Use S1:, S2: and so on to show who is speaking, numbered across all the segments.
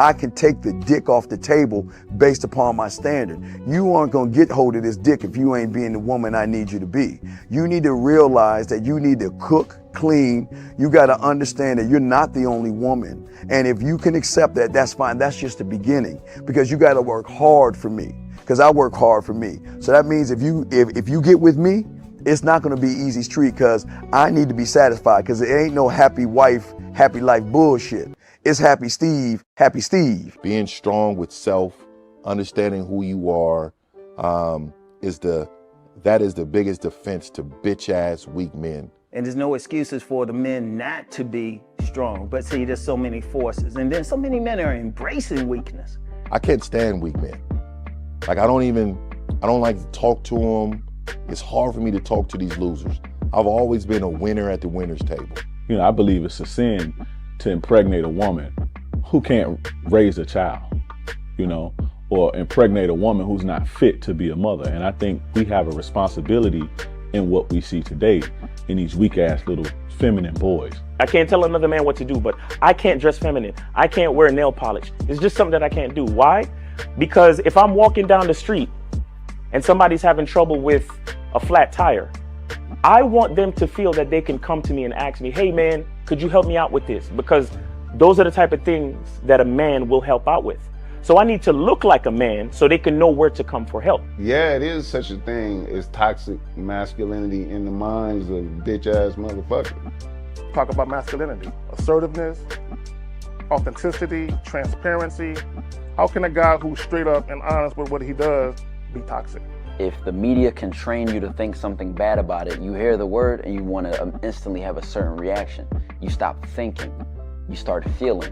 S1: I can take the dick off the table based upon my standard. You aren't gonna get hold of this dick if you ain't being the woman I need you to be. You need to realize that you need to cook, clean. You gotta understand that you're not the only woman. And if you can accept that, that's fine. That's just the beginning, because you gotta work hard for me, because I work hard for me. So that means if you get with me, it's not gonna be easy street, because I need to be satisfied, because it ain't no happy wife, happy life bullshit. It's happy Steve, happy Steve.
S2: Being strong with self, understanding who you are, that is the biggest defense to bitch ass weak men.
S3: And there's no excuses for the men not to be strong. But see, there's so many forces. And then so many men are embracing weakness.
S2: I can't stand weak men. Like, I don't like to talk to them. It's hard for me to talk to these losers. I've always been a winner at the winner's table.
S4: You know, I believe it's a sin to impregnate a woman who can't raise a child, you know, or impregnate a woman who's not fit to be a mother. And I think we have a responsibility in what we see today in these weak ass little feminine boys.
S5: I can't tell another man what to do, but I can't dress feminine. I can't wear nail polish. It's just something that I can't do. Why? Because if I'm walking down the street and somebody's having trouble with a flat tire, I want them to feel that they can come to me and ask me, hey man, could you help me out with this? Because those are the type of things that a man will help out with. So I need to look like a man so they can know where to come for help.
S6: Yeah, it is such a thing as toxic masculinity in the minds of bitch ass motherfuckers.
S7: Talk about masculinity, assertiveness, authenticity, transparency. How can a guy who's straight up and honest with what he does be toxic?
S8: If the media can train you to think something bad about it, you hear the word and you want to instantly have a certain reaction. You stop thinking, you start feeling.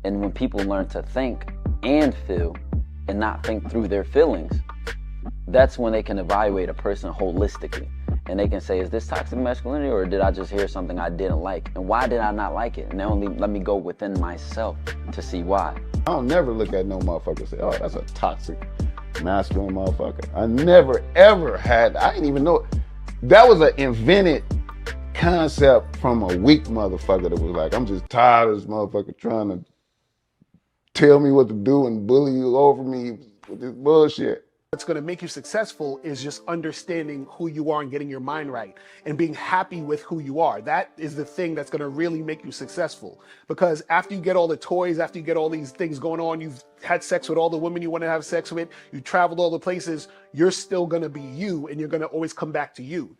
S8: And when people learn to think and feel and not think through their feelings, that's when they can evaluate a person holistically. And they can say, is this toxic masculinity, or did I just hear something I didn't like? And why did I not like it? And only let me go within myself to see why.
S6: I don't never look at no motherfucker and say, oh, that's a toxic masculine motherfucker. I never ever had, I didn't even know. That was an invented concept from a weak motherfucker that was like, I'm just tired of this motherfucker trying to tell me what to do and bully you over me with this bullshit.
S9: What's going to make you successful is just understanding who you are and getting your mind right and being happy with who you are. That is the thing that's going to really make you successful. Because after you get all the toys, after you get all these things going on, you've had sex with all the women you want to have sex with, you traveled all the places, you're still going to be you, and you're going to always come back to you.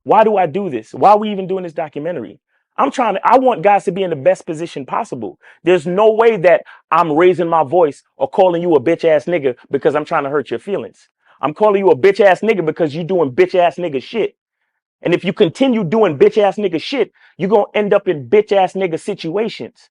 S5: Why do I do this? Why are we even doing this documentary? I want guys to be in the best position possible. There's no way that I'm raising my voice or calling you a bitch ass nigga because I'm trying to hurt your feelings. I'm calling you a bitch ass nigga because you're doing bitch ass nigga shit. And if you continue doing bitch ass nigga shit, you're going to end up in bitch ass nigga situations.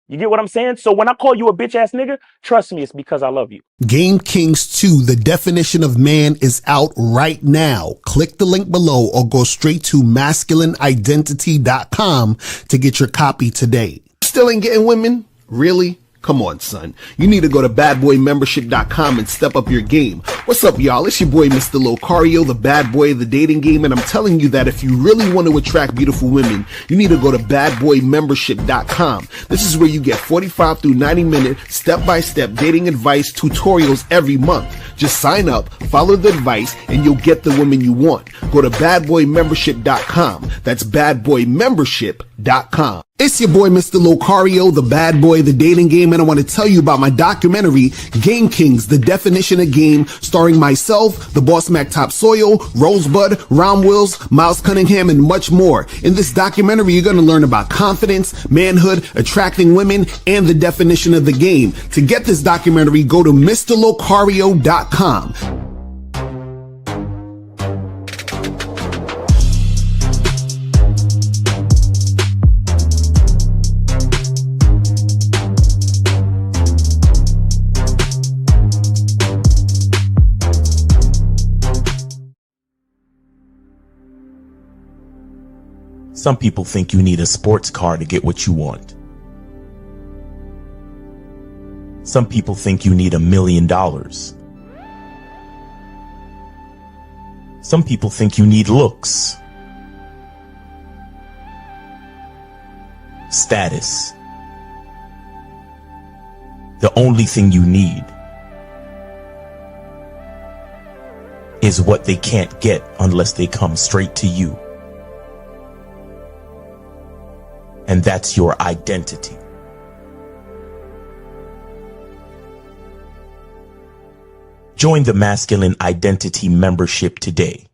S5: You get what I'm saying? So when I call you a bitch ass nigga, trust me, it's because I love you.
S10: Game Kings 2, The Definition of Man, is out right now. Click the link below or go straight to masculineidentity.com to get your copy today. Still ain't getting women? Really? Come on, son. You need to go to badboymembership.com and step up your game. What's up, y'all? It's your boy, Mr. Locario, the bad boy of the dating game, and I'm telling you that if you really want to attract beautiful women, you need to go to badboymembership.com. This is where you get 45 through 90-minute step-by-step dating advice tutorials every month. Just sign up, follow the advice, and you'll get the women you want. Go to badboymembership.com. That's badboymembership.com. It's your boy, Mr. Locario, the bad boy of the dating game, and I want to tell you about my documentary, Game Kings, The Definition of Game, starring myself, the Boss Mac Top Soil, Rosebud, Ron Wills, Miles Cunningham, and much more. In this documentary, you're going to learn about confidence, manhood, attracting women, and the definition of the game. To get this documentary, go to MrLocario.com.
S11: Some people think you need a sports car to get what you want. Some people think you need $1 million. Some people think you need looks, status. The only thing you need is what they can't get unless they come straight to you. And that's your identity. Join the Masculine Identity membership today.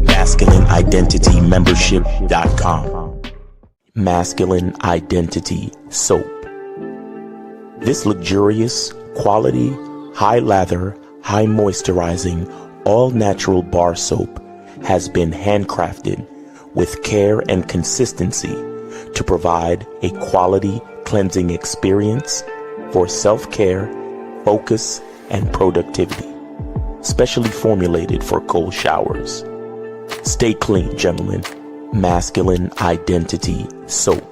S11: MasculineIdentityMembership.com. Masculine Identity Soap. This luxurious, quality, high lather, high moisturizing, all natural bar soap has been handcrafted with care and consistency to provide a quality cleansing experience for self-care, focus, and productivity. Specially formulated for cold showers. Stay clean, gentlemen. Masculine Identity Soap.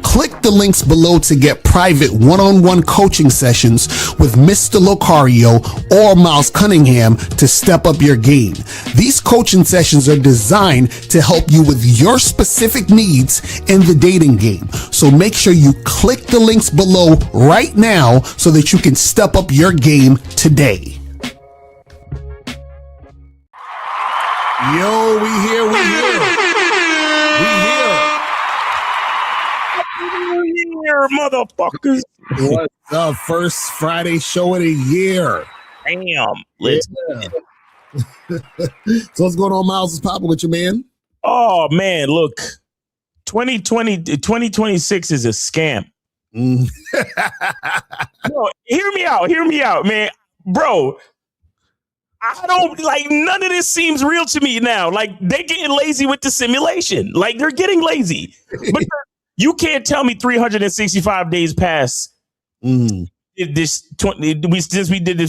S10: Click the links below to get private one-on-one coaching sessions with Mr. Locario or Miles Cunningham to step up your game. These coaching sessions are designed to help you with your specific needs in the dating game. So make sure you click the links below right now so that you can step up your game today. Yo, we here.
S5: Motherfuckers.
S10: What's the first Friday show of the year?
S5: Damn. Let's
S10: So what's going on, Miles? Is popping with you, man?
S5: Oh man, look. 2026 is a scam. No, hear me out, man. Bro, I don't like none of this seems real to me now. Like they're getting lazy with the simulation. Like they're getting lazy. But you can't tell me 365 days pass. Since we did this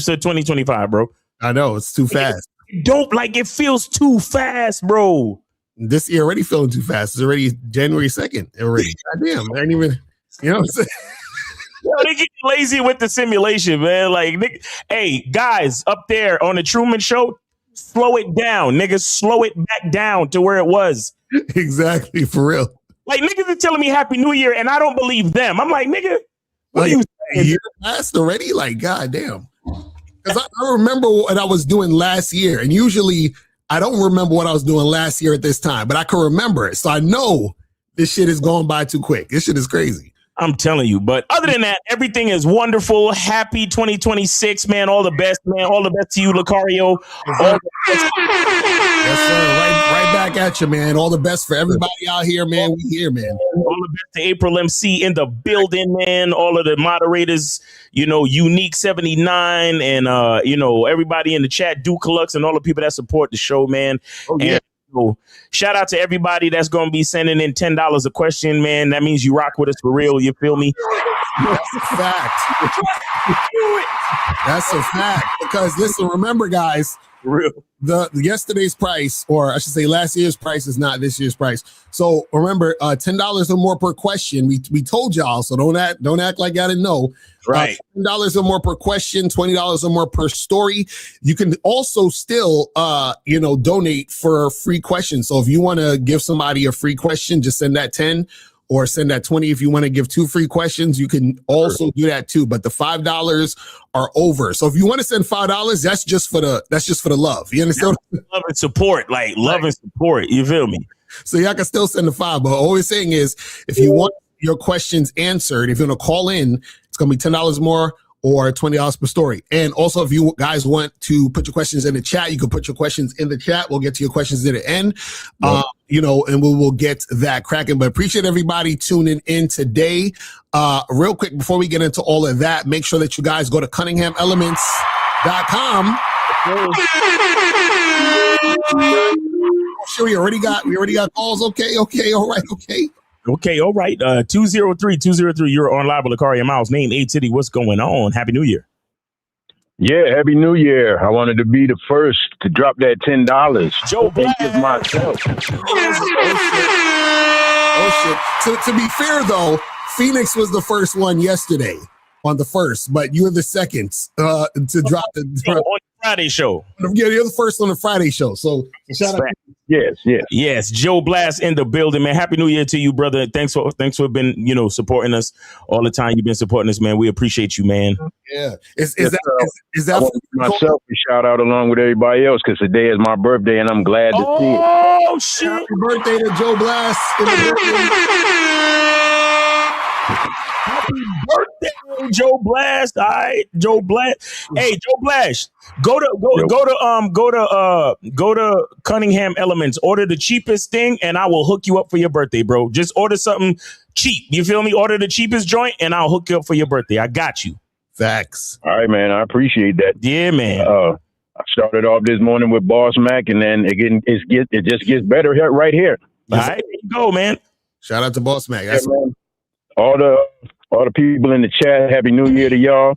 S5: to 2025, bro.
S10: I know it's too fast.
S5: It feels too fast, bro.
S10: This year already feeling too fast. It's already January 2nd already. Goddamn, they ain't even, you know what I'm saying?
S5: Yo, they get lazy with the simulation, man. Like, hey, guys up there on the Truman Show, slow it down, niggas. Slow it back down to where it was.
S10: Exactly, for real.
S5: Like, niggas are telling me Happy New Year, and I don't believe them. I'm like, nigga, what are you saying?
S10: A year passed already? Like, goddamn. Because I remember what I was doing last year, and usually I don't remember what I was doing last year at this time, but I can remember it. So I know this shit is going by too quick. This shit is crazy.
S5: I'm telling you. But other than that, everything is wonderful. Happy 2026, man. All the best, man. All the best to you, Locario.
S10: Yes, sir. Right back at you, man. All the best for everybody out here, man. We here, man.
S5: All the best to April MC in the building, man. All of the moderators, Unique 79 and, everybody in the chat, Dukelux, and all the people that support the show, man.
S10: Oh, yeah.
S5: And shout out to everybody that's going to be sending in $10 a question, man. That means you rock with us for real. You feel me?
S10: That's a fact. That's a fact. Because listen, remember, guys,
S5: real.
S10: The yesterday's price, or I should say last year's price, is not this year's price. So remember, $10 or more per question. We told y'all, so don't act like y'all didn't know.
S5: Right.
S10: $10 or more per question, $20 or more per story. You can also still donate for free questions. So if you want to give somebody a free question, just send that 10 or send that 20. If you want to give 2 free questions, you can also do that too. But the $5 are over. So if you want to send $5, that's just for the love. You understand?
S5: Love and support, love and support. You feel me?
S10: So y'all can still send the $5. But all we're saying is, if you want your questions answered, if you're gonna call in, it's gonna be $10 more or $20 per story. And also, if you guys want to put your questions in the chat, you can put your questions in the chat. We'll get to your questions at the end, and we will get that cracking. But appreciate everybody tuning in today. Real quick, before we get into all of that, make sure that you guys go to CunninghamElements.com. Sure, we already got calls. Okay, all right, okay.
S5: Okay, all right. 203, you're on live with Lakaria Miles. Name A Titty. What's going on? Happy New Year.
S12: Yeah, Happy New Year. I wanted to be the first to drop that $10.
S5: Joe Black.
S12: Give myself.
S10: Oh shit. To be fair though, Phoenix was the first one yesterday on the first, but you're the second to drop the
S5: on the Friday show.
S10: Yeah, you're the first on the Friday show. So shout out.
S12: Yes.
S5: Joe Blast in the building, man. Happy New Year to you, brother. Thanks for been supporting us all the time. You've been supporting us, man. We appreciate you, man.
S10: Yeah. Is that
S12: I want to give myself a shout out along with everybody else because today is my birthday and I'm glad to see it.
S5: Oh shit!
S10: Happy birthday to Joe Blast in the building.
S5: Happy birthday, Joe Blast. All right, Joe Blast. Hey, Joe Blast. Go to Cunningham Elements. Order the cheapest thing, and I will hook you up for your birthday, bro. Just order something cheap. You feel me? Order the cheapest joint, and I'll hook you up for your birthday. I got you.
S10: Facts.
S12: All right, man. I appreciate that.
S5: Yeah, man.
S12: I started off this morning with Boss Mac, and then it just gets better right here.
S5: All right, there you go, man.
S10: Shout out to Boss Mac.
S12: Yeah, man. All the people in the chat, Happy New Year to y'all.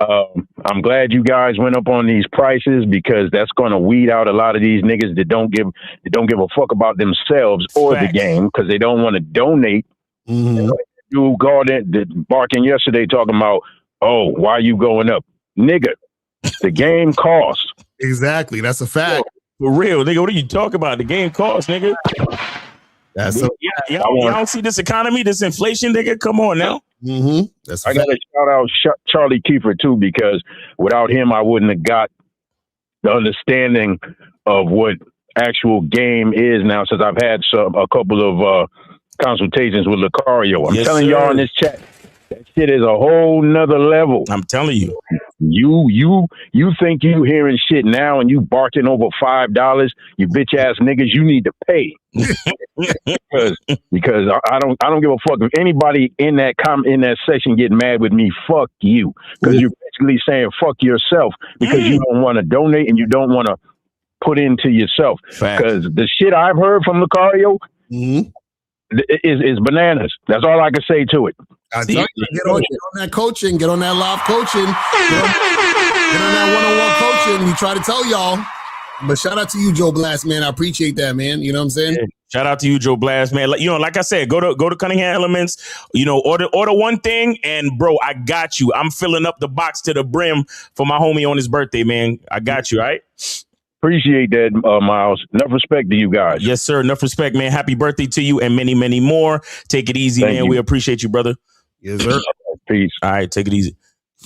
S12: I'm glad you guys went up on these prices because that's going to weed out a lot of these niggas that don't give a fuck about themselves or the game because they don't want to donate.
S10: Mm-hmm.
S12: You called it barking yesterday talking about, oh, why you going up, nigga? The game costs.
S10: Exactly, that's a fact.
S5: For real, nigga. What are you talking about? The game costs, nigga.
S10: That's
S5: y'all don't see this economy, this inflation, nigga. Come on now.
S10: Mm-hmm.
S12: I got to shout out Charlie Kiefer too because without him, I wouldn't have got the understanding of what actual game is now. Since I've had a couple of consultations with Lucario, I'm telling y'all in this chat, that shit is a whole nother level.
S5: I'm telling you.
S12: You think you hearing shit now and you barking over $5, you bitch ass niggas, you need to pay. because I don't give a fuck if anybody in that section get mad with me, fuck you. Because you're basically saying fuck yourself because you don't want to donate and you don't want to put into yourself. Because the shit I've heard from Lucario is bananas. That's all I can say to it.
S10: I tell you, get on that coaching, get on that live coaching, get on that one-on-one coaching. We try to tell y'all. But shout out to you, Joe Blast, man. I appreciate that, man. You know what I'm saying?
S5: Yeah. Shout out to you, Joe Blast, man. Like I said, go to Cunningham Elements. Order one thing, and bro, I got you. I'm filling up the box to the brim for my homie on his birthday, man. I got you, all right?
S12: Appreciate that, Miles. Enough respect to you guys.
S5: Yes, sir. Enough respect, man. Happy birthday to you and many, many more. Take it easy, man. We appreciate you, brother.
S10: Yes, sir.
S12: Peace.
S5: All right, take it easy.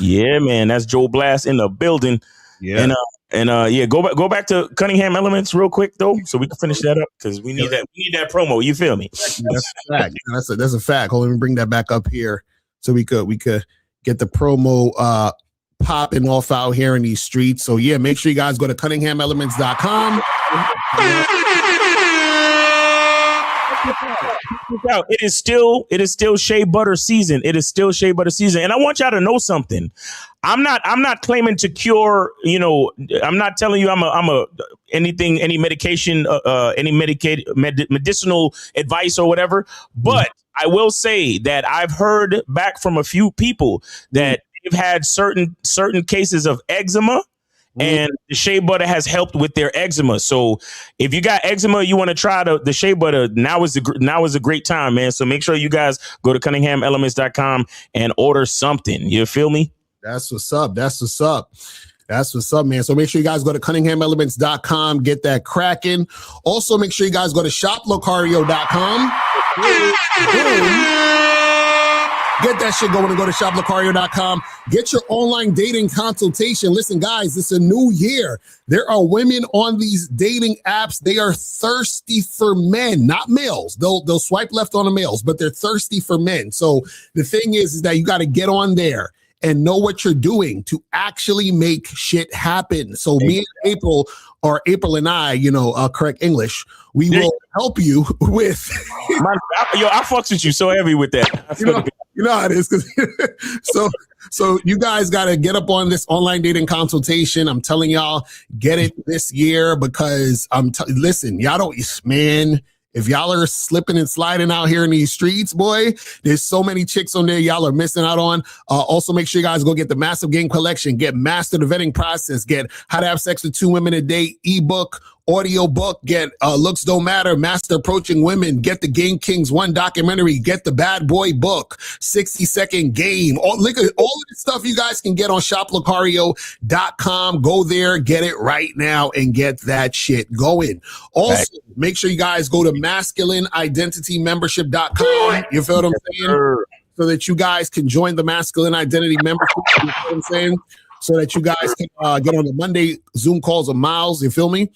S5: Yeah, man. That's Joe Blast in the building.
S10: Yeah.
S5: Go back to Cunningham Elements real quick though, so we can finish that up because we need that. We need that promo. You feel me?
S10: That's a fact. That's a fact. Hold on, let me bring that back up here so we could get the promo popping off out here in these streets. So yeah, make sure you guys go to CunninghamElements.com.
S5: It is still shea butter season. It is still shea butter season. And I want y'all to know something. I'm not claiming to cure, I'm not telling you any medication, medicinal advice or whatever. But I will say that I've heard back from a few people that they've had certain cases of eczema. And the shea butter has helped with their eczema. So if you got eczema, you want to try the shea butter. Now is a great time, man. So make sure you guys go to CunninghamElements.com and order something. You feel me?
S10: That's what's up. That's what's up, man. So make sure you guys go to CunninghamElements.com. Get that cracking. Also, make sure you guys go to ShopLocario.com. Get that shit going and go to shoplocario.com. Get your online dating consultation. Listen, guys, it's a new year. There are women on these dating apps. They are thirsty for men, not males. They'll swipe left on the males, but they're thirsty for men. So the thing is that you got to get on there and know what you're doing to actually make shit happen. So me and April, or April and I, correct English, we will help you with.
S5: I fucks with you so heavy with that.
S10: You know how it is. So you guys got to get up on this online dating consultation. I'm telling y'all, get it this year because listen, y'all don't, man, If y'all are slipping and sliding out here in these streets, boy, there's so many chicks on there y'all are missing out on. Also, make sure you guys go get the Massive Game Collection, get Master the Vetting Process, get How to Have Sex with 2 Women a Day ebook, audio book, get Looks Don't Matter, Master Approaching Women, get the Game Kings 1 documentary, get the Bad Boy book, 60-second game. Look at all of the stuff you guys can get on shoplucario.com. Go there, get it right now, and get that shit going. Also, make sure you guys go to masculineidentitymembership.com. You feel what I'm saying? So that you guys can join the Masculine Identity Membership. You know what I'm saying? So that you guys can get on the Monday Zoom calls of Miles. You feel me?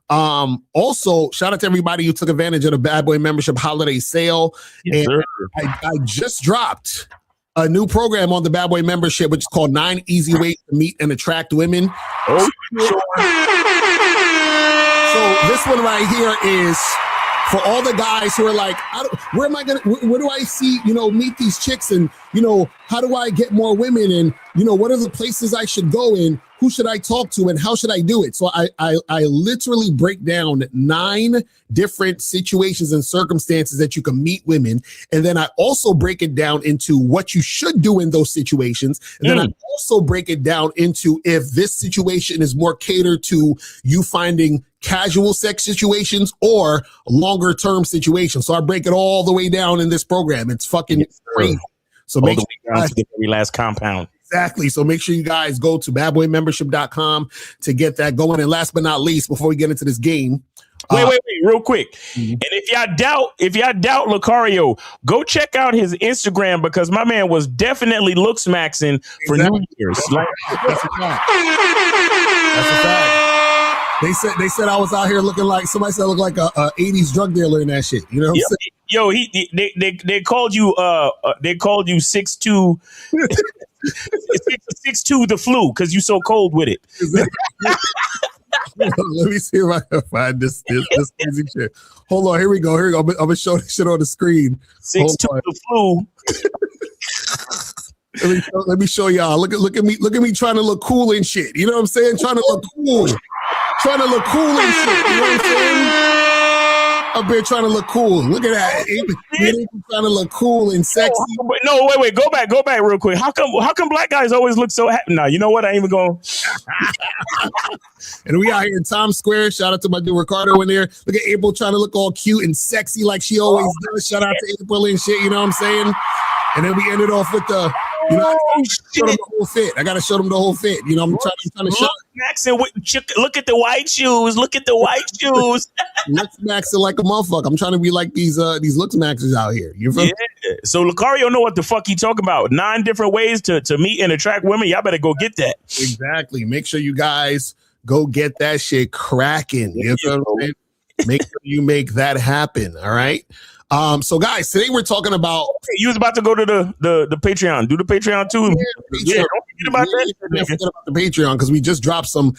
S10: Also, shout out to everybody who took advantage of the Bad Boy Membership holiday sale.
S5: Yes,
S10: and I just dropped a new program on the Bad Boy Membership, which is called 9 Easy Ways to Meet and Attract Women. So this one right here is for all the guys who are like, where do I see, meet these chicks, and, how do I get more women, and, what are the places I should go in? Who should I talk to, and how should I do it? So I literally break down 9 different situations and circumstances that you can meet women. And then I also break it down into what you should do in those situations. And then I also break it down into if this situation is more catered to you finding casual sex situations or longer term situations. So I break it all the way down in this program. It's fucking crazy. So make sure you guys,
S5: to the very last compound.
S10: Exactly. So make sure you guys go to badboymembership.com to get that going. And last but not least, before we get into this game,
S5: wait, real quick. And if y'all doubt Lucario, go check out his Instagram, because my man was definitely looks maxing for New Year's.
S10: That's a fact. That's a fact. They said I was out here looking like, somebody said I look like a 80s drug dealer in that shit. You know what I'm saying?
S5: Yo, they called you 6'2", 6'2" the flu, because you so cold with it.
S10: Let me see if I can find this crazy shit. Hold on, here we go. I'm gonna show this shit on the screen.
S5: 6'2" the flu.
S10: Let me show y'all. Look at me trying to look cool and shit. You know what I'm saying? Trying to look cool. Trying to look cool and shit. You know what I'm saying? Up here trying to look cool. Look at that. Trying to look cool and sexy.
S5: No, wait. Go back real quick. How come black guys always look so happy? Nah, you know what? I ain't even going.
S10: And we out here in Times Square. Shout out to my dude Ricardo in there. Look at April trying to look all cute and sexy like she always does. Shout out to April and shit. You know what I'm saying? And then we ended off with the, I gotta show them the whole fit. I gotta show them the whole fit. I'm trying to show.
S5: Look at the white shoes. Look at the white shoes.
S10: Looks maxing like a motherfucker. I'm trying to be like these looks maxers out here. You feel?
S5: Yeah. So Lucario know what the fuck he talking about. 9 different ways to meet and attract women. Y'all better go get that.
S10: Exactly. Make sure you guys go get that shit cracking. You know what I'm saying? Make sure you make that happen. All right. So guys, today we're talking about.
S5: You was about to go to the Patreon. Do the Patreon too.
S10: Yeah, don't forget about that. Don't forget about the Patreon, because we just dropped some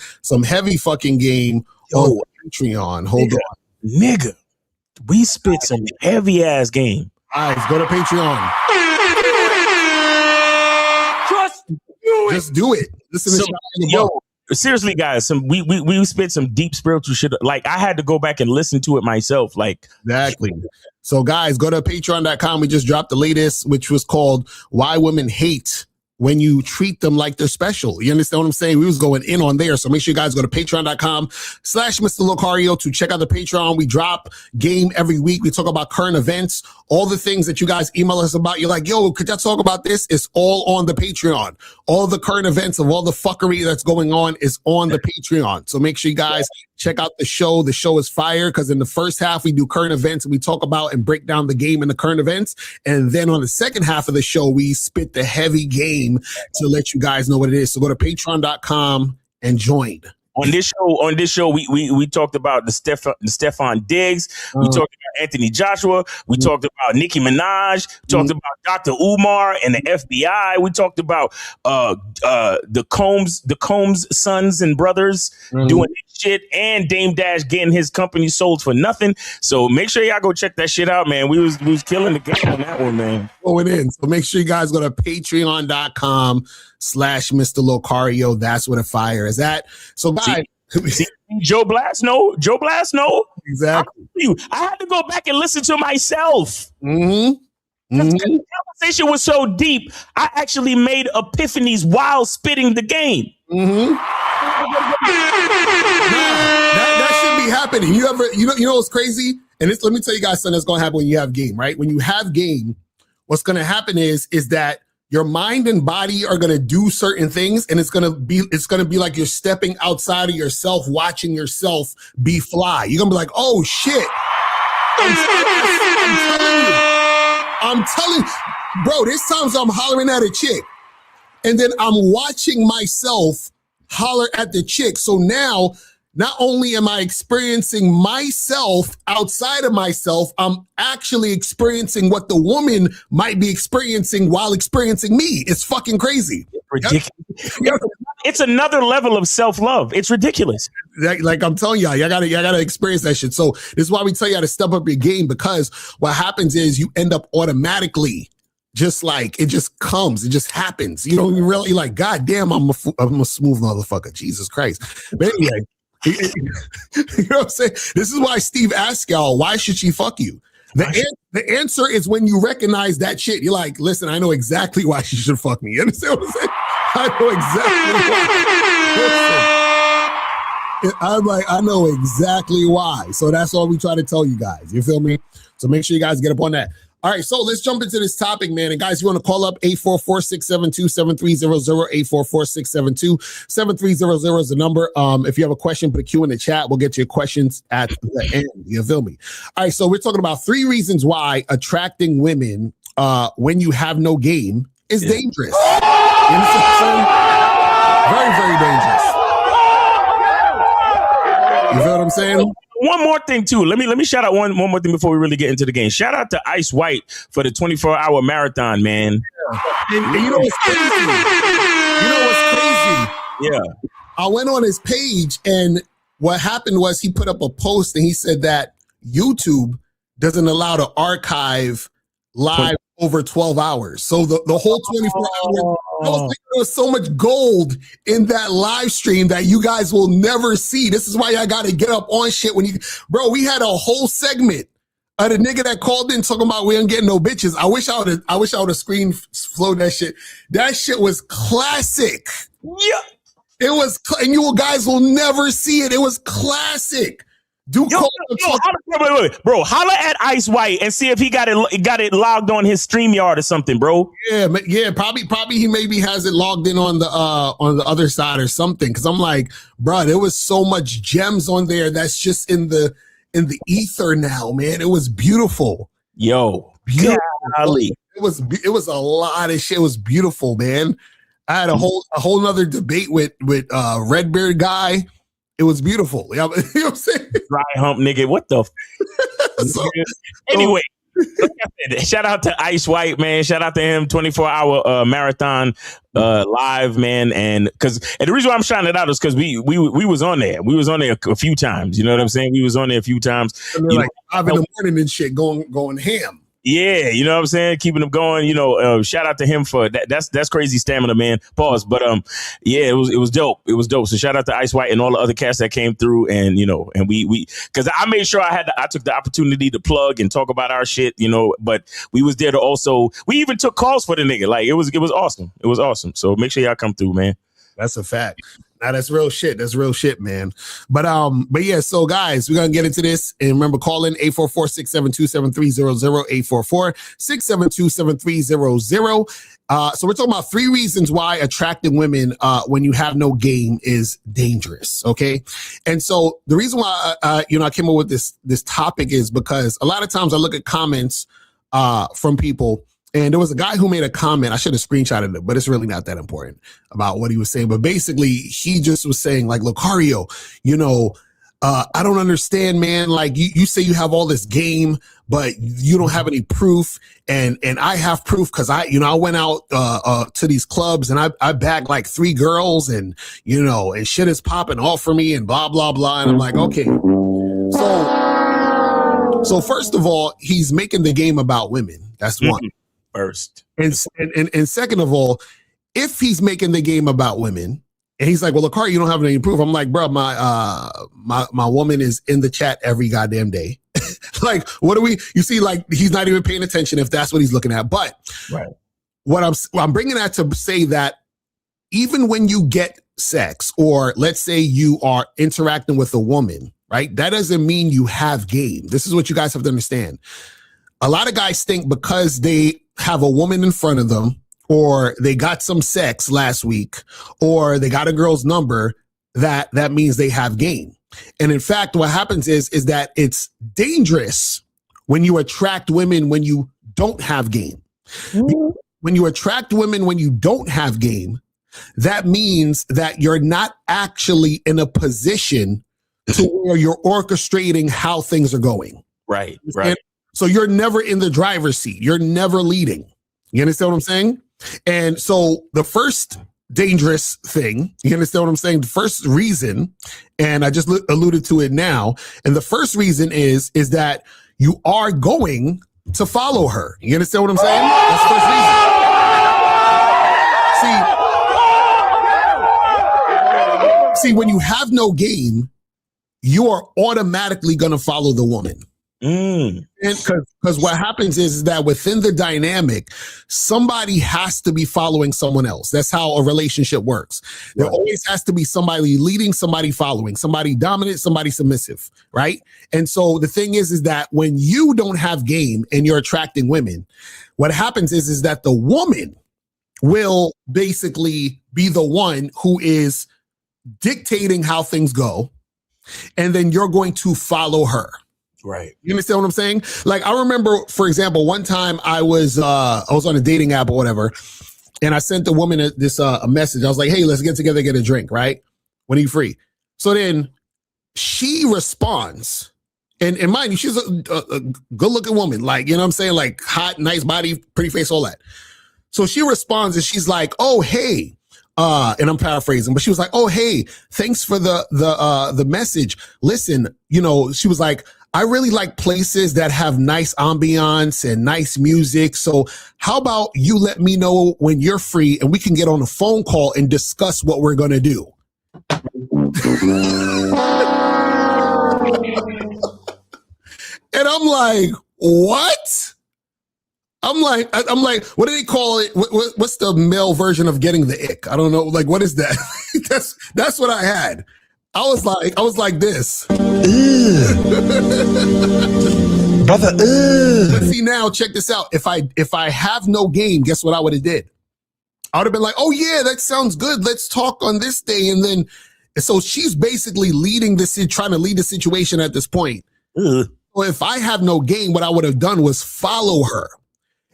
S10: heavy fucking game on Patreon. Hold on,
S5: nigga. We spit some heavy ass game.
S10: Guys, go to Patreon. Just do it. Listen to
S5: seriously, guys, we spit some deep spiritual shit. Like, I had to go back and listen to it myself. Like,
S10: exactly. So guys, go to patreon.com. We just dropped the latest, which was called Why Women Hate When You Treat Them Like They're Special. You understand what I'm saying? We was going in on there. So make sure you guys go to patreon.com/Mr. Lucario to check out the Patreon. We drop game every week. We talk about current events, all the things that you guys email us about. You're like, yo, could y'all talk about this? It's all on the Patreon. All the current events of all the fuckery that's going on is on the Patreon. So make sure you guys check out the show. The show is fire, because in the first half, we do current events and we talk about and break down the game and the current events. And then on the second half of the show, we spit the heavy game to let you guys know what it is. So go to patreon.com and join.
S5: On this show, we talked about the Stephon Diggs. We talked about Anthony Joshua. We talked about Nicki Minaj. We talked about Dr. Umar and the FBI. We talked about the Combs sons and brothers doing this shit, and Dame Dash getting his company sold for nothing. So make sure y'all go check that shit out, man. We was killing the game on that one, man.
S10: Going in. So make sure you guys go to patreon.com/Mr. Lucario. That's where the fire is at. So guys,
S5: See, Joe Blast, no.
S10: Exactly.
S5: I had to go back and listen to myself.
S10: Mm-hmm.
S5: The conversation was so deep, I actually made epiphanies while spitting the game.
S10: Mm-hmm. That should be happening. You know what's crazy? And let me tell you guys something that's gonna happen when you have game, right? When you have game, what's gonna happen is that your mind and body are gonna do certain things, and it's gonna be like you're stepping outside of yourself, watching yourself be fly. You're gonna be like, oh shit. I'm telling you, bro, there's times I'm hollering at a chick, and then I'm watching myself holler at the chick. So now, not only am I experiencing myself outside of myself, I'm actually experiencing what the woman might be experiencing while experiencing me. It's fucking crazy.
S5: Ridiculous. It's another level of self-love. It's ridiculous.
S10: Like I'm telling y'all gotta experience that shit. So this is why we tell you how to step up your game, because what happens is you end up automatically just like, it just comes, it just happens. You don't even really like, God damn, I'm a smooth motherfucker. Jesus Christ. But anyway, you know what I'm saying? This is why Steve asked y'all, why should she fuck you? The answer is when you recognize that shit. You're like, listen, I know exactly why she should fuck me. You understand what I'm saying? I know exactly why. I'm like, I know exactly why. So that's all we try to tell you guys. You feel me? So make sure you guys get up on that. All right, so let's jump into this topic, man. And guys, you want to call up 844-672-7300, 844-672-7300 is the number. If you have a question, put a Q in the chat. We'll get to your questions at the end. You feel me? All right, so we're talking about 3 reasons why attracting women when you have no game is dangerous. You understand what I'm saying? Very, very dangerous. You feel what I'm saying?
S5: One more thing too. Let me shout out one more thing before we really get into the game. Shout out to Ice White for the 24-hour marathon, man.
S10: Yeah. And you know what's crazy?
S5: Yeah.
S10: I went on his page, and what happened was he put up a post and he said that YouTube doesn't allow to archive live over 12 hours. So the whole 24 hours, I was thinking there was so much gold in that live stream that you guys will never see. This is why I got to get up on shit bro, we had a whole segment of the nigga that called in talking about we ain't getting no bitches. I wish I would have screen flowed that shit. That shit was classic.
S5: Yeah.
S10: It was, and you guys will never see it. It was classic.
S5: Wait, bro, holla at Ice White and see if he got it logged on his StreamYard or something, bro.
S10: Yeah, probably he maybe has it logged in on the other side or something. Cause I'm like, bro, there was so much gems on there that's just in the ether now, man. It was beautiful.
S5: Yo,
S10: beautiful.
S5: Golly.
S10: It was a lot of shit. It was beautiful, man. I had a whole nother debate with Redbeard guy. It was beautiful. You know what I'm saying?
S5: Dry hump nigga. What the? Anyway, shout out to Ice White, man. Shout out to him. 24-hour marathon live, man. And the reason why I'm shouting it out is because we was on there. We was on there a few times. You know what I'm saying? We was on there a few times.
S10: Like 5 in the morning and shit, going ham.
S5: Yeah, you know what I'm saying? Keeping them going, shout out to him for that. That's crazy stamina, man. Pause. But yeah, it was dope. It was dope. So shout out to Ice White and all the other cats that came through, and and we because I made sure I took the opportunity to plug and talk about our shit, but we was there to also, we even took calls for the nigga. Like it was awesome. It was awesome. So make sure y'all come through, man.
S10: That's a fact. Now that's real shit. That's real shit, man. But yeah, so guys, we're gonna get into this. And remember, call in 844-672-7300, 844-672-7300. So we're talking about 3 reasons why attracting women when you have no game is dangerous. Okay. And so the reason why I came up with this topic is because a lot of times I look at comments from people. And there was a guy who made a comment. I should have screenshotted it, but it's really not that important about what he was saying. But basically, he just was saying, like, Lucario, I don't understand, man. Like, you say you have all this game, but you don't have any proof. And I have proof because I went out to these clubs and I bagged like 3 girls and shit is popping off for me and blah, blah, blah. And I'm like, okay. So first of all, he's making the game about women. That's one.
S5: First.
S10: And second of all, if he's making the game about women, And he's like, well, Lakari, you don't have any proof. I'm like, bro, my woman is in the chat every goddamn day. Like, what do we, you see, like, he's not even paying attention if that's what he's looking at. But
S5: Right.
S10: what I'm bringing that to say that even when you get sex, or let's say you are interacting with a woman, right? That doesn't mean you have game. This is what you guys have to understand. A lot of guys think because they have a woman in front of them, or they got some sex last week, or they got a girl's number, that means they have game. And in fact, what happens is that it's dangerous when you attract women when you don't have game. When you attract women when you don't have game, that means that you're not actually in a position to where you're orchestrating how things are going.
S5: Right.
S10: And so you're never in the driver's seat. You're never leading. You understand what I'm saying? And so the first dangerous thing, you understand what I'm saying? The first reason, and I just alluded to it now, and the first reason is that you are going to follow her. You understand what I'm saying? That's the first reason. See, when you have no game, you are automatically going to follow the woman. And because what happens is that within the dynamic, somebody has to be following someone else. That's how a relationship works. There always has to be somebody leading, somebody following, somebody dominant, somebody submissive, right? And so the thing is that when you don't have game and you're attracting women, what happens is that the woman will basically be the one who is dictating how things go, and then you're going to follow her.
S5: Right.
S10: You understand what I'm saying? Like, I remember, for example, one time I was on a dating app or whatever, and I sent the woman a message. I was like, hey, let's get together, get a drink, right? When are you free? So then she responds, and mind you, she's a good looking woman, like, you know what I'm saying? Like, hot, nice body, pretty face, all that. So she responds and she's like, oh, hey, and I'm paraphrasing, but she was like, oh, hey, thanks for the message. Listen, you know, she was like, I really like places that have nice ambiance and nice music. So how about you let me know when you're free and we can get on a phone call and discuss what we're going to do. And I'm like, what? I'm like, what do they call it? What's the male version of getting the ick? I don't know. Like, what is that? That's what I had. I was like this. Brother, But see, now check this out. If I have no game, guess what I would have did? I would have been like, oh yeah, that sounds good. Let's talk on this day. And so she's basically trying to lead the situation at this point. Well, if I have no game, what I would have done was follow her.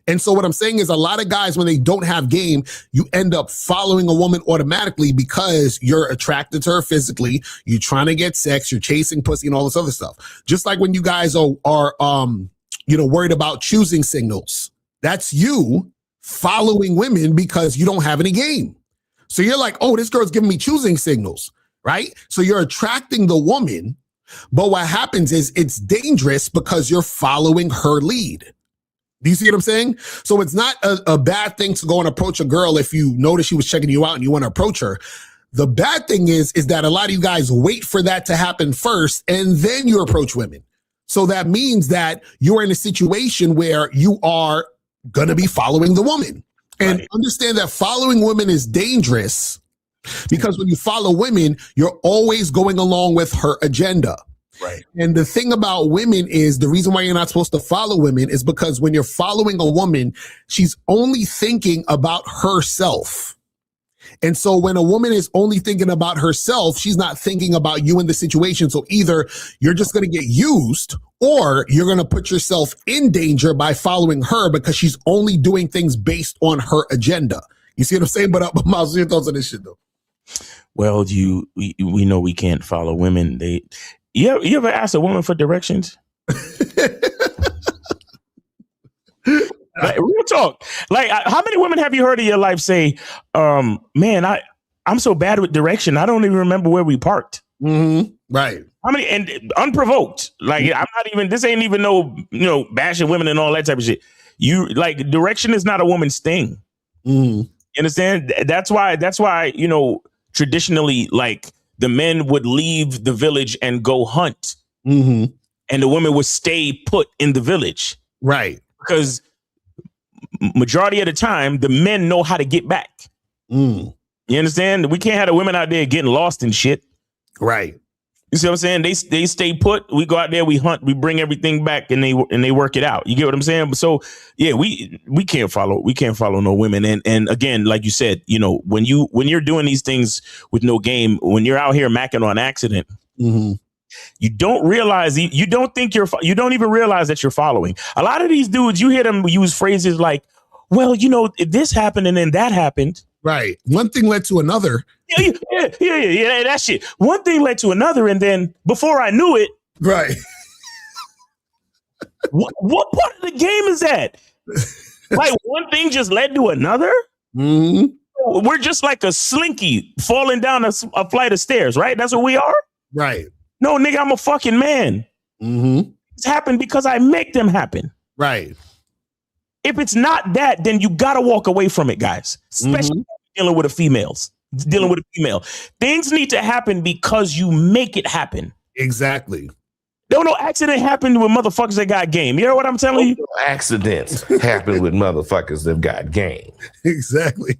S10: And so what I'm saying is a lot of guys, when they don't have game, you end up following a woman automatically because you're attracted to her physically. You're trying to get sex. You're chasing pussy and all this other stuff. Just like when you guys are worried about choosing signals. That's you following women because you don't have any game. So you're like, oh, this girl's giving me choosing signals, right? So you're attracting the woman. But what happens is it's dangerous because you're following her lead. Do you see what I'm saying? So it's not a bad thing to go and approach a girl if you notice she was checking you out and you want to approach her. The bad thing is that a lot of you guys wait for that to happen first and then you approach women. So that means that you're in a situation where you are going to be following the woman. And understand that following women is dangerous because when you follow women, you're always going along with her agenda.
S5: Right.
S10: And the thing about women is the reason why you're not supposed to follow women is because when you're following a woman, she's only thinking about herself. And so when a woman is only thinking about herself, she's not thinking about you in the situation. So either you're just going to get used or you're going to put yourself in danger by following her because she's only doing things based on her agenda. You see what I'm saying? But Miles, your thoughts on this shit though?
S5: Well, we know we can't follow women. You ever ask a woman for directions? Like, real talk. Like, how many women have you heard in your life say, man, I'm so bad with direction. I don't even remember where we parked.
S10: Mm-hmm. Right.
S5: How many, and unprovoked. Like, I'm not even, this ain't even no bashing women and all that type of shit. You like, direction is not a woman's thing.
S10: Mm.
S5: You understand? That's why, traditionally, like, the men would leave the village and go hunt,
S10: Mm-hmm.
S5: and the women would stay put in the village.
S10: Right.
S5: Because majority of the time, the men know how to get back.
S10: Mm.
S5: You understand? We can't have the women out there getting lost and shit.
S10: Right.
S5: You see what I'm saying? They stay put. We go out there, we hunt, we bring everything back, and they work it out. You get what I'm saying? So yeah, we can't follow no women. And again, like you said, you know, when you're doing these things with no game, when you're out here macking on accident,
S10: mm-hmm.
S5: you don't realize, you don't even realize that you're following. A lot of these dudes, you hear them use phrases like, well, you know, this happened and then that happened.
S10: Right. One thing led to another.
S5: Yeah, that shit. One thing led to another, and then before I knew it,
S10: right.
S5: What part of the game is that? Like, one thing just led to another?
S10: Mm-hmm.
S5: We're just like a slinky falling down a flight of stairs, right? That's what we are?
S10: Right.
S5: No, nigga, I'm a fucking man.
S10: Mm-hmm.
S5: It's happened because I make them happen.
S10: Right.
S5: If it's not that, then you gotta walk away from it, guys. Especially dealing with dealing with a female. Things need to happen because you make it happen.
S10: Exactly.
S5: No accident happened with motherfuckers that got game. You know what I'm telling you?
S13: Accidents happen with motherfuckers that got game.
S10: Exactly.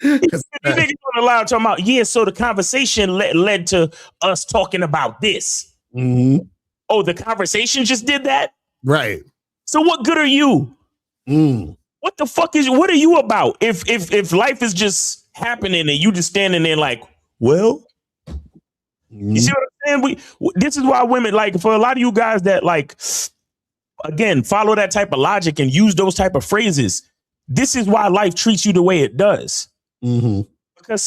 S5: You niggas on the line talking about, yeah, so the conversation led to us talking about this.
S10: Mm-hmm.
S5: Oh, the conversation just did that?
S10: Right.
S5: So what good are you? What the fuck what are you about? If life is just happening and you just standing there like, well, you see what I'm saying? This is why women, like, for a lot of you guys that, like, again, follow that type of logic and use those type of phrases, this is why life treats you the way it does.
S10: Mm-hmm.
S5: Because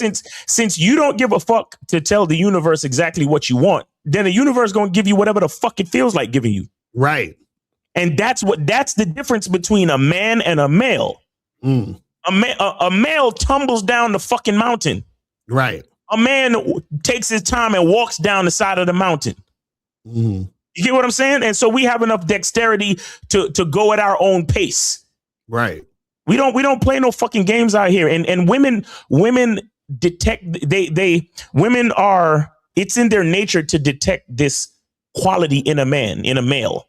S5: since you don't give a fuck to tell the universe exactly what you want, then the universe gonna give you whatever the fuck it feels like giving you.
S10: Right.
S5: And that's the difference between a man and a male. A male tumbles down the fucking mountain.
S10: Right.
S5: A man takes his time and walks down the side of the mountain. You get what I'm saying? And so we have enough dexterity to go at our own pace.
S10: Right.
S5: We don't play no fucking games out here. And women detect, women are, it's in their nature to detect this quality in a male.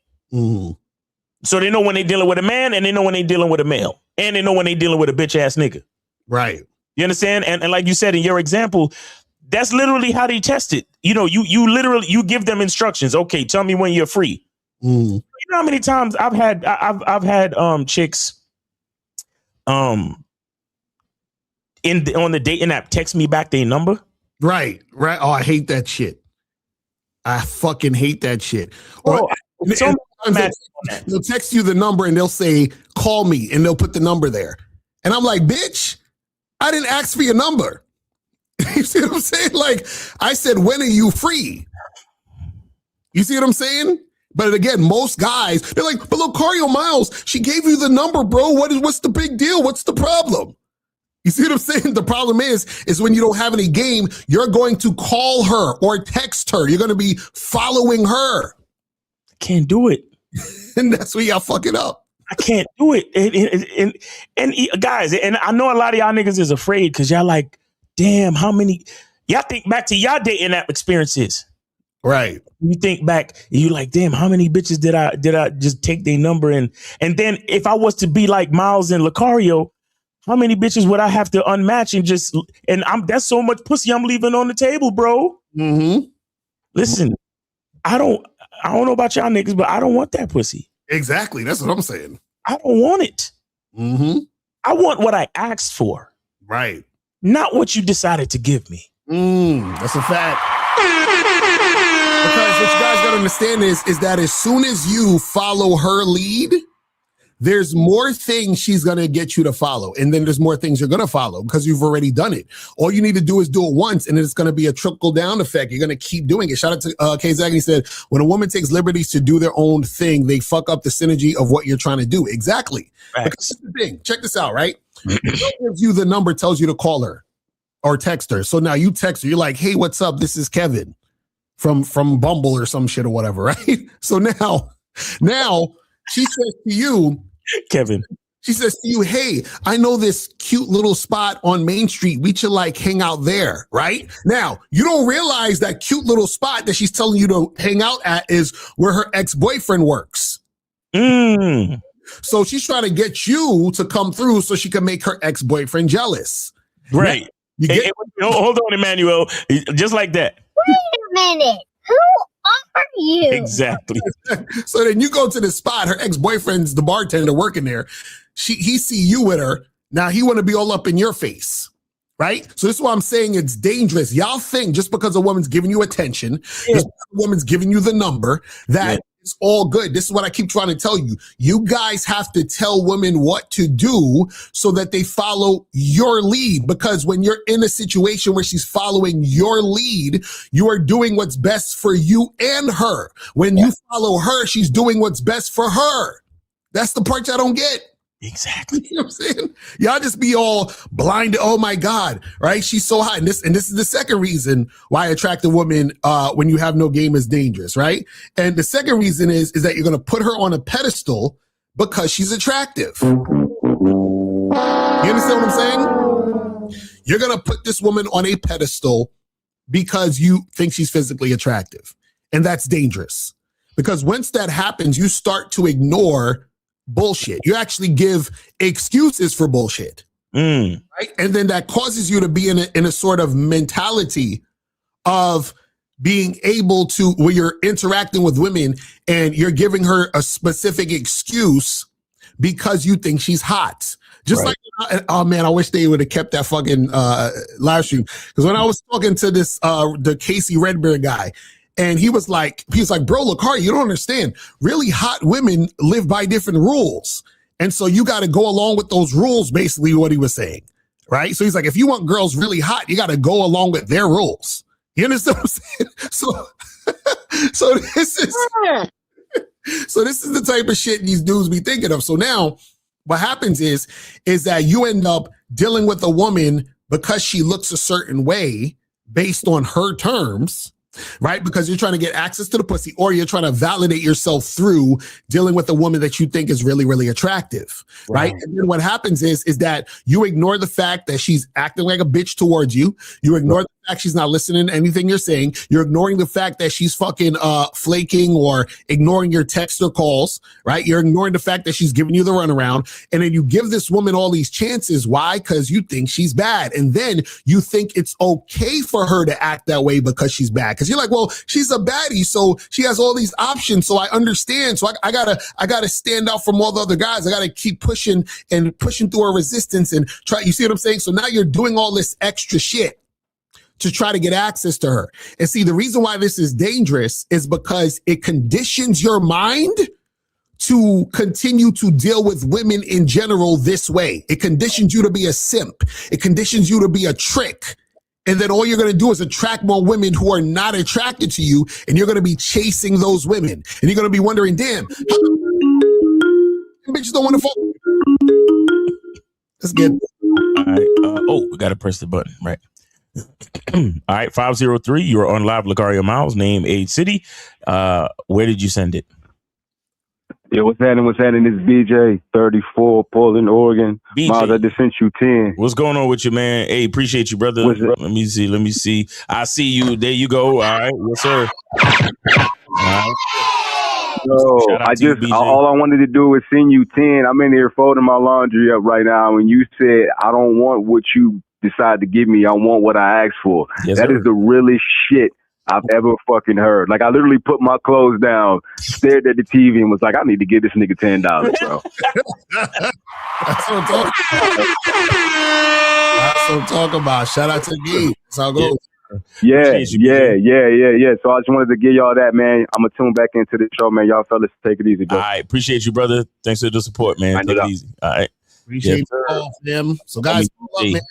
S5: So they know when they're dealing with a man, and they know when they're dealing with a male, and they know when they're dealing with a bitch ass nigga.
S10: Right.
S5: You understand? And like you said in your example, that's literally how they test it. You know, you literally, you give them instructions. Okay, tell me when you're free. You know how many times I've had chicks on the dating app text me back their number.
S10: Right. Oh, I hate that shit. I fucking hate that shit. Or they'll text you the number and they'll say, call me, and they'll put the number there. And I'm like, bitch, I didn't ask for your number. You see what I'm saying? Like, I said, when are you free? You see what I'm saying? But again, most guys, they're like, but Locario Miles, she gave you the number, bro. What's the big deal? What's the problem? You see what I'm saying? The problem is when you don't have any game, you're going to call her or text her. You're going to be following her.
S5: I can't do it.
S10: And that's where y'all fuck it up.
S5: I can't do it. And guys, and I know a lot of y'all niggas is afraid because y'all like, damn, how many, y'all think back to y'all dating app experiences.
S10: Right.
S5: You think back and you like, damn, how many bitches did I just take their number and then if I was to be like Miles and Locario, how many bitches would I have to unmatch that's so much pussy I'm leaving on the table, bro. Listen, I don't know about y'all niggas, but I don't want that pussy.
S10: Exactly. That's what I'm saying.
S5: I don't want it. I want what I asked for.
S10: Right.
S5: Not what you decided to give me.
S10: That's a fact. Because what you guys gotta understand is that as soon as you follow her lead, there's more things she's going to get you to follow. And then there's more things you're going to follow because you've already done it. All you need to do is do it once, and it's going to be a trickle down effect. You're going to keep doing it. Shout out to Kay Zaggy. He said, when a woman takes liberties to do their own thing, they fuck up the synergy of what you're trying to do. Exactly. Because this is the thing. Check this out, right? Gives you the number, tells you to call her or text her. So now you text her. You're like, hey, what's up? This is Kevin from Bumble or some shit or whatever, right? So now she says to you,
S5: Kevin.
S10: She says to you, hey, I know this cute little spot on Main Street. We should like hang out there, right? Now, you don't realize that cute little spot that she's telling you to hang out at is where her ex-boyfriend works. So she's trying to get you to come through so she can make her ex-boyfriend jealous.
S5: Right.
S10: Now,
S5: hold on, Emmanuel. Just like that.
S14: Wait a minute. Who are you?
S5: Exactly.
S10: So then you go to the spot. Her ex-boyfriend's the bartender working there. He see you with her. Now he want to be all up in your face, right? So this is why I'm saying it's dangerous. Y'all think just because a woman's giving you attention, just because a woman's giving you the number, that it's all good. This is what I keep trying to tell you. You guys have to tell women what to do so that they follow your lead. Because when you're in a situation where she's following your lead, you are doing what's best for you and her. When you follow her, she's doing what's best for her. That's the part y'all don't get.
S5: Exactly.
S10: You know what I'm saying? Y'all just be all blinded. Oh my God, right? She's so hot. And this is the second reason why attractive women, when you have no game, is dangerous, right? And the second reason is that you're going to put her on a pedestal because she's attractive. You understand what I'm saying? You're going to put this woman on a pedestal because you think she's physically attractive. And that's dangerous. Because once that happens, you start to ignore bullshit. You actually give excuses for bullshit, right? And then that causes you to be in a sort of mentality of being able to, where you're interacting with women and you're giving her a specific excuse because you think she's hot. Just like, oh man, I wish they would have kept that fucking live stream. Because when I was talking to this, the Casey Redbeard guy, and he was like, bro, Lakari, you don't understand. Really hot women live by different rules. And so you got to go along with those rules, basically what he was saying, right? So he's like, if you want girls really hot, you got to go along with their rules. You understand what I'm saying? So this is the type of shit these dudes be thinking of. So now what happens is that you end up dealing with a woman because she looks a certain way based on her terms, right? Because you're trying to get access to the pussy, or you're trying to validate yourself through dealing with a woman that you think is really, really attractive, right? And then what happens is that you ignore the fact that she's acting like a bitch towards you. You ignore the fact she's not listening to anything you're saying. You're ignoring the fact that she's fucking flaking or ignoring your text or calls, right? You're ignoring the fact that she's giving you the runaround. And then you give this woman all these chances. Why? Because you think she's bad. And then you think it's okay for her to act that way because she's bad. Because you're like, well, she's a baddie, so she has all these options. So I understand. So I gotta stand out from all the other guys. I gotta keep pushing through her resistance and try. You see what I'm saying? So now you're doing all this extra shit to try to get access to her. And see, the reason why this is dangerous is because it conditions your mind to continue to deal with women in general this way. It conditions you to be a simp. It conditions you to be a trick. And then all you're going to do is attract more women who are not attracted to you, and you're going to be chasing those women. And you're going to be wondering, damn, how bitches don't want to fuck. Let's get
S5: all right. We got to press the button, right? All right, 503, you're on live. Lucario Miles, name, age, city. Where did you send it?
S15: Yeah, what's happening? This is BJ, 34, Portland, Oregon.
S5: BJ.
S15: Miles, I just sent you 10.
S5: What's going on with you, man? Hey, appreciate you, brother. Let me see. I see you. There you go. All right. Yes, sir. All right.
S15: So all I wanted to do was send you 10. I'm in here folding my laundry up right now. And you said, I don't want what you decide to give me. I want what I asked for.
S5: Yes,
S15: that
S5: sir.
S15: is the realest shit I've ever fucking heard. Like, I literally put my clothes down, stared at the TV, and was like, I need to give this nigga $10, bro.
S10: That's what I'm talking about. Shout out to Gabe. That's how it goes.
S15: Yeah. So I just wanted to give y'all that, man. I'm going to tune back into the show, man. Y'all fellas take it easy, bro.
S5: All right. Appreciate you, brother. Thanks for the support, man. Take it easy. All right.
S10: Appreciate them. So guys, call up, man.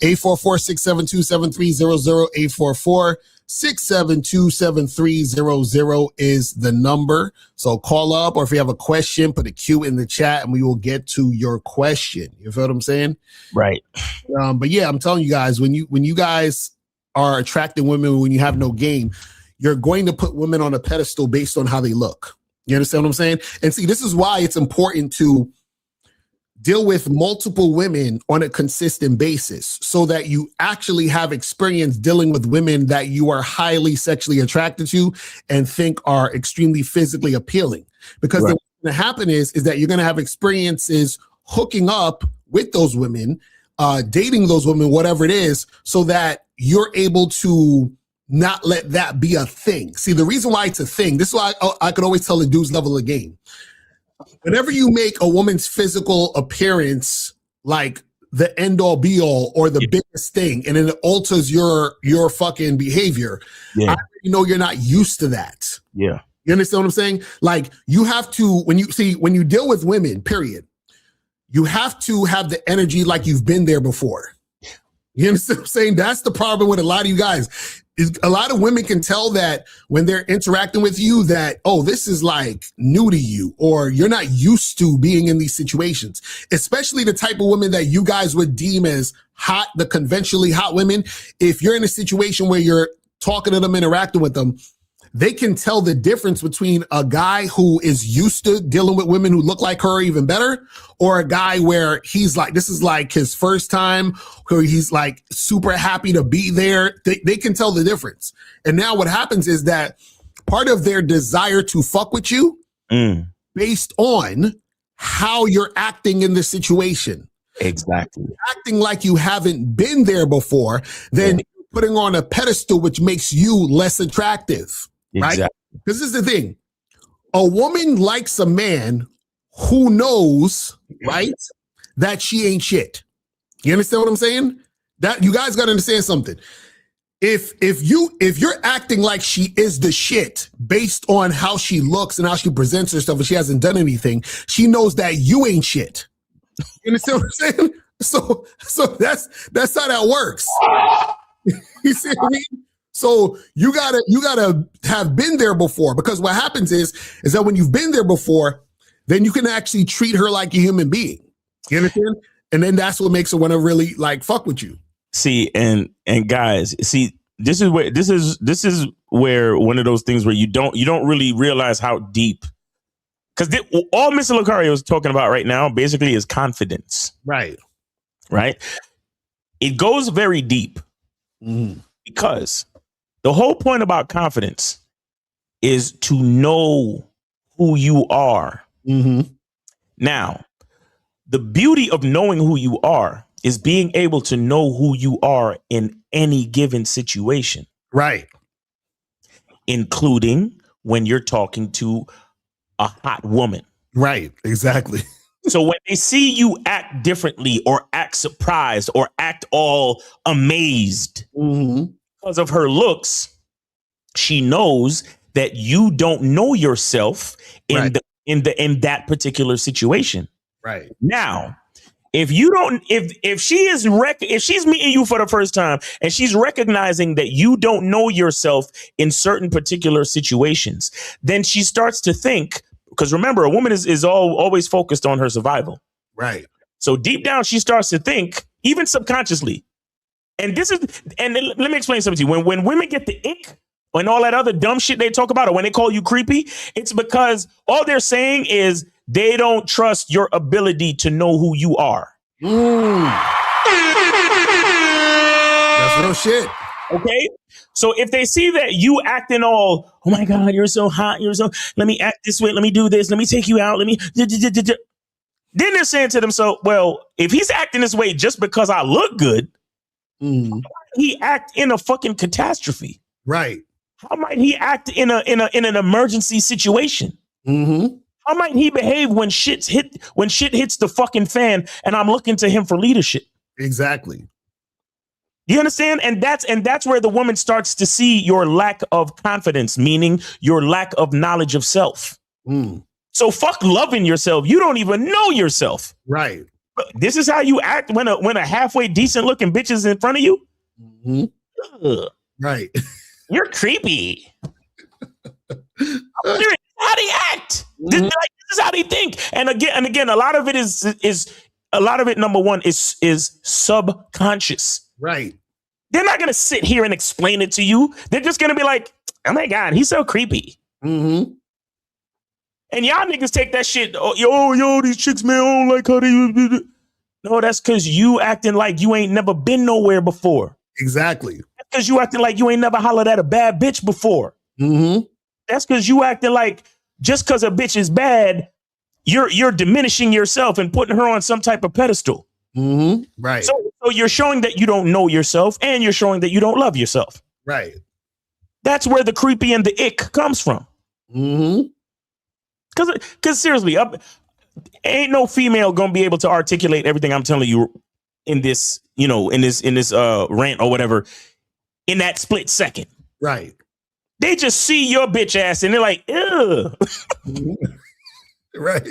S10: 844-672-7300, 844-672-7300 is the number. So call up, or if you have a question, put a Q in the chat and we will get to your question. You feel what I'm saying?
S5: Right.
S10: But yeah, I'm telling you guys, when you guys are attracting women, when you have no game, you're going to put women on a pedestal based on how they look. You understand what I'm saying? And see, this is why it's important to deal with multiple women on a consistent basis so that you actually have experience dealing with women that you are highly sexually attracted to and think are extremely physically appealing. Because what's going to happen is that you're going to have experiences hooking up with those women, dating those women, whatever it is, so that you're able to not let that be a thing. See, the reason why it's a thing, this is why I could always tell the dudes level of game. Whenever you make a woman's physical appearance like the end all be all or the biggest thing, and it alters your fucking behavior, I already know you're not used to that.
S5: Yeah.
S10: You understand what I'm saying? Like, you have to, when you deal with women, period, you have to have the energy like you've been there before. You understand what I'm saying? That's the problem with a lot of you guys. Is a lot of women can tell that when they're interacting with you that, oh, this is like new to you, or you're not used to being in these situations, especially the type of women that you guys would deem as hot, the conventionally hot women. If you're in a situation where you're talking to them, interacting with them, they can tell the difference between a guy who is used to dealing with women who look like her even better, or a guy where he's like, this is like his first time, where he's like super happy to be there. They can tell the difference. And now what happens is that part of their desire to fuck with you based on how you're acting in the situation.
S5: Exactly.
S10: Acting like you haven't been there before, then putting on a pedestal, which makes you less attractive. Right? Because this is the thing. A woman likes a man who knows, right, that she ain't shit. You understand what I'm saying? That you guys got to understand something. If you're acting like she is the shit based on how she looks and how she presents herself, and she hasn't done anything, she knows that you ain't shit. You understand what I'm saying? So that's how that works. You see what I mean? So you gotta have been there before, because what happens is that when you've been there before, then you can actually treat her like a human being. You understand? And then that's what makes her want to really like fuck with you.
S5: See, and guys, see, this is where one of those things where you don't really realize how deep, because all Mr. Lucario is talking about right now basically is confidence.
S10: Right.
S5: It goes very deep because the whole point about confidence is to know who you are. Now, the beauty of knowing who you are is being able to know who you are in any given situation.
S10: Right.
S5: Including when you're talking to a hot woman.
S10: Right. Exactly.
S5: So when they see you act differently or act surprised or act all amazed because of her looks, she knows that you don't know yourself in that particular situation.
S10: Right.
S5: Now, if she's meeting you for the first time and she's recognizing that you don't know yourself in certain particular situations, then she starts to think, because remember, a woman is always focused on her survival.
S10: Right.
S5: So deep down, she starts to think, even subconsciously. And let me explain something to you. When women get the ick and all that other dumb shit they talk about, or when they call you creepy, it's because all they're saying is they don't trust your ability to know who you are.
S10: That's real shit.
S5: Okay? So if they see that you acting all, oh my God, you're so hot, let me act this way, let me do this, let me take you out, then they're saying to themselves, well, if he's acting this way just because I look good, how might he act in a fucking catastrophe?
S10: Right.
S5: How might he act in an emergency situation? How might he behave when shit hits the fucking fan and I'm looking to him for leadership?
S10: Exactly.
S5: You understand? And that's where the woman starts to see your lack of confidence, meaning your lack of knowledge of self. So fuck loving yourself. You don't even know yourself.
S10: Right.
S5: This is how you act when a halfway decent looking bitch is in front of you.
S10: Right.
S5: You're creepy. How they act. This is how they think. And again, a lot of it is number one is subconscious.
S10: Right.
S5: They're not going to sit here and explain it to you. They're just going to be like, oh my God, he's so creepy. And y'all niggas take that shit. Oh, yo, these chicks, man, I don't like how they. No, that's because you acting like you ain't never been nowhere before.
S10: Exactly.
S5: That's because you acting like you ain't never hollered at a bad bitch before.
S10: Mm-hmm.
S5: That's because you acting like just because a bitch is bad, you're diminishing yourself and putting her on some type of pedestal.
S10: Mm-hmm. Right.
S5: So you're showing that you don't know yourself, and you're showing that you don't love yourself.
S10: Right.
S5: That's where the creepy and the ick comes from.
S10: Mm-hmm.
S5: Because seriously, ain't no female gonna be able to articulate everything I'm telling you in this, in this rant or whatever in that split second.
S10: Right.
S5: They just see your bitch ass and they're like, ew.
S10: Right.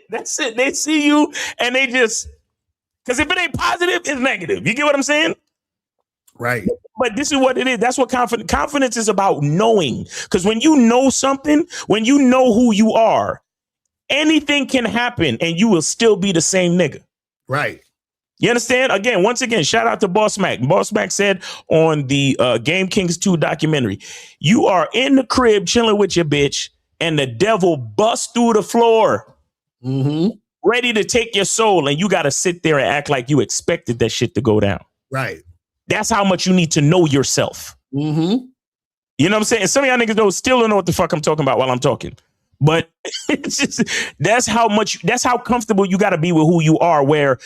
S5: That's it. They see you and they just, because if it ain't positive, it's negative. You get what I'm saying?
S10: Right.
S5: But this is what it is. That's what confidence is about, knowing. Because when you know something, when you know who you are, anything can happen and you will still be the same nigga.
S10: Right.
S5: You understand? Once again, shout out to Boss Mac. Boss Mac said on the Game Kings 2 documentary, you are in the crib chilling with your bitch and the devil busts through the floor, ready to take your soul. And you got to sit there and act like you expected that shit to go down.
S10: Right.
S5: That's how much you need to know yourself.
S10: Mm-hmm.
S5: You know what I'm saying? Some of y'all niggas still don't know what the fuck I'm talking about while I'm talking. But it's just, that's how comfortable you got to be with who you are, where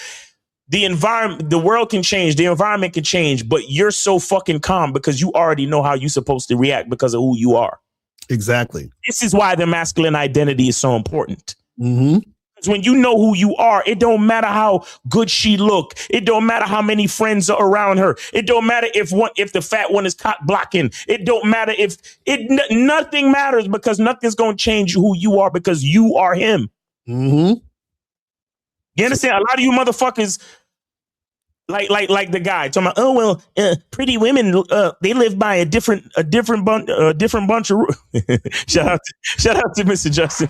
S5: the environment, the world can change, the environment can change, but you're so fucking calm because you already know how you're supposed to react because of who you are.
S10: Exactly.
S5: This is why the masculine identity is so important.
S10: Mm-hmm.
S5: Because when you know who you are, it don't matter how good she look. It don't matter how many friends are around her. It don't matter if the fat one is cock blocking. It don't matter nothing matters, because nothing's going to change who you are, because you are him.
S10: Mm-hmm.
S5: You understand? A lot of you motherfuckers, like the guy talking about, pretty women, they live by a different bunch of shout out to Mr. Justin.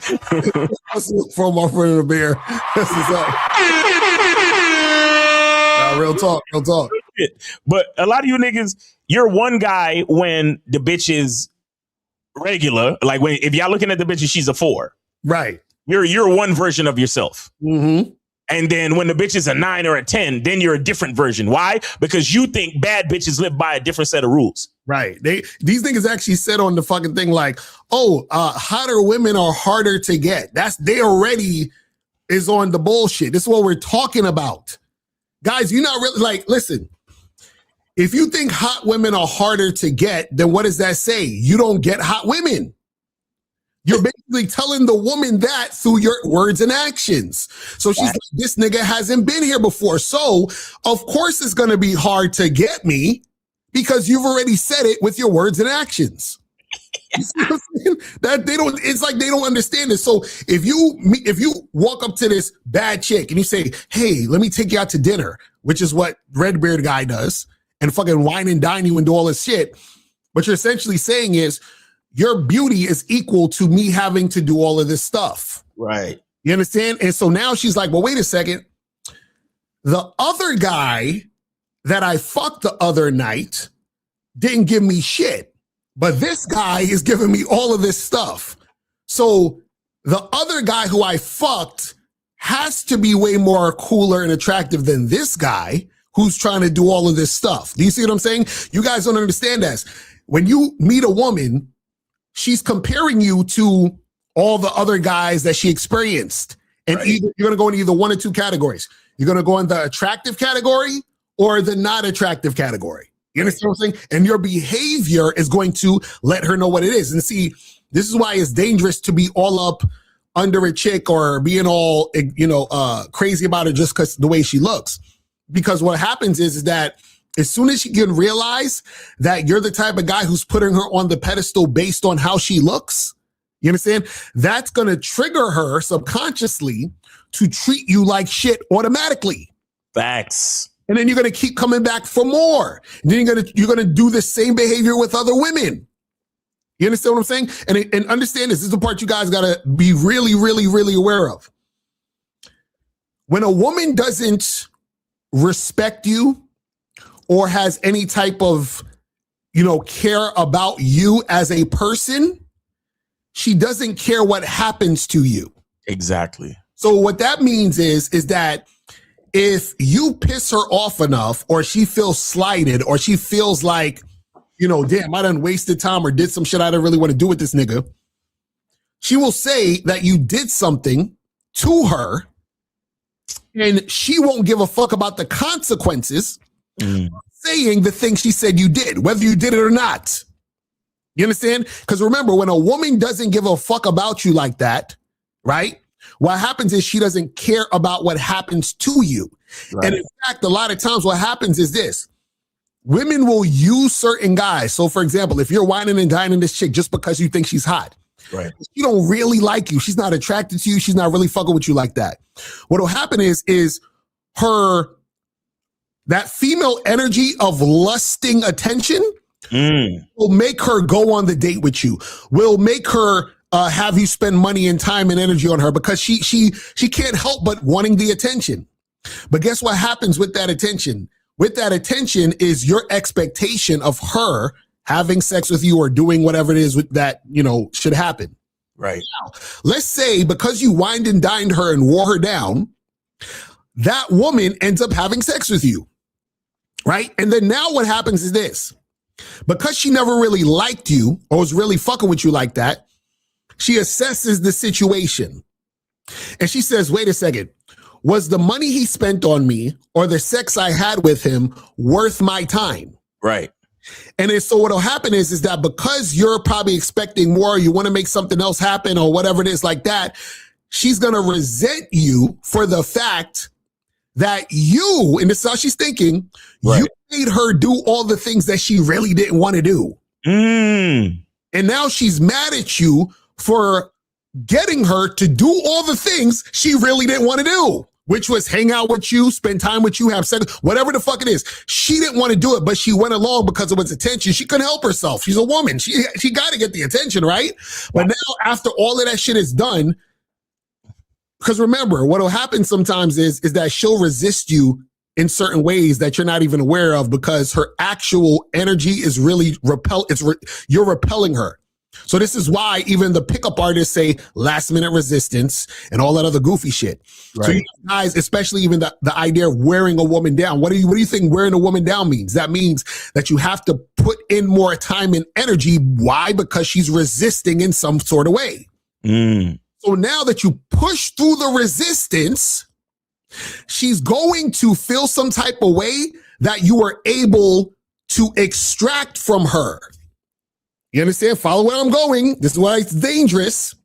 S10: From my friend in the bear. That's what's up. Real talk.
S5: But a lot of you niggas, you're one guy when the bitch is regular. Like if y'all looking at the bitch and she's a 4.
S10: Right.
S5: You're one version of yourself.
S10: Mm-hmm.
S5: And then when the bitch is a 9 or a 10, then you're a different version. Why? Because you think bad bitches live by a different set of rules.
S10: Right. These niggas actually said on the fucking thing like, hotter women are harder to get. They already is on the bullshit. This is what we're talking about. Guys, you're not really listen, if you think hot women are harder to get, then what does that say? You don't get hot women. You're basically telling the woman that through your words and actions. So she's like, this nigga hasn't been here before. So of course it's going to be hard to get me because you've already said it with your words and actions. You see what I'm saying? It's like they don't understand it. So if you walk up to this bad chick and you say, hey, let me take you out to dinner, which is what Redbeard guy does, and fucking wine and dine you and do all this shit. What you're essentially saying is, your beauty is equal to me having to do all of this stuff.
S5: Right.
S10: You understand? And so now she's like, well, wait a second. The other guy that I fucked the other night didn't give me shit, but this guy is giving me all of this stuff. So the other guy who I fucked has to be way more cooler and attractive than this guy who's trying to do all of this stuff. Do you see what I'm saying? You guys don't understand this. When you meet a woman, she's comparing you to all the other guys that she experienced. And you're going to go in either one or two categories. You're going to go in the attractive category or the not attractive category. You understand what I'm saying? And your behavior is going to let her know what it is. And see, this is why it's dangerous to be all up under a chick or being all, crazy about her just because the way she looks. Because what happens is that as soon as she can realize that you're the type of guy who's putting her on the pedestal based on how she looks, you understand? That's going to trigger her subconsciously to treat you like shit automatically.
S5: Facts.
S10: And then you're going to keep coming back for more. And then you're going to do the same behavior with other women. You understand what I'm saying? And understand this is the part you guys got to be really, really, really aware of. When a woman doesn't respect you or has any type of, care about you as a person, she doesn't care what happens to you.
S5: Exactly.
S10: So what that means is that if you piss her off enough, or she feels slighted, or she feels like, damn, I done wasted time or did some shit I didn't really want to do with this nigga, she will say that you did something to her, and she won't give a fuck about the consequences, saying the thing she said you did, whether you did it or not. You understand? Because remember, when a woman doesn't give a fuck about you like that, right? What happens is she doesn't care about what happens to you. Right. And in fact, a lot of times what happens is this. Women will use certain guys. So for example, if you're whining and dining this chick just because you think she's hot,
S5: right?
S10: She don't really like you. She's not attracted to you. She's not really fucking with you like that. What'll happen is that female energy of lusting attention will make her go on the date with you, will make her have you spend money and time and energy on her, because she can't help but wanting the attention. But guess what happens with that attention? With that attention is your expectation of her having sex with you or doing whatever it is with that, should happen.
S5: Right.
S10: Now, let's say because you wined and dined her and wore her down, that woman ends up having sex with you. Right. And then now what happens is this. Because she never really liked you or was really fucking with you like that, she assesses the situation. And she says, wait a second, was the money he spent on me or the sex I had with him worth my time?
S5: Right.
S10: And so what'll happen is that because you're probably expecting more, you want to make something else happen or whatever it is like that, she's going to resent you for the fact that you, and this is how she's thinking, right, you made her do all the things that she really didn't want to do. And now she's mad at you for getting her to do all the things she really didn't want to do, which was hang out with you, spend time with you, have sex, whatever the fuck it is. She didn't want to do it, but she went along because of its attention. She couldn't help herself. She's a woman. She got to get the attention, right? But now after all of that shit is done, because remember, what will happen sometimes is that she'll resist you in certain ways that you're not even aware of, because her actual energy is really you're repelling her. So this is why even the pickup artists say last minute resistance and all that other goofy shit. Right. So you guys, especially even the idea of wearing a woman down. What do you think wearing a woman down means? That means that you have to put in more time and energy. Why? Because she's resisting in some sort of way. So now that you push through the resistance, she's going to feel some type of way that you are able to extract from her. You understand? Follow where I'm going. This is why it's dangerous.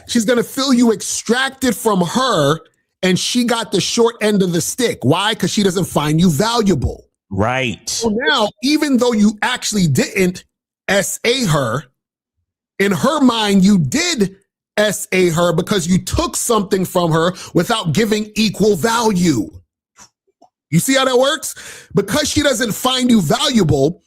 S10: She's going to feel you extracted from her, and she got the short end of the stick. Why? Because she doesn't find you valuable.
S5: Right.
S10: So now, even though you actually didn't SA her, in her mind, you did SA her because you took something from her without giving equal value. You see how that works? Because she doesn't find you valuable,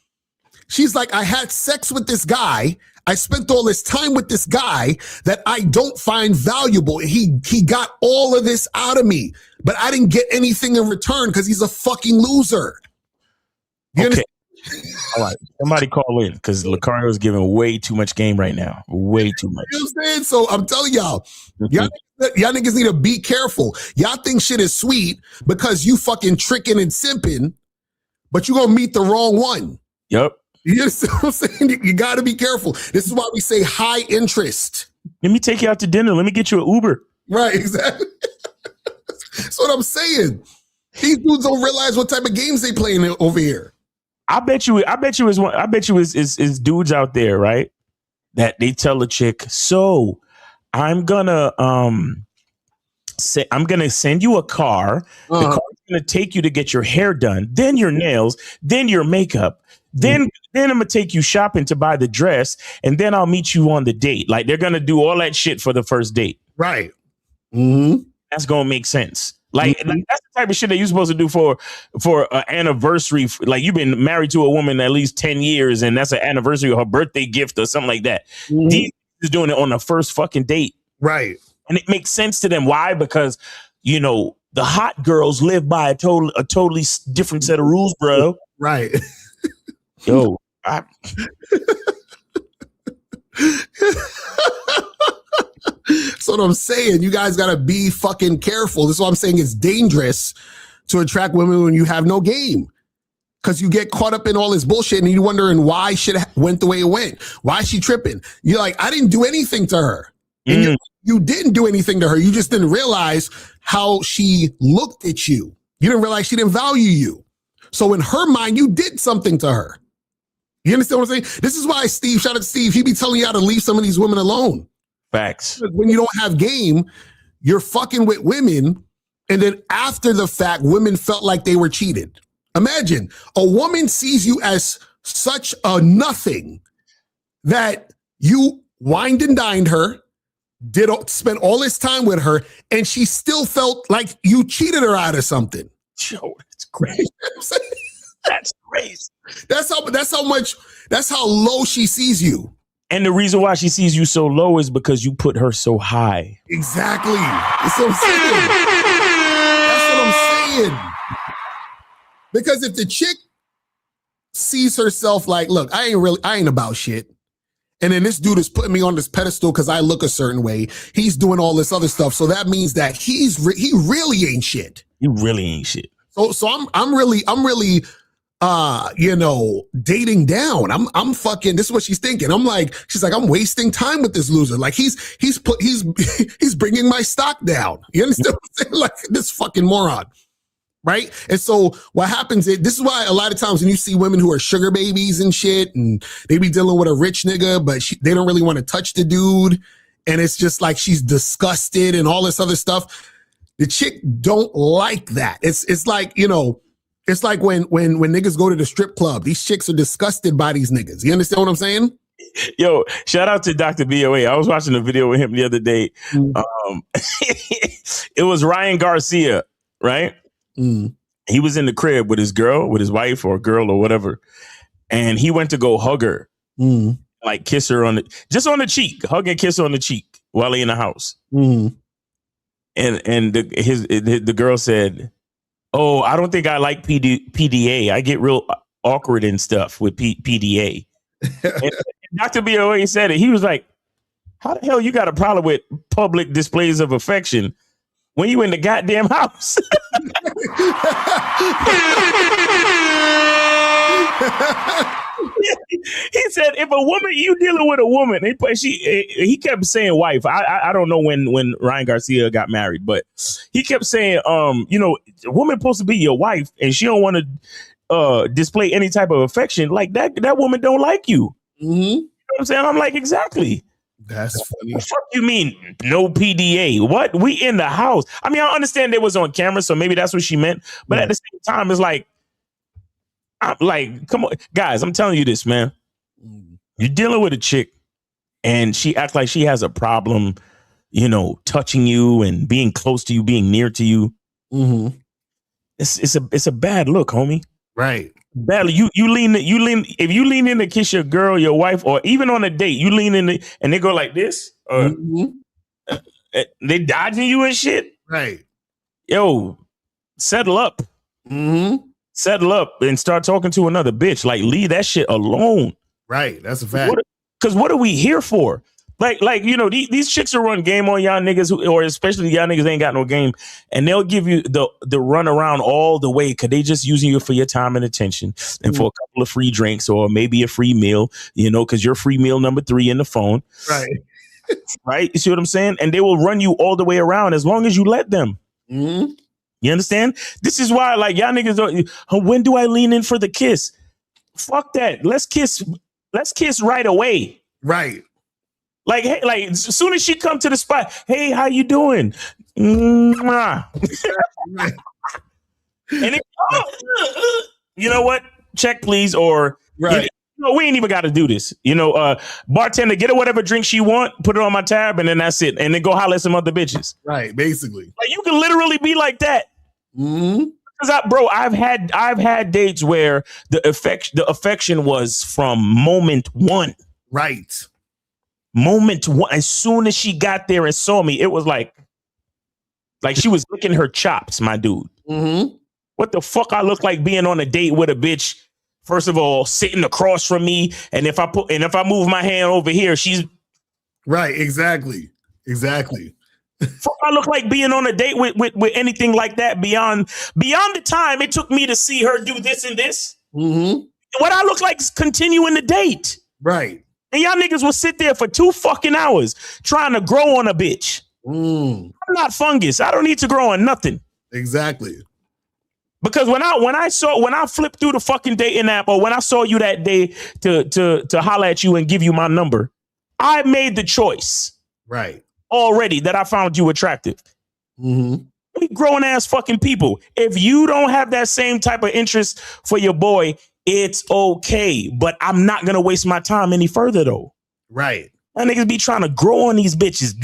S10: she's like, I had sex with this guy. I spent all this time with this guy that I don't find valuable. He got all of this out of me, but I didn't get anything in return because he's a fucking loser. You
S5: okay. All right. Somebody call in, because Lucario is giving way too much game right now. Way too much.
S10: You know what I'm saying? So I'm telling y'all niggas need to be careful. Y'all think shit is sweet because you fucking tricking and simping, but you're going to meet the wrong one.
S5: Yep.
S10: You know what I'm saying? You got to be careful. This is why we say high interest.
S5: Let me take you out to dinner. Let me get you an Uber.
S10: Right, exactly. That's what I'm saying. These dudes don't realize what type of games they playing over here.
S5: I bet you is dudes out there, right? That they tell a chick, so I'm gonna send you a car. The car's gonna take you to get your hair done, then your nails, then your makeup. Then I'm gonna take you shopping to buy the dress, and then I'll meet you on the date. Like, they're gonna do all that shit for the first date.
S10: Right. Mm-hmm.
S5: That's gonna make sense. Like, that's the type of shit that you're supposed to do for an anniversary. Like, you've been married to a woman at least 10 years, and that's an anniversary or her birthday gift or something like that. These is doing it on the first fucking date.
S10: Right.
S5: And it makes sense to them. Why? Because, the hot girls live by a totally different set of rules, bro.
S10: Right.
S5: Yo,
S10: That's what I'm saying. You guys got to be fucking careful. This is what I'm saying. It's dangerous to attract women when you have no game. Because you get caught up in all this bullshit and you're wondering why shit went the way it went. Why is she tripping? You're like, I didn't do anything to her. And you didn't do anything to her. You just didn't realize how she looked at you. You didn't realize she didn't value you. So in her mind, you did something to her. You understand what I'm saying? This is why Steve, shout out to Steve, he be telling you how to leave some of these women alone.
S5: Facts.
S10: When you don't have game, you're fucking with women. And then after the fact, women felt like they were cheated. Imagine a woman sees you as such a nothing that you wined and dined her, spent all this time with her, and she still felt like you cheated her out of something.
S5: Yo, that's crazy. That's crazy.
S10: That's how low she sees you.
S5: And the reason why she sees you so low is because you put her so high.
S10: Exactly. That's what I'm saying. That's what I'm saying. Because if the chick sees herself like, look, I ain't about shit. And then this dude is putting me on this pedestal because I look a certain way. He's doing all this other stuff. So that means that he really ain't shit.
S5: He really ain't shit.
S10: So I'm really dating down. I'm fucking, this is what she's thinking. She's like, I'm wasting time with this loser. Like he's bringing my stock down. You understand what I'm saying? Like this fucking moron. Right. And so what happens is, this is why a lot of times when you see women who are sugar babies and shit, and they be dealing with a rich nigga, but they don't really want to touch the dude. And it's just like, she's disgusted and all this other stuff. The chick don't like that. It's like, it's like when niggas go to the strip club, these chicks are disgusted by these niggas. You understand what I'm saying?
S5: Yo, shout out to Dr. BOA. I was watching a video with him the other day. It was Ryan Garcia, right? He was in the crib with his wife or girl or whatever. And he went to go hug her, like kiss her on the cheek, hug and kiss her on the cheek while he in the house. And the girl said, "Oh, I don't think I like PDA. I get real awkward and stuff with PDA." And Dr. BOA said it. He was like, "How the hell you got a problem with public displays of affection when you in the goddamn house?" He said, if a woman, you dealing with a woman, he kept saying wife. I don't know when Ryan Garcia got married, but he kept saying, a woman supposed to be your wife and she don't want to display any type of affection. Like that woman don't like you. You know what I'm saying? I'm like, exactly.
S10: That's funny.
S5: What the fuck you mean no PDA? What? We in the house. I mean, I understand it was on camera, so maybe that's what she meant. But at the same time, it's like, come on, guys, I'm telling you this, man. You're dealing with a chick and she acts like she has a problem, touching you and being close to you, being near to you. It's a bad look, homie.
S10: Right.
S5: Badly, you lean. If you lean in to kiss your girl, your wife, or even on a date, you lean in and they go like this, or they dodging you and shit.
S10: Right.
S5: Yo, settle up. Settle up and start talking to another bitch. Like, leave that shit alone.
S10: Right. That's a fact.
S5: Because what are we here for? These chicks will run game on y'all niggas, or especially y'all niggas ain't got no game, and they'll give you the run around all the way because they just using you for your time and attention and for a couple of free drinks or maybe a free meal, because you're free meal number 3 in the phone.
S10: Right.
S5: Right? You see what I'm saying? And they will run you all the way around as long as you let them. You understand? This is why, like, y'all niggas don't, when do I lean in for the kiss? Fuck that. Let's kiss right away.
S10: Right.
S5: Like, hey, like as soon as she come to the spot, hey, how you doing? And you know what? Check, please. Or
S10: right.
S5: We ain't even got to do this. Bartender, get her whatever drink she want, put it on my tab, and then that's it. And then go holler at some other bitches.
S10: Right, basically.
S5: Like, you can literally be like that. Because I've had dates where the affection was from moment one.
S10: Right.
S5: Moment one. As soon as she got there and saw me, it was like she was licking her chops, my dude. What the fuck I look like being on a date with a bitch? First of all, sitting across from me, and if I move my hand over here, she's
S10: Right, exactly.
S5: Fuck, I look like being on a date with anything like that beyond the time it took me to see her do this and this.
S10: Mm-hmm.
S5: What I look like is continuing the date.
S10: Right.
S5: And y'all niggas will sit there for 2 fucking hours trying to grow on a bitch. I'm not fungus. I don't need to grow on nothing.
S10: Exactly.
S5: Because when I flipped through the fucking dating app, or when I saw you that day to holler at you and give you my number, I made the choice.
S10: Right.
S5: Already that I found you attractive.
S10: Mm-hmm.
S5: We grown ass fucking people. If you don't have that same type of interest for your boy, it's okay. But I'm not gonna waste my time any further though.
S10: Right.
S5: My niggas be trying to grow on these bitches,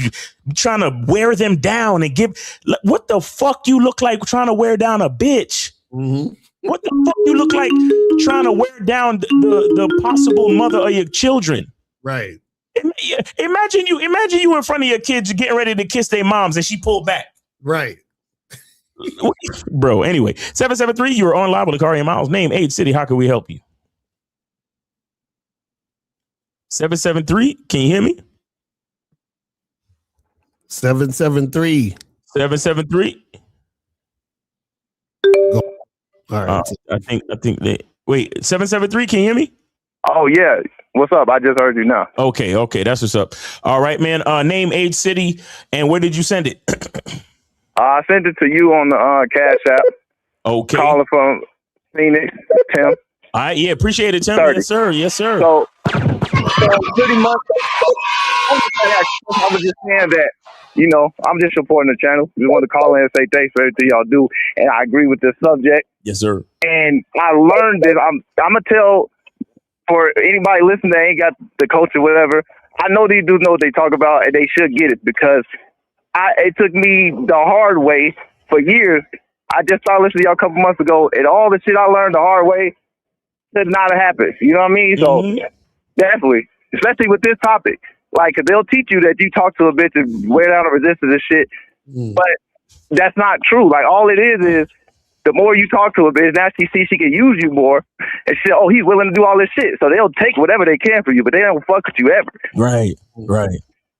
S5: trying to wear them down and give. What the fuck you look like trying to wear down a bitch?
S10: Mm-hmm.
S5: What the fuck you look like trying to wear down the possible mother of your children?
S10: Right.
S5: Imagine you in front of your kids getting ready to kiss their moms and she pulled back.
S10: Right.
S5: Bro, anyway, 773, you are on live with Akari and Miles. Name, age, city. How can we help you? 773, can you hear me?
S10: 773.
S5: 773.
S10: Go. All right.
S5: I think they wait, 773, can you hear me?
S16: Oh yeah. What's up? I just heard you now.
S5: Okay, that's what's up. All right, man. Name, age, city, and where did you send it?
S16: I sent it to you on the Cash App.
S5: Okay.
S16: Calling from Phoenix, Tim.
S5: All right, yeah, appreciate it, Tim.
S16: 30.
S5: Yes, sir.
S16: So pretty much, I was just saying that, I'm just supporting the channel. We want to call in and say thanks for everything y'all do, and I agree with this subject.
S5: Yes, sir.
S16: And I learned that I'm gonna tell for anybody listening that ain't got the culture, whatever. I know these dudes know what they talk about, and they should get it because it took me the hard way for years. I just started listening to y'all a couple months ago, and all the shit I learned the hard way should not have happened. You know what I mean? So definitely, especially with this topic, like, cause they'll teach you that you talk to a bitch and wear down the resistance and shit, but that's not true. Like, all it is the more you talk to a bitch, now she sees she can use you more, and shit. Oh, he's willing to do all this shit, so they'll take whatever they can for you, but they don't fuck with you ever.
S5: Right.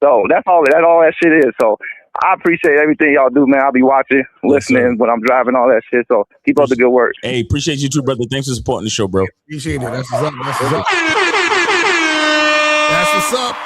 S16: So that's all that shit is. So I appreciate everything y'all do, man. I'll be watching, listening when I'm driving, all that shit. So keep up the good work.
S5: Hey, appreciate you too, brother. Thanks for supporting the show, bro.
S10: Appreciate it. That's what's up. That's what's up.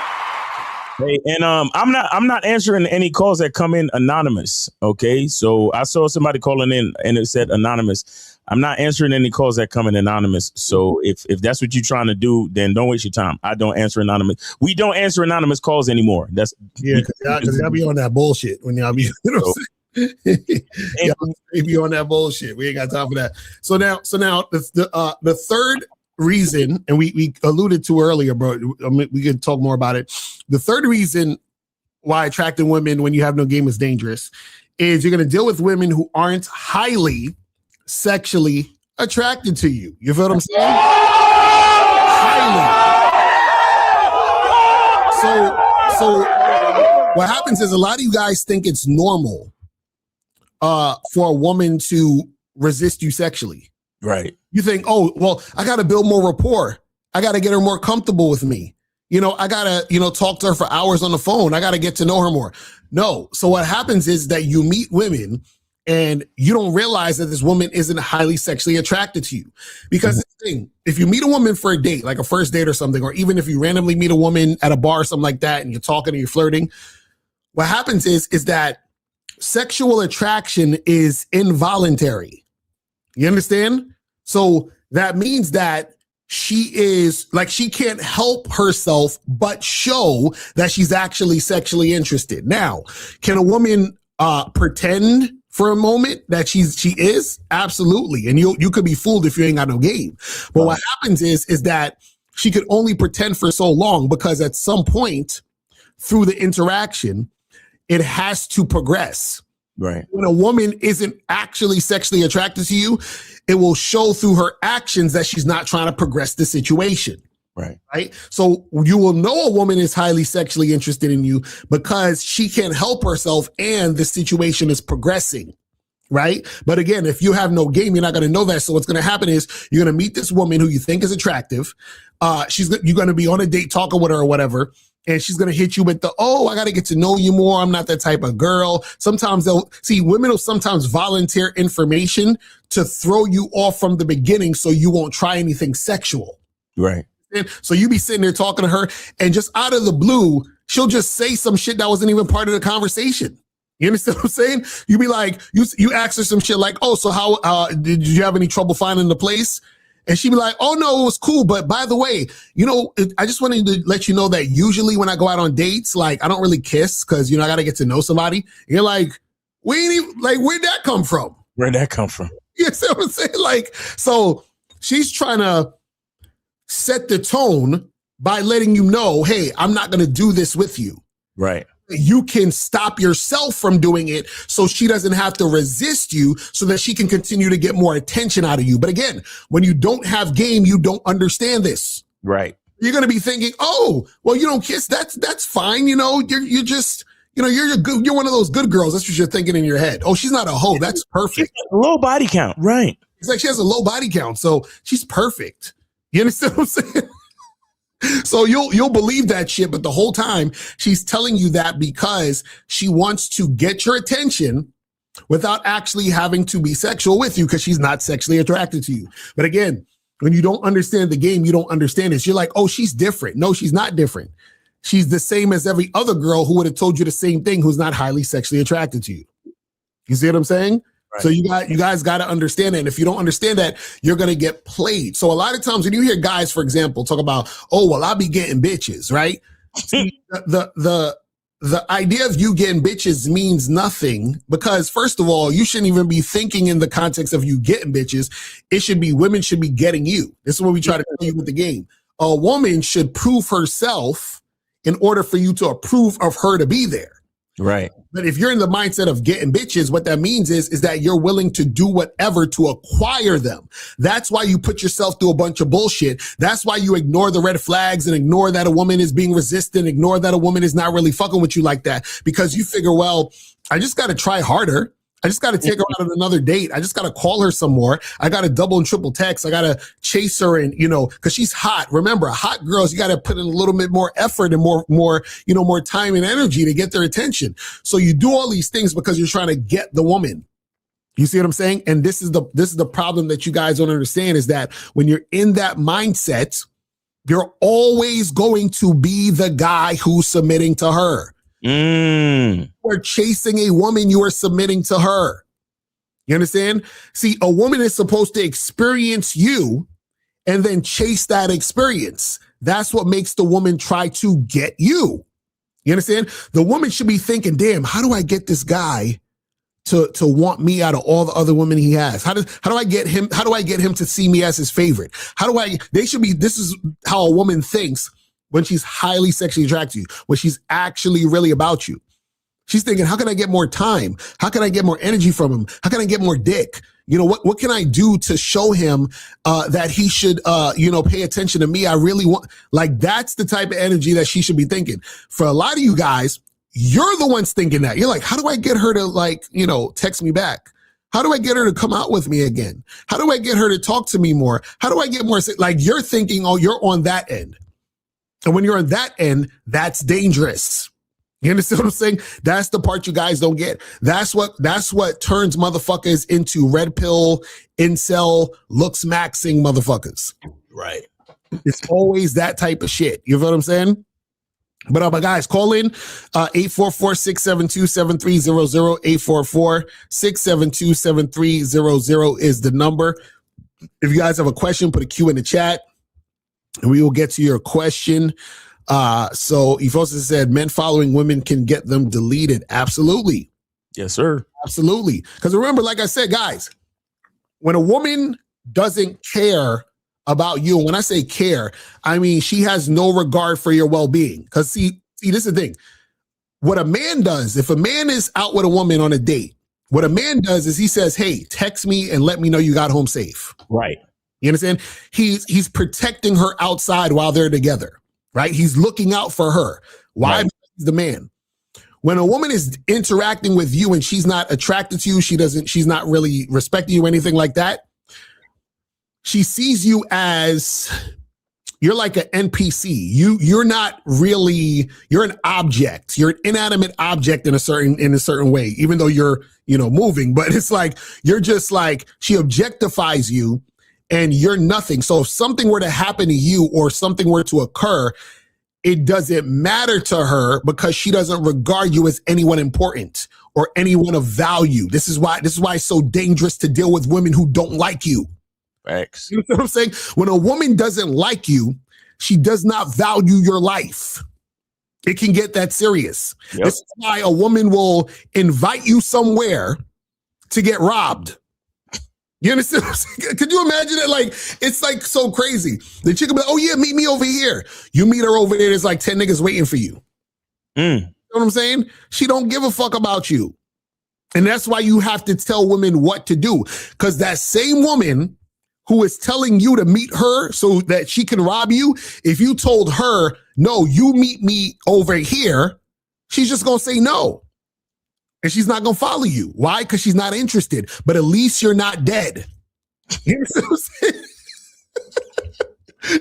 S5: Hey, and I'm not answering any calls that come in anonymous. Okay, so I saw somebody calling in and it said anonymous. I'm not answering any calls that come in anonymous. So if that's what you're trying to do, then don't waste your time. I don't answer anonymous. We don't answer anonymous calls anymore. That's
S10: because y'all be on that bullshit when y'all be. You know what I'm saying? Y'all be on that bullshit. We ain't got time for that. So now the third reason, and we alluded to earlier, bro, we could talk more about it. The third reason why attracting women when you have no game is dangerous is you're going to deal with women who aren't highly sexually attracted to you. You feel what I'm saying? Highly. So what happens is a lot of you guys think it's normal for a woman to resist you sexually.
S5: Right.
S10: You think, oh, well, I got to build more rapport. I got to get her more comfortable with me. I got to, talk to her for hours on the phone. I got to get to know her more. No. So what happens is that you meet women and you don't realize that this woman isn't highly sexually attracted to you. Because the thing, if you meet a woman for a date, like a first date or something, or even if you randomly meet a woman at a bar or something like that and you're talking and you're flirting, what happens is that sexual attraction is involuntary. You understand? So that means that she can't help herself but show that she's actually sexually interested. Now, can a woman pretend for a moment that she is? Absolutely. And you could be fooled if you ain't got no game. But what happens is that she could only pretend for so long, because at some point through the interaction, it has to progress.
S5: Right.
S10: When a woman isn't actually sexually attracted to you, it will show through her actions that she's not trying to progress the situation. Right. So you will know a woman is highly sexually interested in you because she can't help herself and the situation is progressing. Right. But again, if you have no game, you're not going to know that. So what's going to happen is you're going to meet this woman who you think is attractive. You're going to be on a date talking with her or whatever. And she's going to hit you with I got to get to know you more. I'm not that type of girl. Sometimes women will sometimes volunteer information to throw you off from the beginning so you won't try anything sexual.
S13: Right.
S10: And so you be sitting there talking to her and just out of the blue, she'll just say some shit that wasn't even part of the conversation. You understand what I'm saying? You be like, you ask her some shit like, so how, did you have any trouble finding the place? And she'd be like, oh, no, it was cool. But by the way, I just wanted to let you know that usually when I go out on dates, like, I don't really kiss because, I got to get to know somebody. And you're like, where'd that come from?
S13: Where'd that come from?
S10: You see what I'm saying? Like, so she's trying to set the tone by letting you know, hey, I'm not going to do this with you.
S13: Right.
S10: You can stop yourself from doing it so she doesn't have to resist you so that she can continue to get more attention out of you. But again, when you don't have game, you don't understand this.
S13: Right.
S10: You're going to be thinking, oh, well, you don't kiss. That's fine. You're just, you're one of those good girls. That's what you're thinking in your head. Oh, she's not a hoe. That's perfect.
S13: Low body count. Right.
S10: It's like she has a low body count. So she's perfect. You understand what I'm saying? So you'll believe that shit, but the whole time she's telling you that because she wants to get your attention without actually having to be sexual with you because she's not sexually attracted to you. But again, when you don't understand the game, you don't understand this. You're like, oh, she's different. No, she's not different. She's the same as every other girl who would have told you the same thing who's not highly sexually attracted to you. You see what I'm saying? Right. So you guys got to understand that. And if you don't understand that, you're going to get played. So a lot of times when you hear guys, for example, talk about, oh, well, I'll be getting bitches, right? See, the idea of you getting bitches means nothing because, first of all, you shouldn't even be thinking in the context of you getting bitches. It should be women should be getting you. This is what we try to tell you with the game. A woman should prove herself in order for you to approve of her to be there.
S13: Right.
S10: But if you're in the mindset of getting bitches, what that means is that you're willing to do whatever to acquire them. That's why you put yourself through a bunch of bullshit. That's why you ignore the red flags and ignore that a woman is being resistant, ignore that a woman is not really fucking with you like that, because you figure, well, I just got to try harder. I just got to take her out on another date. I just got to call her some more. I got to double and triple text. I got to chase her and, cause she's hot. Remember, hot girls, you got to put in a little bit more effort and more time and energy to get their attention. So you do all these things because you're trying to get the woman. You see what I'm saying? And this is the problem that you guys don't understand is that when you're in that mindset, you're always going to be the guy who's submitting to her. You are chasing a woman, you are submitting to her. You understand? See, a woman is supposed to experience you and then chase that experience. That's what makes the woman try to get you. You understand? The woman should be thinking, damn, how do I get this guy to want me out of all the other women he has? How do I get him to see me as his favorite? This is how a woman thinks when she's highly sexually attracted to you, when she's actually really about you. She's thinking, how can I get more time? How can I get more energy from him? How can I get more dick? What can I do to show him that he should, pay attention to me? I really want, that's the type of energy that she should be thinking. For a lot of you guys, you're the ones thinking that. You're like, how do I get her to text me back? How do I get her to come out with me again? How do I get her to talk to me more? How do I get more? You're thinking, oh, you're on that end. And when you're on that end, that's dangerous. You understand what I'm saying? That's the part you guys don't get. That's what turns motherfuckers into red pill, incel, looks maxing motherfuckers.
S13: Right.
S10: It's always that type of shit. You know what I'm saying? But guys, call in 844-672-7300, 844-672-7300 is the number. If you guys have a question, put a Q in the chat. And we will get to your question. So Efosa said, men following women can get them deleted. Absolutely.
S13: Yes, sir.
S10: Absolutely. Because remember, like I said, guys, when a woman doesn't care about you, when I say care, I mean she has no regard for your well-being. Because see, this is the thing. What a man does, if a man is out with a woman on a date, what a man does is he says, hey, text me and let me know you got home safe.
S13: Right.
S10: You understand? He's protecting her outside while they're together, right? He's looking out for her. Why? Right. Because he's the man. When a woman is interacting with you and she's not attracted to you, she's not really respecting you, anything like that. She sees you as, you're like an NPC. You're not really, you're an object. You're an inanimate object in a certain way, even though you're, moving. But it's like, you're just like, she objectifies you and you're nothing. So if something were to happen to you or something were to occur, it doesn't matter to her because she doesn't regard you as anyone important or anyone of value. This is why it's so dangerous to deal with women who don't like you.
S5: Facts.
S10: You know what I'm saying? When a woman doesn't like you, she does not value your life. It can get that serious. Yep. This is why a woman will invite you somewhere to get robbed. You understand what I'm saying? Could you imagine it? Like, it's like so crazy. The chick will be like, oh yeah, meet me over here. You meet her over there, there's like 10 niggas waiting for you. You know what I'm saying? She don't give a fuck about you. And that's why you have to tell women what to do. Because that same woman who is telling you to meet her so that she can rob you, if you told her, no, you meet me over here, she's just going to say no. And she's not going to follow you. Why? Because she's not interested. But at least you're not dead. You know what I'm saying?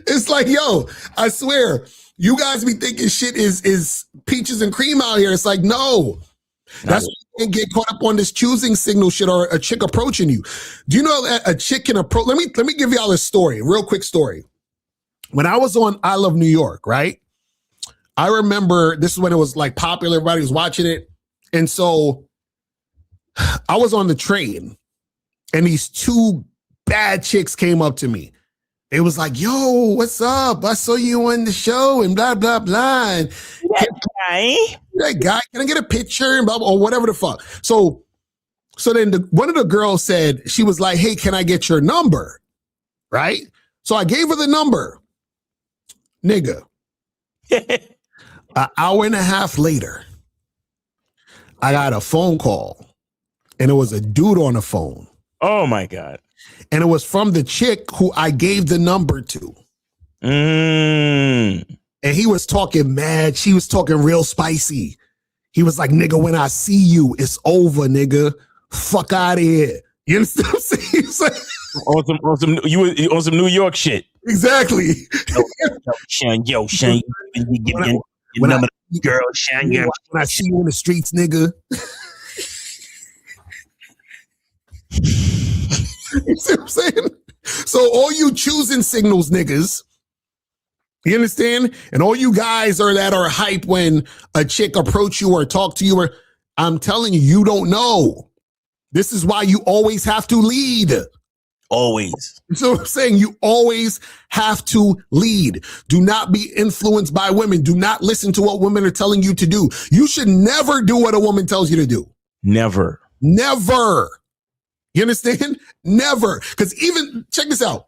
S10: It's like, yo, I swear, you guys be thinking shit is peaches and cream out here. It's like, no. That's why you can't get caught up on this choosing signal shit or a chick approaching you. Do you know that a chick can approach? Let me give y'all a story, a real quick story. When I was on I Love New York, right? I remember this is when it was like popular. Everybody was watching it. And so I was on the train and these two bad chicks came up to me. It was like, yo, what's up? I saw you on the show and blah, blah, blah. And that guy, can I get a picture? And blah, blah, or whatever the fuck. So then one of the girls said, she was like, hey, can I get your number? Right? So I gave her the number. Nigga. An hour and a half later, I got a phone call and it was a dude on the phone.
S5: Oh my God.
S10: And it was from the chick who I gave the number to. And he was talking mad. She was talking real spicy. He was like, nigga, when I see you, it's over, nigga. Fuck out of here. You understand what I'm saying? Like,
S5: on some New York shit.
S10: Exactly.
S5: Sean, you give me your number, girl, Sean.
S10: When I see you in the streets, nigga. You see what I'm saying? So all you choosing signals, niggas, you understand? And all you guys that are hype when a chick approach you or talk to you, or I'm telling you, you don't know. This is why you always have to lead.
S5: Always.
S10: So I'm saying you always have to lead. Do not be influenced by women. Do not listen to what women are telling you to do. You should never do what a woman tells you to do.
S5: Never.
S10: You understand? Never. Because even, check this out.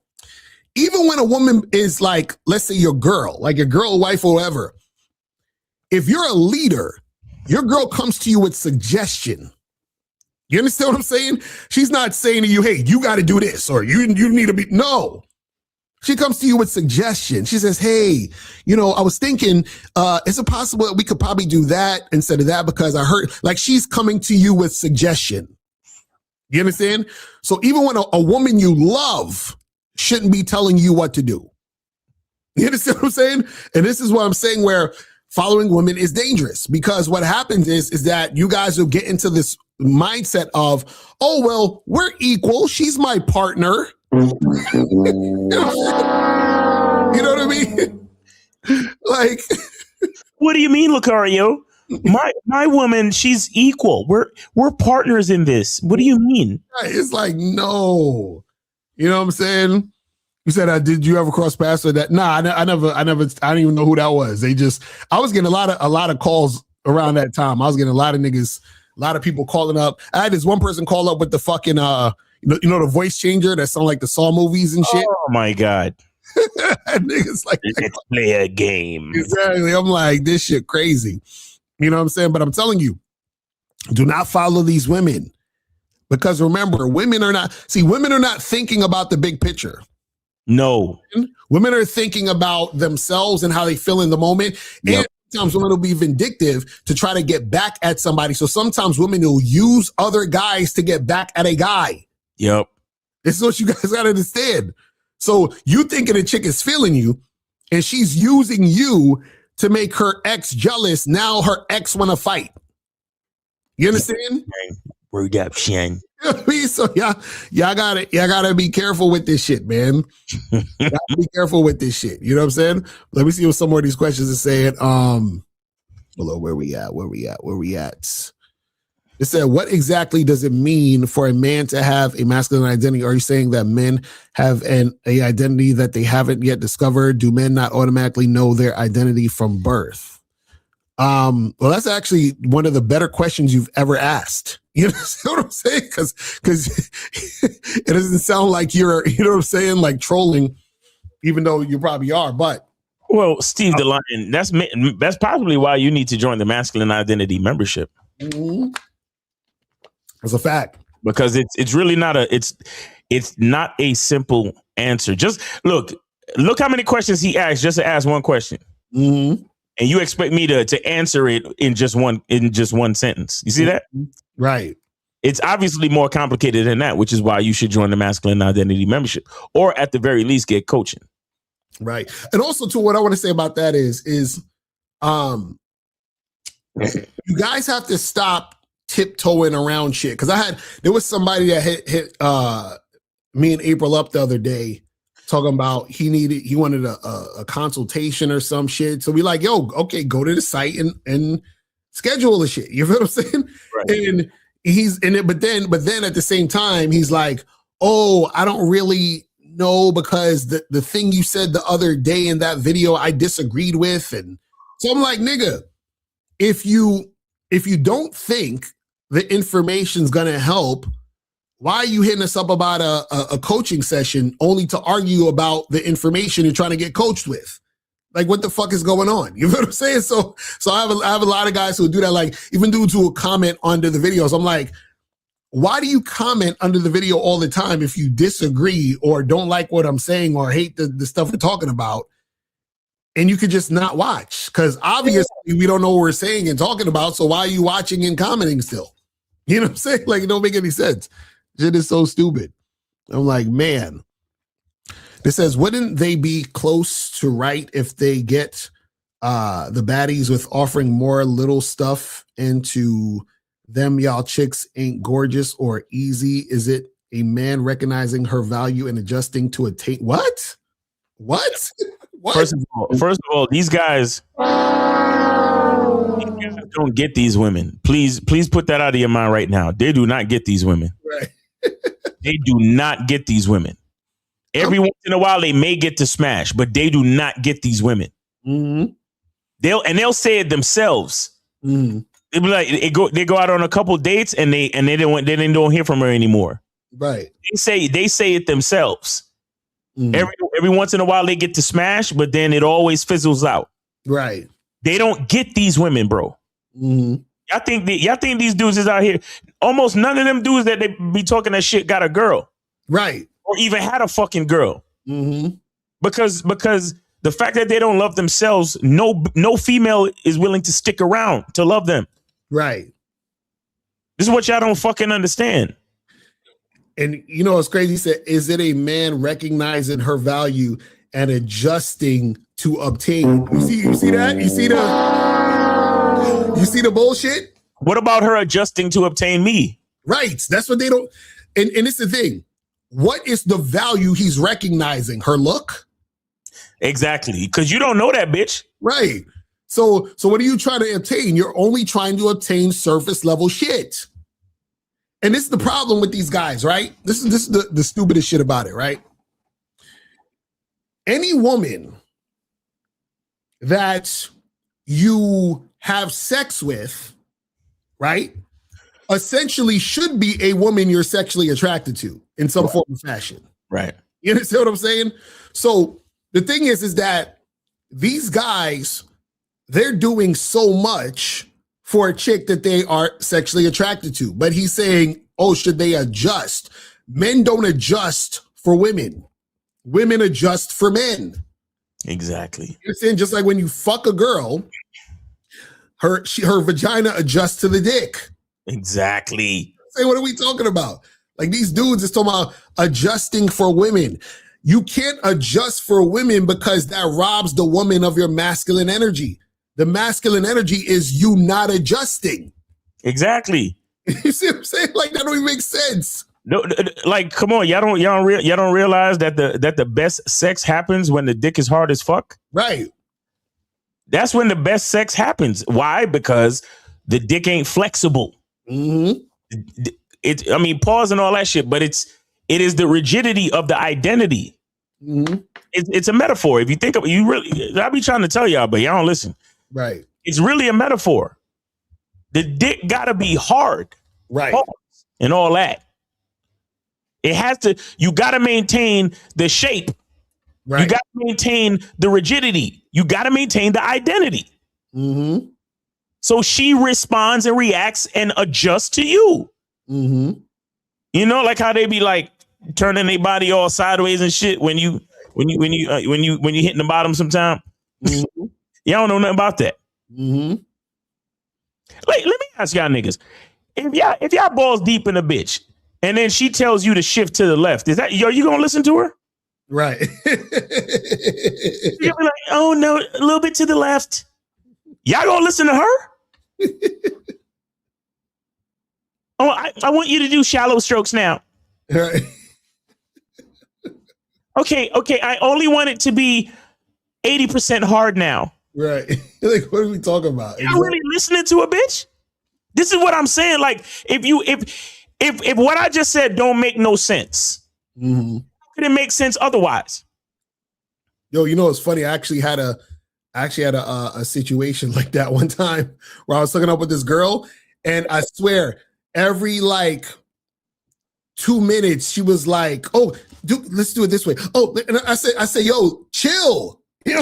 S10: Even when a woman is like, let's say your girl, like your girl, wife, or whatever, if you're a leader, your girl comes to you with suggestion. You understand what I'm saying? She's not saying to you, hey, you got to do this or you need to be. No. She comes to you with suggestion. She says, hey, I was thinking, is it possible that we could probably do that instead of that? Because I heard, like, she's coming to you with suggestion. You understand? So even when a woman you love shouldn't be telling you what to do. You understand what I'm saying? And this is what I'm saying where following women is dangerous because what happens is that you guys will get into this mindset of, oh, well, we're equal. She's my partner. You know what I mean? Like,
S5: what do you mean, Lucario? My woman, she's equal. We're partners in this. What do you mean?
S10: It's like, no. You know what I'm saying? You said, did you ever cross paths with that? Nah, I never, I don't even know who that was. I was getting a lot of calls around that time. I was getting a lot of niggas, a lot of people calling up. I had this one person call up with the fucking, the voice changer that sound like the Saw movies and shit.
S5: Oh my God.
S10: Niggas like,
S5: let's play a game.
S10: Exactly. I'm like, this shit crazy. You know what I'm saying? But I'm telling you, do not follow these women. Because remember, women are not thinking about the big picture.
S5: No.
S10: Women are thinking about themselves and how they feel in the moment. Yep. And sometimes women will be vindictive to try to get back at somebody. So sometimes women will use other guys to get back at a guy.
S5: Yep.
S10: This is what you guys got to understand. So you thinking a chick is feeling you, and she's using you to make her ex jealous. Now her ex want to fight. You understand?
S11: Word up, Shane.
S10: So y'all gotta be careful with this shit, man. Gotta be careful with this shit. You know what I'm saying? Let me see what some more of these questions are saying. Hello, where we at? It said, what exactly does it mean for a man to have a masculine identity? Are you saying that men have a identity that they haven't yet discovered? Do men not automatically know their identity from birth? Well, that's actually one of the better questions you've ever asked. You know what I'm saying? Because it doesn't sound like you're, you know what I'm saying, like trolling, even though you probably are. But
S5: well, Steve the Lion, that's possibly why you need to join the Masculine Identity membership.
S10: Mm-hmm. It's a fact,
S5: because it's really not it's not a simple answer. Just look how many questions he asked just to ask one question,
S10: and
S5: you expect me to answer it in just one sentence. You see that?
S10: Right.
S5: It's obviously more complicated than that, which is why you should join the Masculine Identity membership, or at the very least get coaching.
S10: Right, and also too, what I want to say about that is you guys have to stop tiptoeing around shit, because there was somebody that hit me and April up the other day talking about he wanted a consultation or some shit. So we like, yo, okay, go to the site and schedule the shit. You feel what I'm saying? Right. And he's in it, but then at the same time he's like, oh, I don't really know, because the thing you said the other day in that video I disagreed with. And so I'm like, nigga, if you don't think the information's gonna help, why are you hitting us up about a coaching session only to argue about the information you're trying to get coached with? Like, what the fuck is going on? You know what I'm saying? So I have a lot of guys who do that. Like, even dudes who will comment under the videos. I'm like, why do you comment under the video all the time if you disagree or don't like what I'm saying or hate the stuff we're talking about? And you could just not watch, because obviously we don't know what we're saying and talking about. So why are you watching and commenting still? You know what I'm saying? Like, it don't make any sense. Shit is so stupid. I'm like, man. It says, wouldn't they be close to right if they get the baddies with offering more little stuff into them? Y'all chicks ain't gorgeous or easy. Is it a man recognizing her value and adjusting to attain? What? What?
S5: First of all, these guys don't get these women. Please put that out of your mind right now. They do not get these women.
S10: Right.
S5: They do not get these women. Every once in a while, they may get to smash, but they do not get these women.
S10: Mm-hmm.
S5: They'll say it themselves.
S10: Mm-hmm.
S5: They be like, they go out on a couple dates and they don't hear from her anymore.
S10: Right.
S5: They say it themselves.
S10: Mm-hmm.
S5: Every once in a while they get to smash, but then it always fizzles out.
S10: Right.
S5: They don't get these women, bro.
S10: Mm-hmm.
S5: Y'all think these dudes is out here? Almost none of them dudes that they be talking that shit got a girl.
S10: Right.
S5: Or even had a fucking girl.
S10: Mm-hmm.
S5: Because the fact that they don't love themselves, no female is willing to stick around to love them.
S10: Right.
S5: This is what y'all don't fucking understand.
S10: And you know what's crazy? He said, is it a man recognizing her value and adjusting to obtain? You see that? You see the bullshit?
S5: What about her adjusting to obtain me?
S10: Right. That's what they don't. And it's the thing. What is the value he's recognizing? Her look?
S5: Exactly. Because you don't know that bitch.
S10: Right. So what are you trying to obtain? You're only trying to obtain surface level shit. And this is the problem with these guys, right? This is the stupidest shit about it, right? Any woman that you have sex with, right, essentially should be a woman you're sexually attracted to in some form or fashion.
S5: Right.
S10: You understand what I'm saying? So the thing is that these guys, they're doing so much for a chick that they are sexually attracted to. But he's saying, oh, should they adjust? Men don't adjust for women. Women adjust for men.
S5: Exactly.
S10: You're saying just like when you fuck a girl, her vagina adjusts to the dick.
S5: Exactly.
S10: Say, what are we talking about? Like, these dudes is talking about adjusting for women. You can't adjust for women because that robs the woman of your masculine energy. The masculine energy is you not adjusting.
S5: Exactly.
S10: You see what I'm saying? Like, that don't even make sense.
S5: No, like, come on, y'all don't realize that the best sex happens when the dick is hard as fuck.
S10: Right.
S5: That's when the best sex happens. Why? Because the dick ain't flexible.
S10: Mm-hmm.
S5: I mean, pause and all that shit, but it is the rigidity of the identity.
S10: Mm-hmm.
S5: It's a metaphor. If you think of it, I be trying to tell y'all, but y'all don't listen.
S10: Right.
S5: It's really a metaphor. The dick gotta be hard.
S10: Right.
S5: Pause, and all that. It has to, you gotta maintain the shape.
S10: Right.
S5: You gotta maintain the rigidity. You gotta maintain the identity.
S10: Mm-hmm.
S5: So she responds and reacts and adjusts to you.
S10: Mm-hmm.
S5: You know, like how they be like turning their body all sideways and shit when you hitting the bottom sometime.
S10: Mm-hmm.
S5: Y'all don't know nothing about that.
S10: Mm-hmm.
S5: Like, let me ask y'all niggas. If y'all balls deep in a bitch and then she tells you to shift to the left, are you gonna listen to her?
S10: Right.
S5: You'll be like, oh no, a little bit to the left. Y'all gonna listen to her? Oh, I want you to do shallow strokes now.
S10: Right.
S5: Okay. I only want it to be 80% hard now.
S10: Right. Like, what are we talking about?
S5: Y'all really listening to a bitch? This is what I'm saying. Like, if what I just said don't make no sense,
S10: mm-hmm.
S5: how could it make sense otherwise?
S10: Yo, you know what's funny? I actually had a situation like that one time where I was hooking up with this girl, and I swear every like 2 minutes she was like, "Oh, let's do it this way." Oh, and I said, "Yo, chill." You know?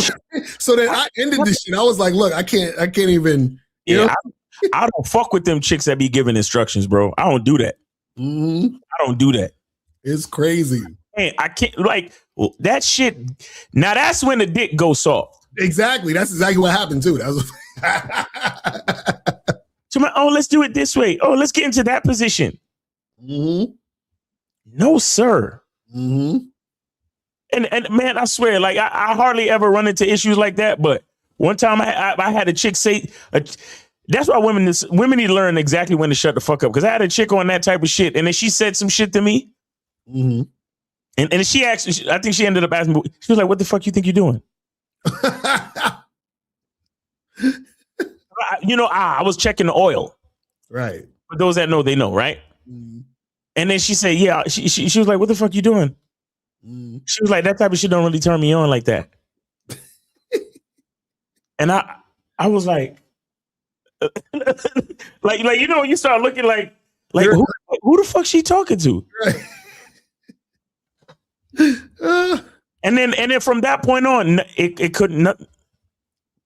S10: So then I ended this shit. I was like, "Look, I can't even." You know?
S5: I don't fuck with them chicks that be giving instructions, bro. I don't do that.
S10: Mm-hmm.
S5: I don't do that.
S10: It's crazy.
S5: Hey, I can't like that shit. Now that's when the dick goes soft.
S10: Exactly. That's exactly what happened too. That was
S5: oh, let's do it this way. Oh, let's get into that position.
S10: Mm-hmm.
S5: No, sir.
S10: Mm-hmm.
S5: And man, I swear, like I hardly ever run into issues like that. But one time I had a chick say, that's why women need to learn exactly when to shut the fuck up. Because I had a chick on that type of shit, and then she said some shit to me.
S10: Mm-hmm.
S5: And she actually, I think she ended up asking me, she was like, "What the fuck you think you're doing?" I was checking the oil.
S10: Right.
S5: For those that know, they know, right?
S10: Mm-hmm.
S5: And then she said, "Yeah." She was like, "What the fuck you doing?"
S10: Mm-hmm.
S5: She was like, "That type of shit don't really turn me on like that." And I was like, like you start looking like who the fuck she talking to?
S10: Right.
S5: And then from that point on, it couldn't.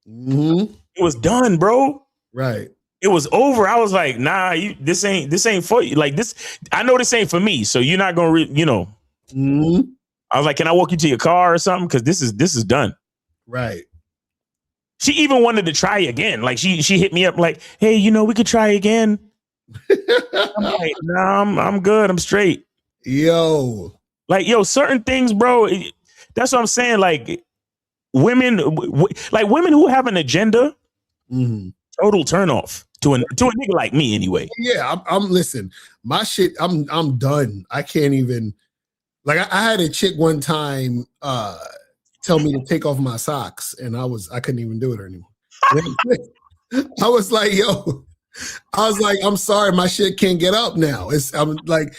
S10: Mm-hmm.
S5: It was done, bro.
S10: Right.
S5: It was over. I was like, nah, this ain't for you. Like this, I know this ain't for me. So you're not gonna,
S10: Mm-hmm.
S5: I was like, can I walk you to your car or something? Because this is done.
S10: Right.
S5: She even wanted to try again. Like she hit me up like, hey, we could try again. I'm like, nah, I'm good. I'm straight.
S10: Yo.
S5: Like, certain things, bro. That's what I'm saying. Like women who have an agenda,
S10: mm-hmm.
S5: Total turnoff to a nigga like me anyway.
S10: Yeah, I'm listen, my shit, I'm done. I can't even, like, I had a chick one time tell me to take off my socks, and I couldn't even do it anymore. I was like, I'm sorry, my shit can't get up now. It's like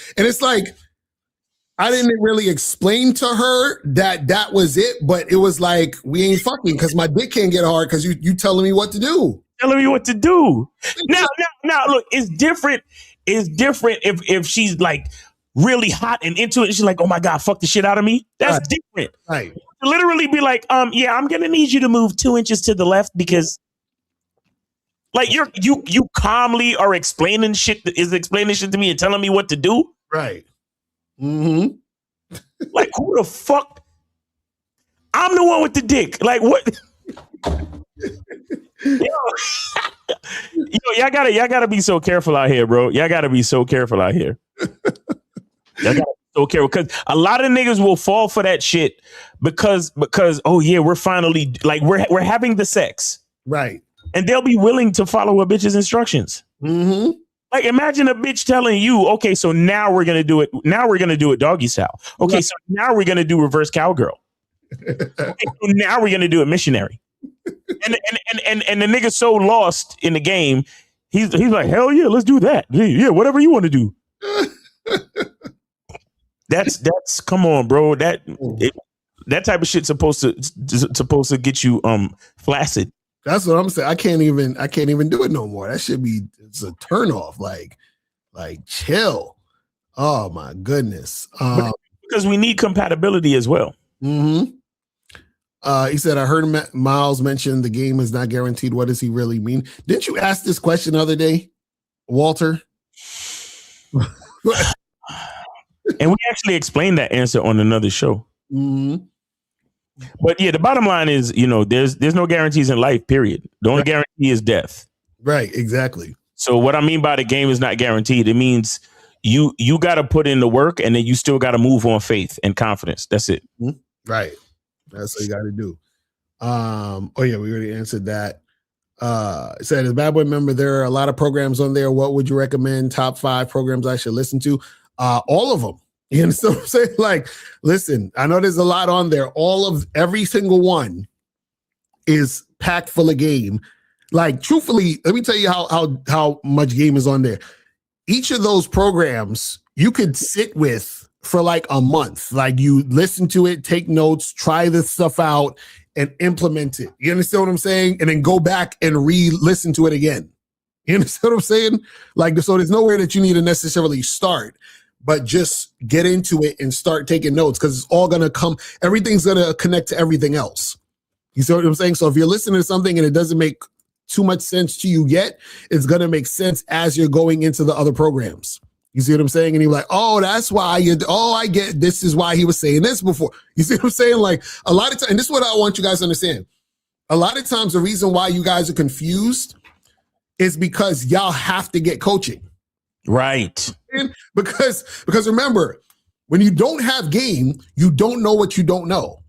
S10: I didn't really explain to her that was it, but it was like, we ain't fucking because my dick can't get hard because you telling me what to do.
S5: Telling me what to do. Now, look, it's different. It's different if she's like really hot and into it. And she's like, "Oh my God, fuck the shit out of me." That's different.
S10: Right.
S5: Literally be like, yeah, I'm gonna need you to move 2 inches to the left because, like, you calmly are explaining shit to me and telling me what to do.
S10: Right. Mm-hmm.
S5: Like, who the fuck? I'm the one with the dick. Like, what? Y'all gotta be so careful out here, bro. Y'all gotta be so careful out here. Y'all gotta be so careful because a lot of niggas will fall for that shit because oh yeah, we're finally like we're having the sex.
S10: Right.
S5: And they'll be willing to follow a bitch's instructions.
S10: Mm-hmm.
S5: Like imagine a bitch telling you, okay, so now we're gonna do it. Now we're gonna do it doggy style. Okay, so now we're gonna do reverse cowgirl. Okay, so now we're gonna do it missionary. And the nigga's so lost in the game, he's like, hell yeah, let's do that. Yeah, whatever you want to do. That's come on, bro. That type of shit's supposed to get you flaccid.
S10: That's what I'm saying. I can't even do it no more. That should be it's a turn off. Like chill. Oh my goodness.
S5: Because we need compatibility as well.
S10: Mm-hmm. He said, I heard Miles mention the game is not guaranteed. What does he really mean? Didn't you ask this question the other day, Walter?
S5: And we actually explained that answer on another show.
S10: Mm-hmm.
S5: But yeah, the bottom line is, there's no guarantees in life, period. The only guarantee is death.
S10: Right, exactly.
S5: So what I mean by the game is not guaranteed, it means you got to put in the work and then you still got to move on faith and confidence. That's it.
S10: Mm-hmm. Right. That's what you got to do. Oh yeah, we already answered that. It said, as a Bad Boy member, there are a lot of programs on there. What would you recommend? Top 5 programs I should listen to? All of them. You understand what I'm saying? Like, listen, I know there's a lot on there. Every single one is packed full of game. Like, truthfully, let me tell you how much game is on there. Each of those programs you could sit with for like a month. Like, you listen to it, take notes, try this stuff out, and implement it. You understand what I'm saying? And then go back and re-listen to it again. You understand what I'm saying? Like, so there's nowhere that you need to necessarily start, but just get into it and start taking notes because it's all going to come. Everything's going to connect to everything else. You see what I'm saying? So if you're listening to something and it doesn't make too much sense to you yet, it's going to make sense as you're going into the other programs. You see what I'm saying? And you're like, oh, that's why I get, this is why he was saying this before. You see what I'm saying? Like a lot of times, and this is what I want you guys to understand. A lot of times the reason why you guys are confused is because y'all have to get coaching.
S5: Right.
S10: Because remember, when you don't have game, you don't know what you don't know.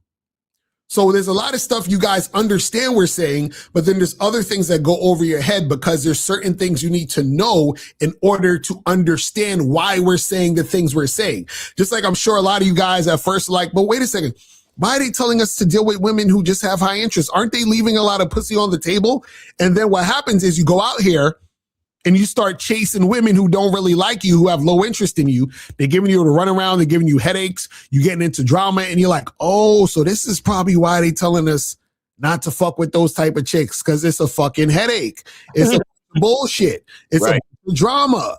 S10: So there's a lot of stuff you guys understand we're saying, but then there's other things that go over your head because there's certain things you need to know in order to understand why we're saying the things we're saying. Just like I'm sure a lot of you guys at first are like, but wait a second, why are they telling us to deal with women who just have high interest? Aren't they leaving a lot of pussy on the table? And then what happens is you go out here and you start chasing women who don't really like you, who have low interest in you. They're giving you to run around. They're giving you headaches. You're getting into drama. And you're like, oh, so this is probably why they telling us not to fuck with those type of chicks, because it's a fucking headache. It's a bullshit. It's a drama.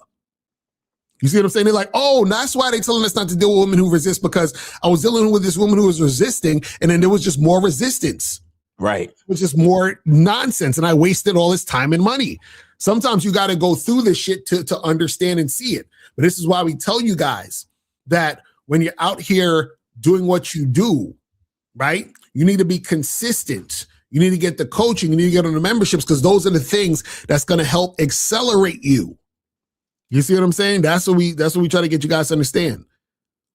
S10: You see what I'm saying? They're like, oh, that's why they telling us not to deal with women who resist, because I was dealing with this woman who was resisting, and then there was just more resistance.
S5: Right.
S10: It was just more nonsense, and I wasted all this time and money. Sometimes you got to go through this shit to understand and see it. But this is why we tell you guys that when you're out here doing what you do, right, you need to be consistent. You need to get the coaching. You need to get on the memberships, because those are the things that's going to help accelerate you. You see what I'm saying? That's what we try to get you guys to understand.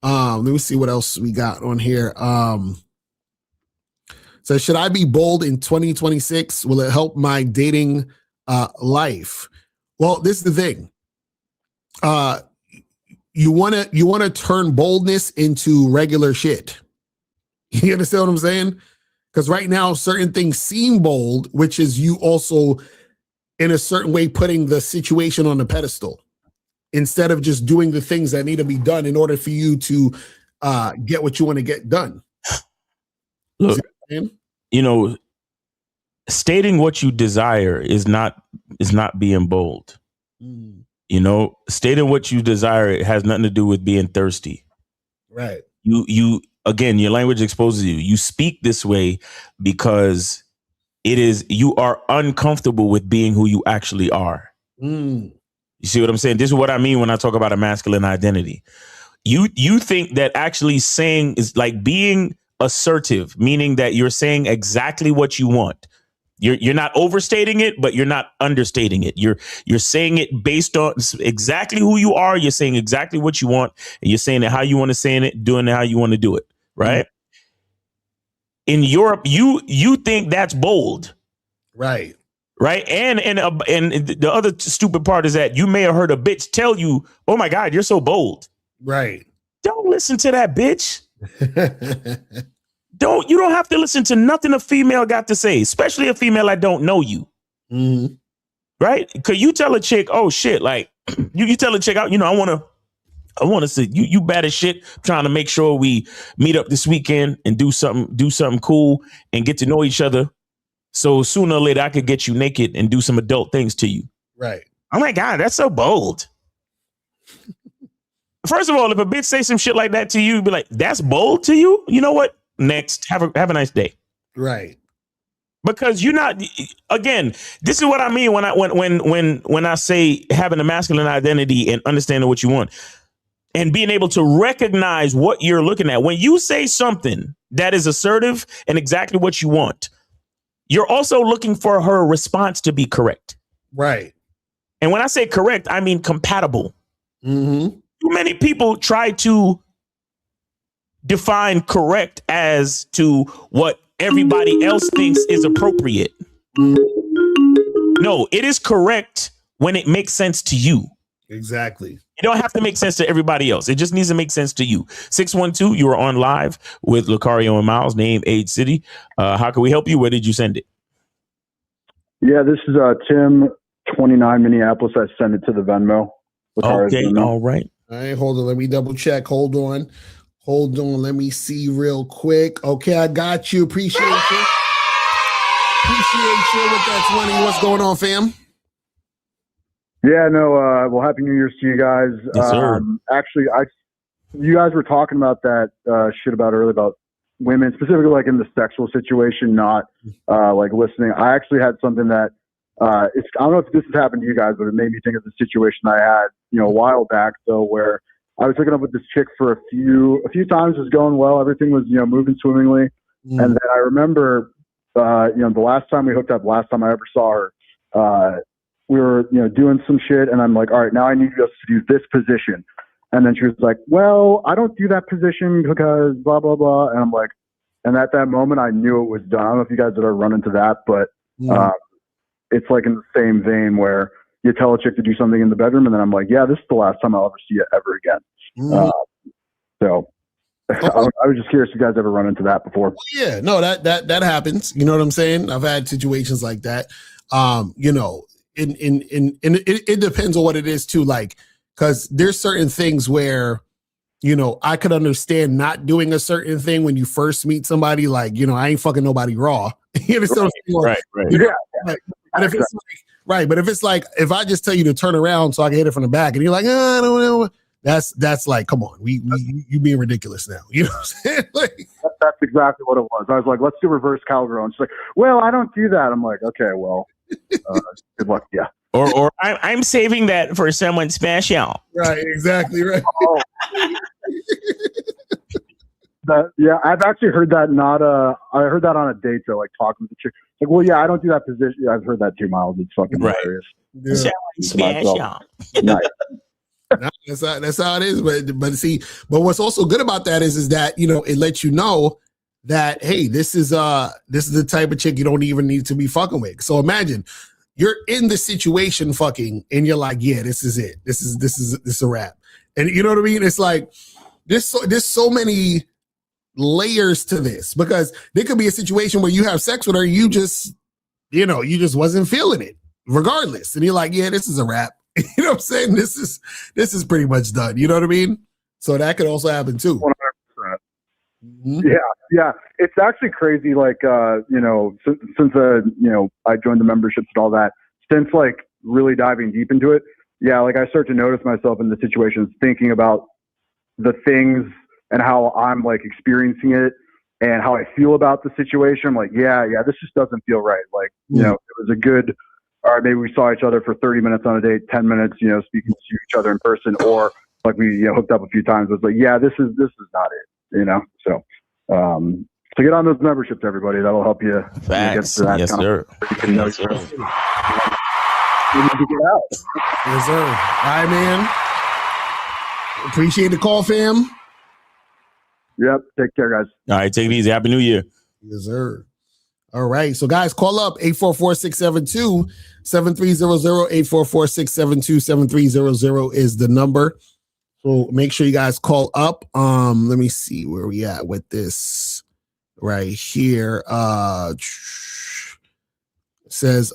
S10: Let me see what else we got on here. So should I be bold in 2026? Will it help my dating life? Well, this is the thing. You want to turn boldness into regular shit. You understand what I'm saying? Because right now, certain things seem bold, which is you also, in a certain way, putting the situation on the pedestal instead of just doing the things that need to be done in order for you to get what you want to get done.
S5: Look, stating what you desire is not being bold. Stating what you desire, it has nothing to do with being thirsty.
S10: Right.
S5: You again, your language exposes you. You speak this way because you are uncomfortable with being who you actually are. You see what I'm saying? This is what I mean when I talk about a masculine identity. You think that actually saying is like being assertive, meaning that you're saying exactly what you want. You're not overstating it, but you're not understating it. You're saying it based on exactly who you are. You're saying exactly what you want, and you're saying it how you want to say it, doing it how you want to do it. Right? In Europe, you think that's bold,
S10: Right?
S5: Right? And the other stupid part is that you may have heard a bitch tell you, "Oh my God, you're so bold."
S10: Right.
S5: Don't listen to that bitch. You don't have to listen to nothing a female got to say, especially a female that don't know you.
S10: Mm-hmm.
S5: Right? Cause you tell a chick, oh shit, like you tell a chick out, I want to see you bad as shit, trying to make sure we meet up this weekend and do something cool and get to know each other. So sooner or later I could get you naked and do some adult things to you.
S10: Right.
S5: Oh my God, that's so bold. First of all, if a bitch say some shit like that to you, be like, that's bold to you? You know what? Next, have a nice day.
S10: Right.
S5: Because you're not, again, this is what I mean when I say having a masculine identity and understanding what you want and being able to recognize what you're looking at. When you say something that is assertive and exactly what you want, you're also looking for her response to be correct.
S10: Right.
S5: And when I say correct, I mean compatible.
S10: Mm-hmm.
S5: Too many people try to define correct as to what everybody else thinks is appropriate. No, it is correct when it makes sense to you.
S10: Exactly.
S5: You don't have to make sense to everybody else. It just needs to make sense to you. 612, you are on live with Lucario and Miles, name, age, city. How can we help you? Where did you send it?
S17: Yeah, this is Tim, 29 Minneapolis. I sent it to the Venmo.
S5: Okay, all right.
S10: All right, hold on. Let me double check. Hold on. Let me see real quick. Okay, I got you. Appreciate you. Appreciate you with that 20. What's going on, fam?
S17: Yeah, no, well, Happy New Year's to you guys.
S5: Yes, sir.
S17: Actually, you guys were talking about that shit about earlier about women, specifically like in the sexual situation, not like listening. I actually had something that I don't know if this has happened to you guys, but it made me think of the situation I had, a while back though, where I was hooking up with this chick for a few times. It was going well. Everything was, moving swimmingly. And then I remember, the last time we hooked up, last time I ever saw her, we were, doing some shit, and I'm like, all right, now I need us to do this position. And then she was like, well, I don't do that position because blah, blah, blah. And I'm like, and at that moment, I knew it was done. I don't know if you guys have ever run into that, but it's like in the same vein where you tell a chick to do something in the bedroom, and then I'm like, yeah, this is the last time I'll ever see it ever again. So I was just curious if you guys ever run into that before.
S10: Yeah, no, that happens. You know what I'm saying? I've had situations like that. It depends on what it is too. Like, because there's certain things where, I could understand not doing a certain thing when you first meet somebody. Like, I ain't fucking nobody raw. You understand what I'm saying?
S5: Right.
S10: Like, but if it's like, right, but if it's like, if I just tell you to turn around so I can hit it from the back, and you're like, I don't know. That's like, come on, you being ridiculous now. You know what I'm saying? Like,
S17: that's exactly what it was. I was like, let's do reverse cowgirl. And she's like, well, I don't do that. I'm like, okay, well, good luck. Yeah.
S5: Or I'm saving that for someone special.
S10: Right. Exactly. Right.
S17: Yeah, I've actually heard that. I heard that on a date though, like talking with the chick. Like, well, yeah, I don't do that position. Yeah, I've heard that too, Miles. It's fucking hilarious.
S10: Yeah.
S5: Special.
S17: Nice.
S10: That's how it is. But what's also good about that is that, it lets you know that, hey, this is the type of chick you don't even need to be fucking with. So imagine you're in the situation fucking, and you're like, yeah, this is it. This is a wrap. And you know what I mean? It's like there's so many layers to this, because there could be a situation where you have sex with her, you just wasn't feeling it regardless, and you're like, yeah, this is a wrap. You know what I'm saying? This is pretty much done. You know what I mean? So that could also happen too.
S17: 100%. Yeah. It's actually crazy. Like, since I joined the memberships and all that, since like really diving deep into it. Yeah. Like I start to notice myself in the situations, thinking about the things and how I'm like experiencing it and how I feel about the situation. I'm like, yeah, this just doesn't feel right. Like, it was a good, all right, maybe we saw each other for 30 minutes on a date, 10 minutes, speaking to each other in person, or like we hooked up a few times. It was like, yeah, this is not it, So get on those memberships, everybody. That'll help you.
S18: Facts.
S17: Get to that
S18: Yes,
S17: kind
S18: sir.
S17: Yes, sir.
S9: Yes, sir. All right, man. Appreciate the call, fam.
S17: Yep. Take care, guys.
S18: All right, take it easy. Happy New Year.
S9: Yes, sir. All right. So, guys, call up 844-672-7300. 844-672-7300 is the number. So make sure you guys call up. Let me see where we at with this right here. Says,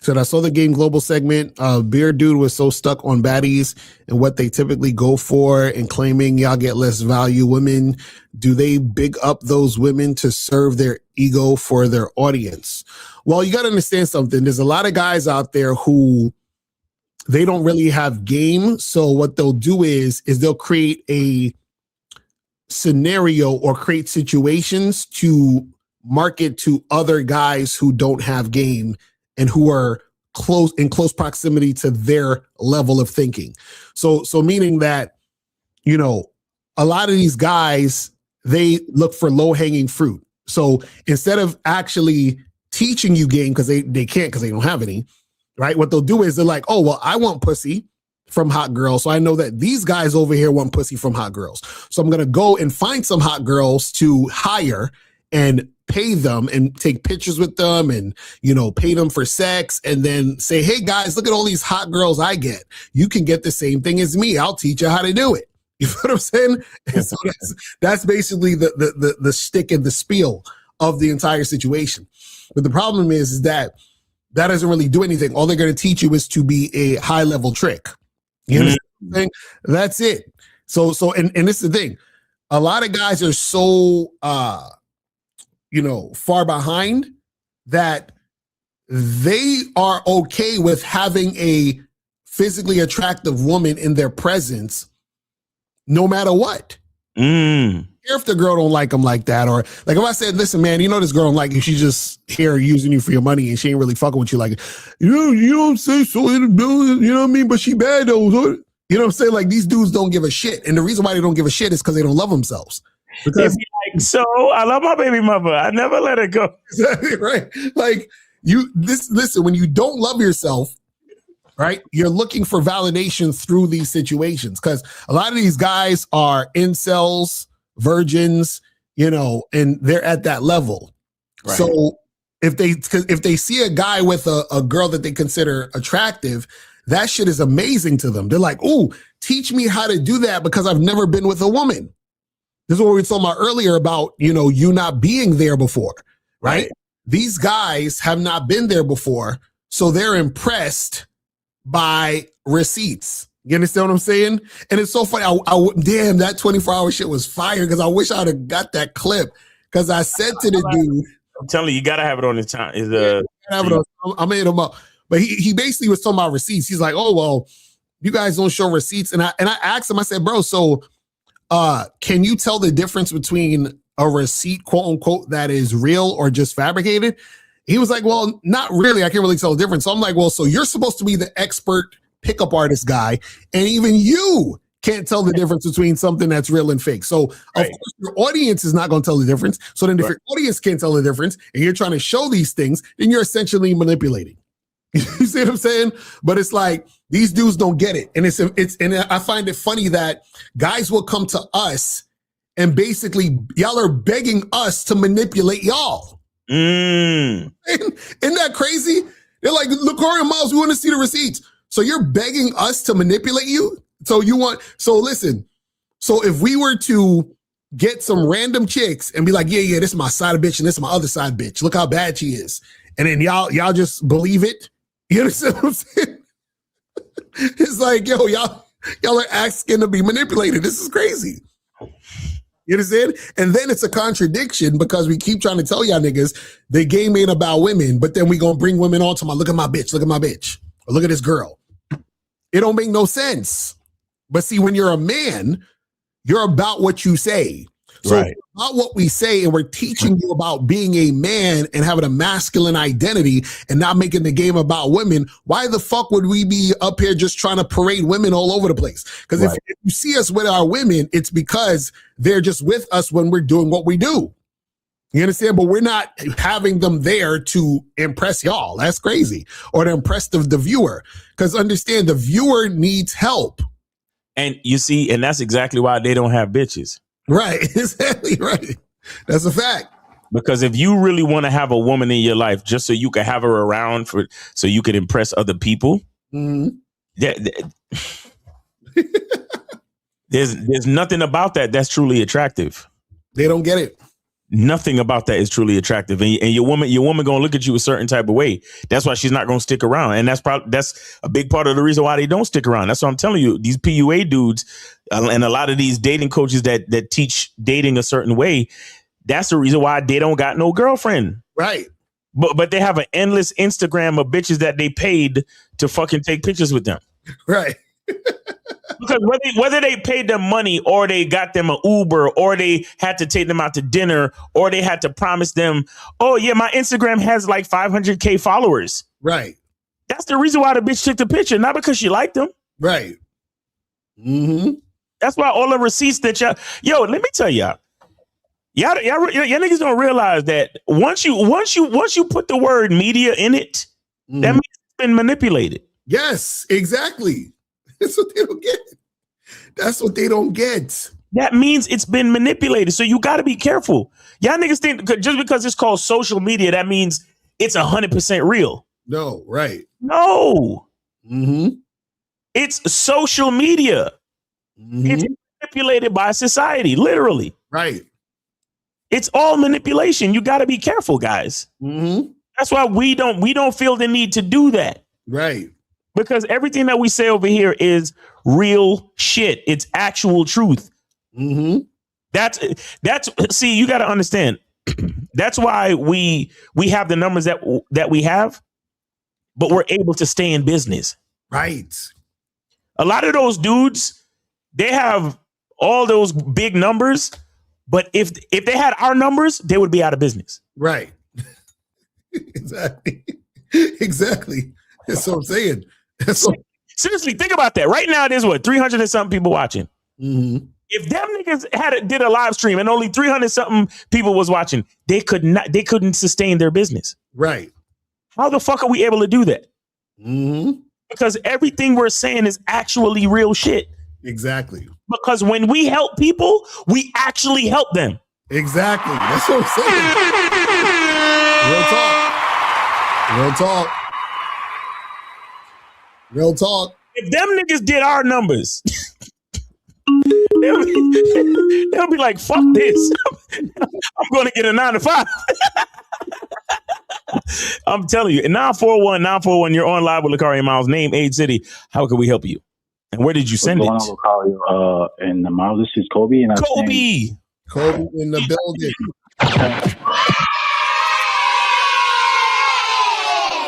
S9: said I saw the Game Global segment. Beard Dude was so stuck on baddies and what they typically go for and claiming y'all get less value. Women, do they big up those women to serve their ego for their audience? Well, you got to understand something. There's a lot of guys out there who they don't really have game. So what they'll do is they'll create a scenario or create situations to market to other guys who don't have game and who are in close proximity to their level of thinking. So meaning that, you know, a lot of these guys, they look for low-hanging fruit. So instead of actually teaching you game, because they can't, because they don't have any, right? What they'll do is they're like, oh, well, I want pussy from hot girls. So I know that these guys over here want pussy from hot girls. So I'm going to go and find some hot girls to hire and pay them and take pictures with them and, you know, pay them for sex and then say, hey guys, look at all these hot girls I get. You can get the same thing as me. I'll teach you how to do it. You know what I'm saying? And so that's basically the stick and the spiel of the entire situation. But the problem is that doesn't really do anything. All they're going to teach you is to be a high level trick. You know what I'm saying? That's it. So, and this is the thing. A lot of guys are so, you know, far behind that they are okay with having a physically attractive woman in their presence no matter what. If the girl don't like them like that, or like if I said, listen, man, you know this girl don't like you, she's just here using you for your money and she ain't really fucking with you like, you don't say so in the building, you know what I mean? But she bad though. You know what I'm saying? Like these dudes don't give a shit. And the reason why they don't give a shit is because they don't love themselves. Because
S5: so I love my baby mother. I never let her go.
S9: Exactly right. Like listen, when you don't love yourself, right, you're looking for validation through these situations. Because a lot of these guys are incels, virgins, you know, and they're at that level. Right. So if they see a guy with a girl that they consider attractive, that shit is amazing to them. They're like, ooh, teach me how to do that because I've never been with a woman. This is what we were talking about earlier about, you know, you not being there before, right? These guys have not been there before, so they're impressed by receipts. You understand what I'm saying? And it's so funny. Damn, that 24-hour shit was fire because I wish I'd have got that clip because I said to the dude.
S5: I'm telling you, you got to have it on his time.
S9: I made him up. But he basically was talking about receipts. He's like, oh, well, you guys don't show receipts. And I asked him, I said, bro, so can you tell the difference between a receipt, quote unquote, that is real or just fabricated? He was like, well, not really. I can't really tell the difference. So I'm like, well, so you're supposed to be the expert pickup artist guy, and even you can't tell the difference between something that's real and fake. So of course your audience is not going to tell the difference. So then if your audience can't tell the difference and you're trying to show these things, then you're essentially manipulating. You see what I'm saying? But it's like these dudes don't get it. And and I find it funny that guys will come to us and basically y'all are begging us to manipulate y'all. Isn't that crazy? They're like, look, Corey and Miles, we want to see the receipts. So you're begging us to manipulate you? So listen, so if we were to get some random chicks and be like, yeah, this is my side bitch and this is my other side bitch. Look how bad she is. And then y'all just believe it. You understand what I'm saying? It's like, yo, y'all are asking to be manipulated. This is crazy. You understand? And then it's a contradiction because we keep trying to tell y'all niggas the game ain't about women, but then we gonna bring women on to look at my bitch, or look at this girl. It don't make no sense. But see, when you're a man, you're about what you say. So about what we say, and we're teaching you about being a man and having a masculine identity and not making the game about women, why the fuck would we be up here just trying to parade women all over the place? Because if you see us with our women, it's because they're just with us when we're doing what we do.
S10: You understand? But we're not having them there to impress y'all. That's crazy. Or to impress the viewer. Because understand, the viewer needs help.
S5: And you see, and that's exactly why they don't have bitches.
S10: Right. Exactly right. That's a fact.
S5: Because if you really want to have a woman in your life just so you can have her around so you can impress other people, there's nothing about that's truly attractive.
S10: They don't get it.
S5: Nothing about that is truly attractive, and your woman gonna look at you a certain type of way. That's why she's not gonna stick around, and that's a big part of the reason why they don't stick around. That's what I'm telling you. These PUA dudes and a lot of these dating coaches that teach dating a certain way. That's the reason why they don't got no girlfriend.
S10: Right.
S5: But they have an endless Instagram of bitches that they paid to fucking take pictures with them.
S10: Right.
S5: Because whether they paid them money or they got them an Uber or they had to take them out to dinner or they had to promise them, oh yeah, my Instagram has like 500K followers.
S10: Right.
S5: That's the reason why the bitch took the picture, not because she liked them.
S10: Right. Mm-hmm.
S5: That's why all the receipts that let me tell y'all. Y'all niggas don't realize that once you put the word media in it, that means it's been manipulated.
S10: Yes, exactly. That's what they don't get. That's what they don't get.
S5: That means it's been manipulated. So you got to be careful. Y'all niggas think just because it's called social media, that means it's 100% real.
S10: No, right.
S5: No.
S10: Mm-hmm.
S5: It's social media. Mm-hmm. It's manipulated by society, literally.
S10: Right.
S5: It's all manipulation. You got to be careful, guys.
S10: Mm-hmm.
S5: That's why we don't feel the need to do that.
S10: Right.
S5: Because everything that we say over here is real shit. It's actual truth.
S10: Mm-hmm.
S5: That's see, you got to understand. That's why we have the numbers that we have, but we're able to stay in business.
S10: Right.
S5: A lot of those dudes, they have all those big numbers, but if they had our numbers, they would be out of business.
S10: Right. Exactly. Exactly. That's what I'm saying.
S5: Seriously, think about that. Right now, there's 300 and something people watching.
S10: Mm-hmm.
S5: If them niggas did a live stream and only 300 something people was watching, they couldn't sustain their business.
S10: Right.
S5: How the fuck are we able to do that?
S10: Mm-hmm.
S5: Because everything we're saying is actually real shit.
S10: Exactly.
S5: Because when we help people, we actually help them.
S10: Exactly. That's what I'm saying. Real talk. Real talk. Real talk.
S5: If them niggas did our numbers, they'll be like, fuck this. I'm going to get a 9 to 5. I'm telling you. 941, you're on live with Lakari and Miles. Name, age, city. How can we help you? And where did you send it?
S18: What's going on, Lakari? And Miles, this is Kobe. And
S5: Kobe
S10: in the building.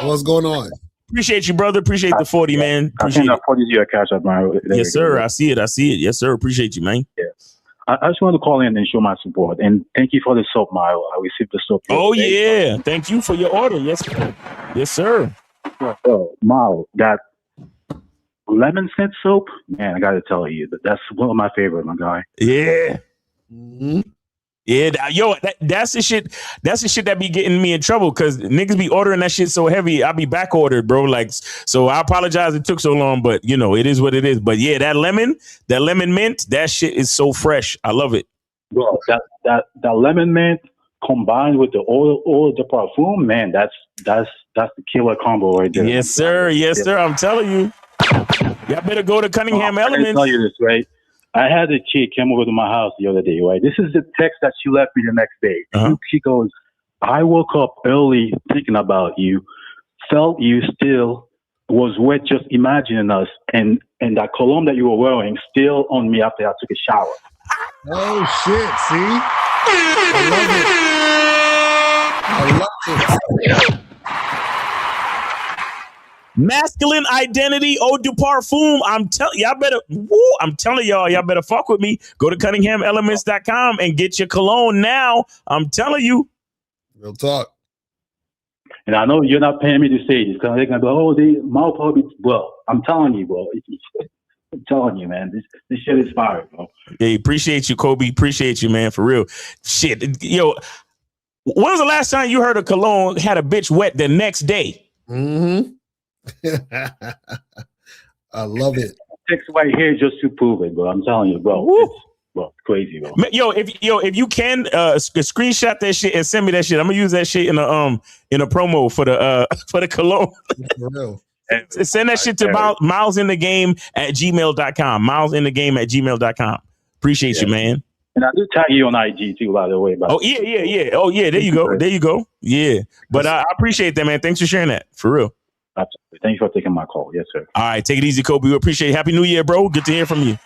S10: What's going on?
S5: Appreciate you, brother. Appreciate the 40, man. Appreciate
S18: it. 40 is your cash up, man.
S5: Yes, sir. I see it. Yes, sir. Appreciate you, man.
S18: Yes. I just wanted to call in and show my support. And thank you for the soap, Mile. I received the soap.
S5: Oh, yeah. Thank you for your order. Yes, sir. Yes, sir.
S18: Oh, Mile, that lemon scent soap, man, I got to tell you, that's one of my favorite, my guy.
S5: Yeah.
S10: Mm-hmm.
S5: Yeah, that's the shit. That's the shit that be getting me in trouble because niggas be ordering that shit so heavy. I be back ordered, bro. Like, so I apologize it took so long, but you know, it is what it is. But yeah, that lemon mint, that shit is so fresh. I love it.
S18: Bro, that lemon mint combined with the oil de parfum, man, that's the killer combo right there.
S5: Yes, sir. Yes, sir. I'm telling you. Y'all better go to Cunningham Elements.
S18: I tell you this, right? I had a chick come over to my house the other day, right? This is the text that she left me the next day.
S5: Uh-huh.
S18: She goes, I woke up early thinking about you, felt you still, was wet just imagining us, and that cologne that you were wearing still on me after I took a shower.
S10: Oh, shit, see? I love it.
S5: Masculine identity, eau de parfum. I'm telling y'all better fuck with me. Go to CunninghamElements.com and get your cologne now. I'm telling you.
S10: Real talk.
S18: And I know you're not paying me to say this because they're gonna be, my probably. Well, I'm telling you, bro. I'm telling you, man. This shit is fire, bro.
S5: Hey, appreciate you, Kobe. Appreciate you, man. For real. Shit, yo. When was the last time you heard a cologne had a bitch wet the next day?
S10: Mm-hmm. I love it.
S18: Takes right here just to prove it, bro. I'm telling you, bro. It's crazy, bro.
S5: If you can screenshot that shit and send me that shit, I'm gonna use that shit in a promo for the cologne.
S10: For real.
S5: Send that shit to milesinthegame@gmail.com. Milesinthegame@gmail.com. Appreciate you, man.
S18: And I do tag you on IG too, by the way. But
S5: Oh yeah. Oh yeah, there you go. Yeah. But I appreciate that, man. Thanks for sharing that. For real.
S18: Absolutely. Thank you for taking my call. Yes, sir.
S5: All right, take it easy, Kobe. We appreciate it. Happy New Year, bro. Good to hear from you.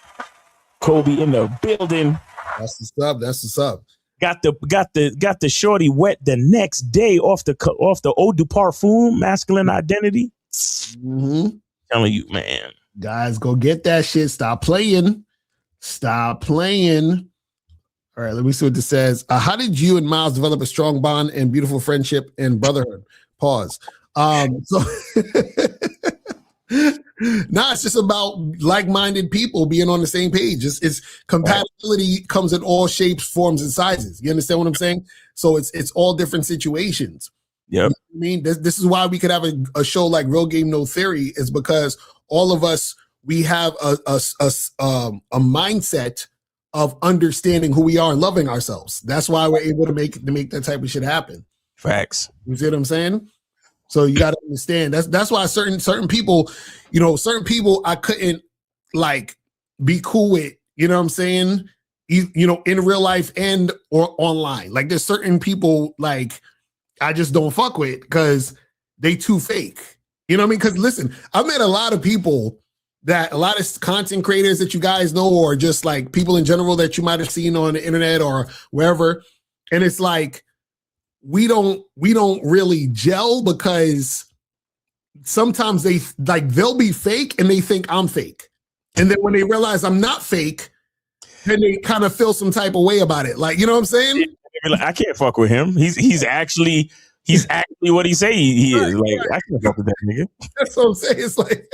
S5: Kobe in the building.
S10: That's what's up.
S5: Got the shorty wet the next day off the eau de parfum, masculine identity.
S10: Mm-hmm.
S5: Telling you, man.
S10: Guys, go get that shit. Stop playing. All right, let me see what this says. How did you and Miles develop a strong bond and beautiful friendship and brotherhood? Pause. It's just about like-minded people being on the same page. It's compatibility comes in all shapes, forms, and sizes. You understand what I'm saying? So it's all different situations.
S5: Yep.
S10: You know what I mean, this is why we could have a show like Real Game No Theory, is because all of us, we have a mindset of understanding who we are and loving ourselves. That's why we're able to make that type of shit happen.
S5: Facts.
S10: You see what I'm saying? So you got to understand that's why certain people, certain people I couldn't like be cool with, you know what I'm saying? In real life and or online. Like there's certain people like I just don't fuck with because they too fake. You know what I mean? Because listen, I've met a lot of people, that a lot of content creators that you guys know, or just like people in general that you might have seen on the internet or wherever. And it's like, we don't really gel because sometimes they'll be fake and they think I'm fake. And then when they realize I'm not fake, then they kind of feel some type of way about it. Like, you know what I'm saying?
S5: I can't fuck with him. He's actually what he say he is. Like, I can't fuck with that nigga.
S10: That's what I'm saying. It's like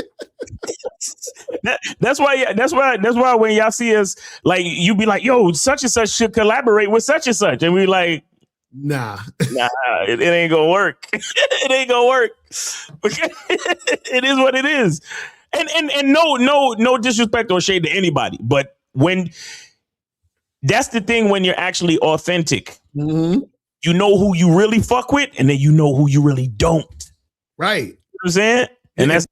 S5: that's why when y'all see us, like, you be like, yo, such and such should collaborate with such and such, and we like,
S10: nah,
S5: it ain't gonna work. It ain't gonna work. It is what it is. And no disrespect or shade to anybody, but when that's the thing, when you're actually authentic,
S10: mm-hmm.
S5: you know who you really fuck with, and then you know who you really don't.
S10: Right.
S5: You know what I'm saying? And that's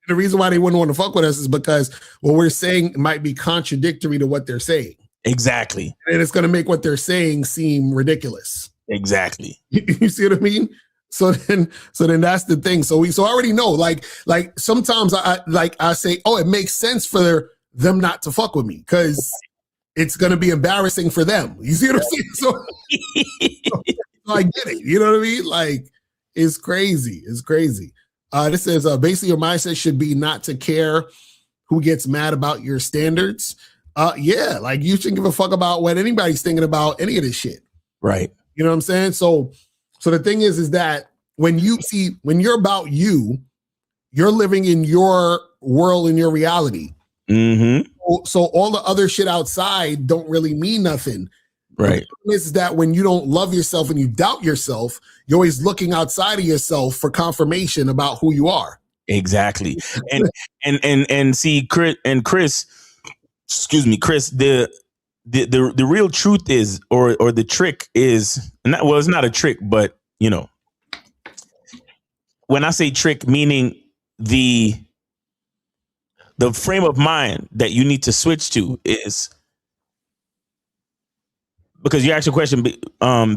S10: the reason why they wouldn't want to fuck with us is because what we're saying might be contradictory to what they're saying.
S5: Exactly.
S10: And it's going to make what they're saying seem ridiculous.
S5: Exactly.
S10: You see what I mean? So then that's the thing. So I already know, like sometimes I say, oh, it makes sense for them not to fuck with me because it's going to be embarrassing for them. You see what I'm saying? So I get it. You know what I mean? Like, it's crazy. It's crazy. This says, basically your mindset should be not to care who gets mad about your standards. Yeah, like you shouldn't give a fuck about what anybody's thinking about any of this shit.
S5: Right.
S10: You know what I'm saying? So the thing is that when you're about you, you're living in your world, in your reality.
S5: Mm-hmm.
S10: So all the other shit outside don't really mean nothing.
S5: Right.
S10: The problem is that when you don't love yourself and you doubt yourself, you're always looking outside of yourself for confirmation about who you are.
S5: Exactly. And see, Chris, the real truth is, or the trick is, it's not a trick, but when I say trick, meaning the frame of mind that you need to switch to is, because you asked a question,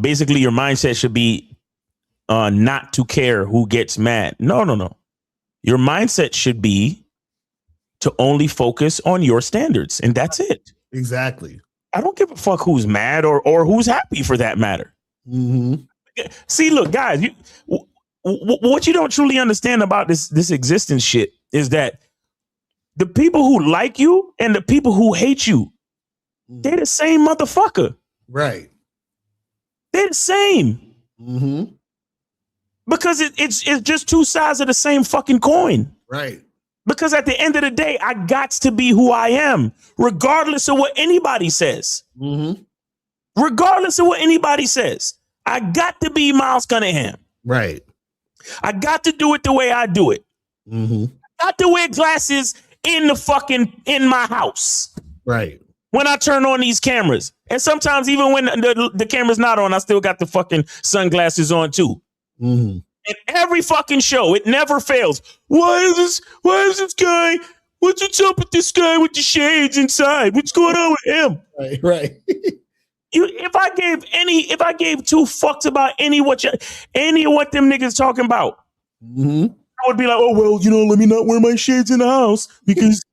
S5: basically your mindset should be not to care who gets mad. No. Your mindset should be to only focus on your standards, and that's it.
S10: Exactly.
S5: I don't give a fuck who's mad or who's happy, for that matter.
S10: Mm-hmm.
S5: See, look, guys, what you don't truly understand about this existence shit is that the people who like you and the people who hate you, they're the same motherfucker.
S10: Right.
S5: They're the same.
S10: Mm-hmm.
S5: Because it's just two sides of the same fucking coin.
S10: Right.
S5: Because at the end of the day, I got to be who I am, regardless of what anybody says.
S10: Mm-hmm.
S5: Regardless of what anybody says. I got to be Miles Cunningham.
S10: Right.
S5: I got to do it the way I do it.
S10: Mm-hmm.
S5: I got to wear glasses in my house.
S10: Right.
S5: When I turn on these cameras. And sometimes even when the camera's not on, I still got the fucking sunglasses on too.
S10: Mm-hmm.
S5: And every fucking show, it never fails. Why is this guy? What's up with this guy with the shades inside? What's going on with him?
S10: Right.
S5: If I gave two fucks about any of what them niggas talking about,
S10: mm-hmm.
S5: I would be like, oh well, let me not wear my shades in the house because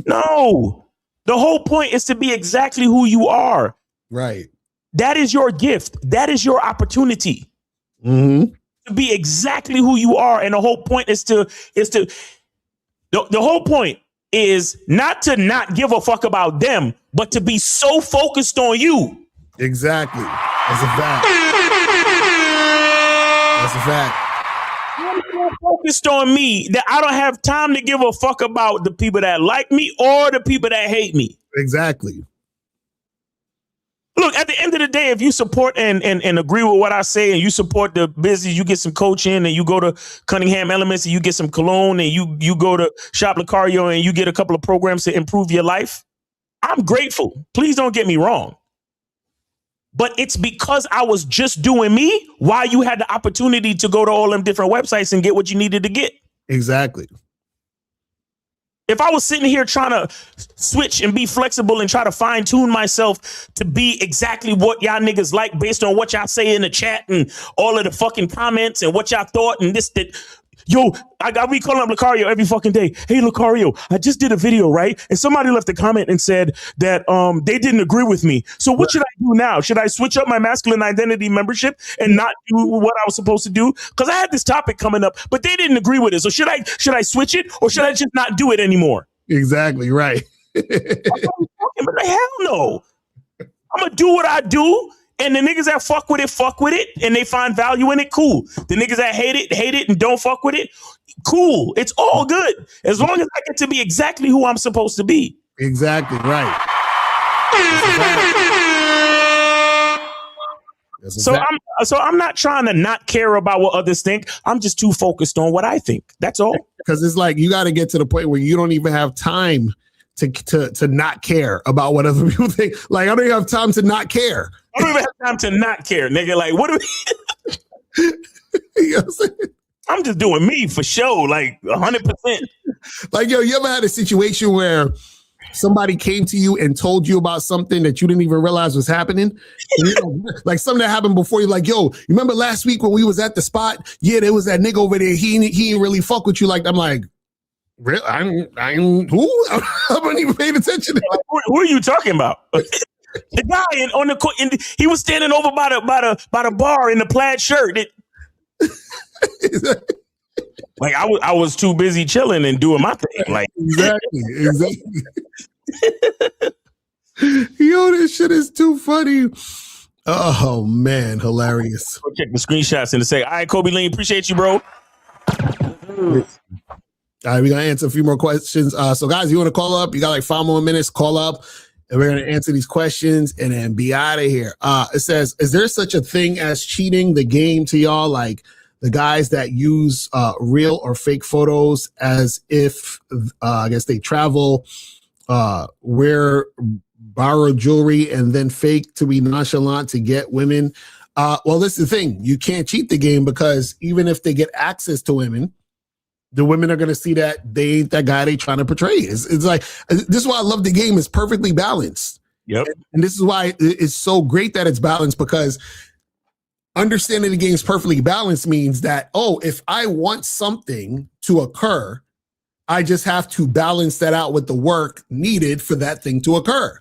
S5: no. The whole point is to be exactly who you are.
S10: Right.
S5: That is your gift. That is your opportunity.
S10: Mm-hmm.
S5: To be exactly who you are. And the whole point is the whole point is not to not give a fuck about them, but to be so focused on you.
S10: Exactly. That's a fact. That's a fact.
S5: I'm so focused on me that I don't have time to give a fuck about the people that like me or the people that hate me.
S10: Exactly.
S5: Look, at the end of the day, if you support and agree with what I say and you support the business, you get some coaching and you go to Cunningham Elements and you get some Cologne and you go to Shop Lucario and you get a couple of programs to improve your life, I'm grateful. Please don't get me wrong. But it's because I was just doing me while you had the opportunity to go to all them different websites and get what you needed to get.
S10: Exactly.
S5: If I was sitting here trying to switch and be flexible and try to fine tune myself to be exactly what y'all niggas like based on what y'all say in the chat and all of the fucking comments and what y'all thought and this, that. Yo, I be calling up Lucario every fucking day. Hey, Lucario, I just did a video, right? And somebody left a comment and said that they didn't agree with me. So what should I do now? Should I switch up my masculine identity membership and not do what I was supposed to do? Because I had this topic coming up, but they didn't agree with it. So should I switch it or should I just not do it anymore?
S10: Exactly right.
S5: But hell no. I'm gonna do what I do. And the niggas that fuck with it, and they find value in it, cool. The niggas that hate it, and don't fuck with it, cool. It's all good. As long as I get to be exactly who I'm supposed to be.
S10: Exactly right.
S5: So I'm not trying to not care about what others think. I'm just too focused on what I think. That's all.
S10: Because it's like you got to get to the point where you don't even have time to not care about what other people think. Like, I don't even have time to not care.
S5: I don't even have time to not care, nigga. Like, what do we...
S10: You know what I'm saying?
S5: I'm just doing me for sure, like 100%.
S10: Like, yo, you ever had a situation where somebody came to you and told you about something that you didn't even realize was happening? And, like something that happened before, you're like, yo, you remember last week when we was at the spot? Yeah, there was that nigga over there. He didn't really fuck with you. Like, I'm like, really? I'm who? I wasn't even paying attention.
S5: Who are you talking about? The guy on the court, he was standing over by the bar in the plaid shirt. Like I was too busy chilling and doing my thing. Like
S10: exactly. Yo, this shit is too funny. Oh man, hilarious.
S5: Go check the screenshots and to say, all right, Kobe Lean, appreciate you, bro.
S10: All right, we're gonna answer a few more questions. So guys, you want to call up? You got like 5 more minutes. Call up. And we're going to answer these questions and then be out of here. It says, is there such a thing as cheating the game to y'all? Like the guys that use real or fake photos as if, I guess they travel, wear borrowed jewelry and then fake to be nonchalant to get women. Well, this is the thing. You can't cheat the game because even if they get access to women, the women are going to see that they ain't that guy they trying to portray. It's like, this is why I love the game. It's perfectly balanced.
S5: Yep.
S10: And this is why it's so great that it's balanced, because understanding the game is perfectly balanced means that, oh, if I want something to occur, I just have to balance that out with the work needed for that thing to occur.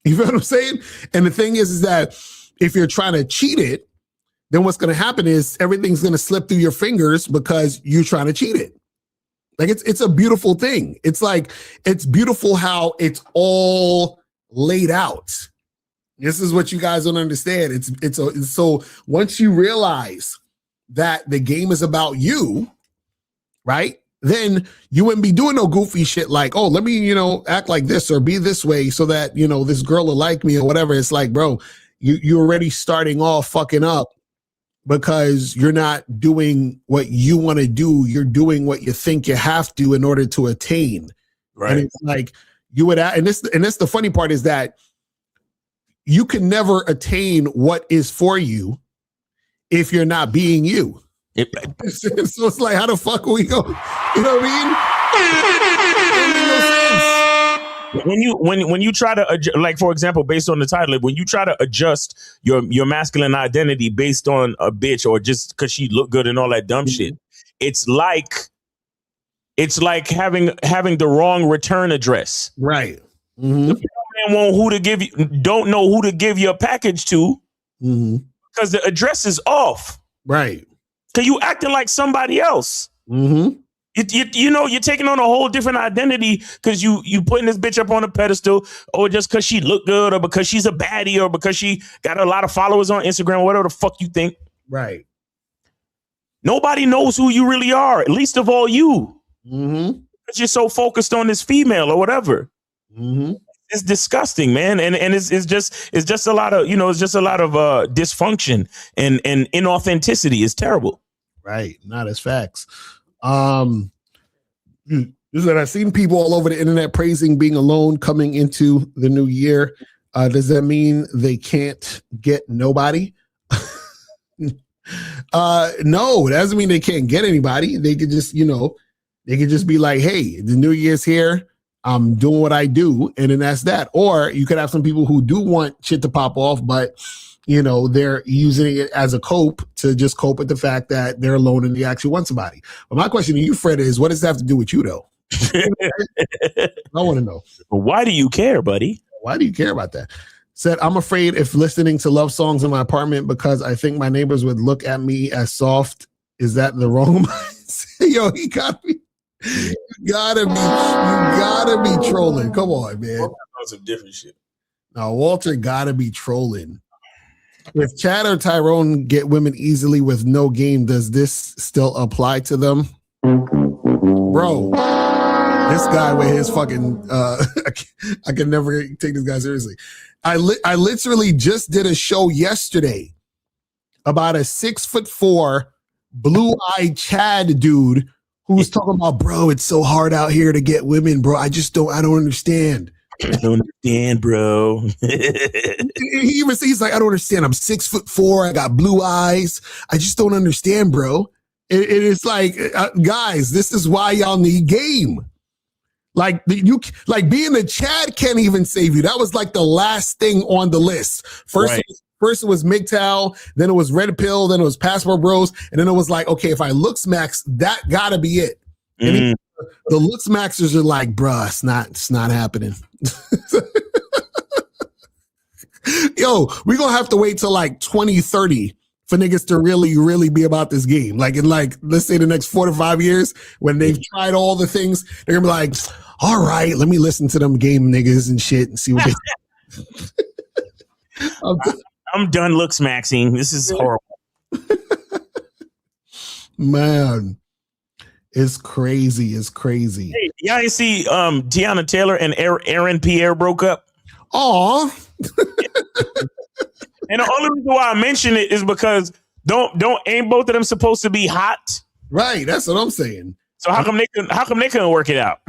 S10: You feel what I'm saying? And the thing is that if you're trying to cheat it, then what's going to happen is everything's going to slip through your fingers because you're trying to cheat it. Like it's a beautiful thing. It's like, it's beautiful how it's all laid out. This is what you guys don't understand. So once you realize that the game is about you, right? Then you wouldn't be doing no goofy shit like, oh, let me, act like this or be this way so that, this girl will like me or whatever. It's like, bro, you're already starting off fucking up because you're not doing what you want to do. You're doing what you think you have to in order to attain.
S5: Right.
S10: And it's like you would, and this the funny part is that you can never attain what is for you if you're not being you. So it's like, how the fuck we go? You know what I mean?
S5: When you try to like, for example, based on the title, when you try to adjust your masculine identity based on a bitch or just because she look good and all that dumb shit, it's like having the wrong return address.
S10: Right.
S5: Mm-hmm. The man don't know who to give your package to because the address is off.
S10: Right.
S5: Because you acting like somebody else.
S10: Mm-hmm.
S5: You know, you're taking on a whole different identity because you putting this bitch up on a pedestal, or just because she look good, or because she's a baddie, or because she got a lot of followers on Instagram, whatever the fuck you think.
S10: Right.
S5: Nobody knows who you really are, least of all you.
S10: Mm-hmm.
S5: Because you're so focused on this female or whatever.
S10: Mm-hmm.
S5: It's disgusting, man, and it's just a lot of dysfunction and inauthenticity. It's terrible.
S10: Right, not as facts. This is that I've seen people all over the internet praising being alone coming into the new year. Does that mean they can't get nobody? No, it doesn't mean they can't get anybody. They could just, they could just be like, hey, the new year's here. I'm doing what I do. And then that's that. Or you could have some people who do want shit to pop off, but they're using it as a cope to just cope with the fact that they're alone and they actually want somebody. But my question to you, Fred, is what does that have to do with you, though? I want to know.
S5: Why do you care, buddy?
S10: Why do you care about that? Said, I'm afraid if listening to love songs in my apartment because I think my neighbors would look at me as soft. Is that the wrong mindset? Yo, he got me. You gotta be trolling. Come on, man.
S5: Some different shit.
S10: Now, Walter gotta be trolling. If Chad or Tyrone get women easily with no game, does this still apply to them? Bro, this guy with his fucking I can never take this guy seriously. I literally just did a show yesterday about a 6'4" blue-eyed Chad dude who was talking about, bro, it's so hard out here to get women, bro. I don't understand.
S5: I don't understand, bro.
S10: He's like, I don't understand. I'm 6'4". I got blue eyes. I just don't understand, bro. It's like, guys, this is why y'all need game. Like being a Chad can't even save you. That was like the last thing on the list. First it was MGTOW, then it was Red Pill, then it was Passport Bros, and then it was like, okay, if I looks max, that gotta be it. And the looks maxers are like, bruh, it's not happening. Yo, we're gonna have to wait till like 2030 for niggas to really, really be about this game. Like in let's say the next 4 to 5 years, when they've tried all the things, they're gonna be like, all right, let me listen to them game niggas and shit and see what they
S5: I'm done looks maxing. This is horrible.
S10: Man, it's crazy. It's crazy.
S5: Hey, y'all ain't see Tiana Taylor and Aaron Pierre broke up?
S10: Aw.
S5: And the only reason why I mention it is because ain't both of them supposed to be hot?
S10: Right, that's what I'm saying.
S5: So how come they couldn't work it out?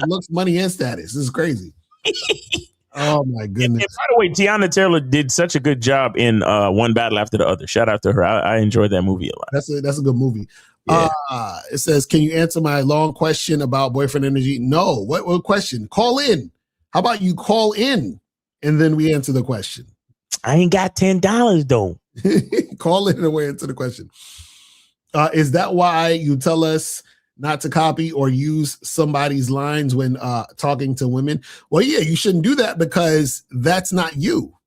S10: Looks, money, and status. This is crazy. Oh my goodness!
S5: And by the way, Tiana Taylor did such a good job in One Battle After the Other. Shout out to her. I enjoyed that movie a lot.
S10: That's a good movie.
S5: Yeah.
S10: It says, "Can you answer my long question about boyfriend energy?" No. What question? Call in. How about you call in and then we answer the question?
S5: I ain't got $10 though.
S10: Call in and we answer the question. Is that why you tell us not to copy or use somebody's lines when talking to women? Well, yeah, you shouldn't do that because that's not you.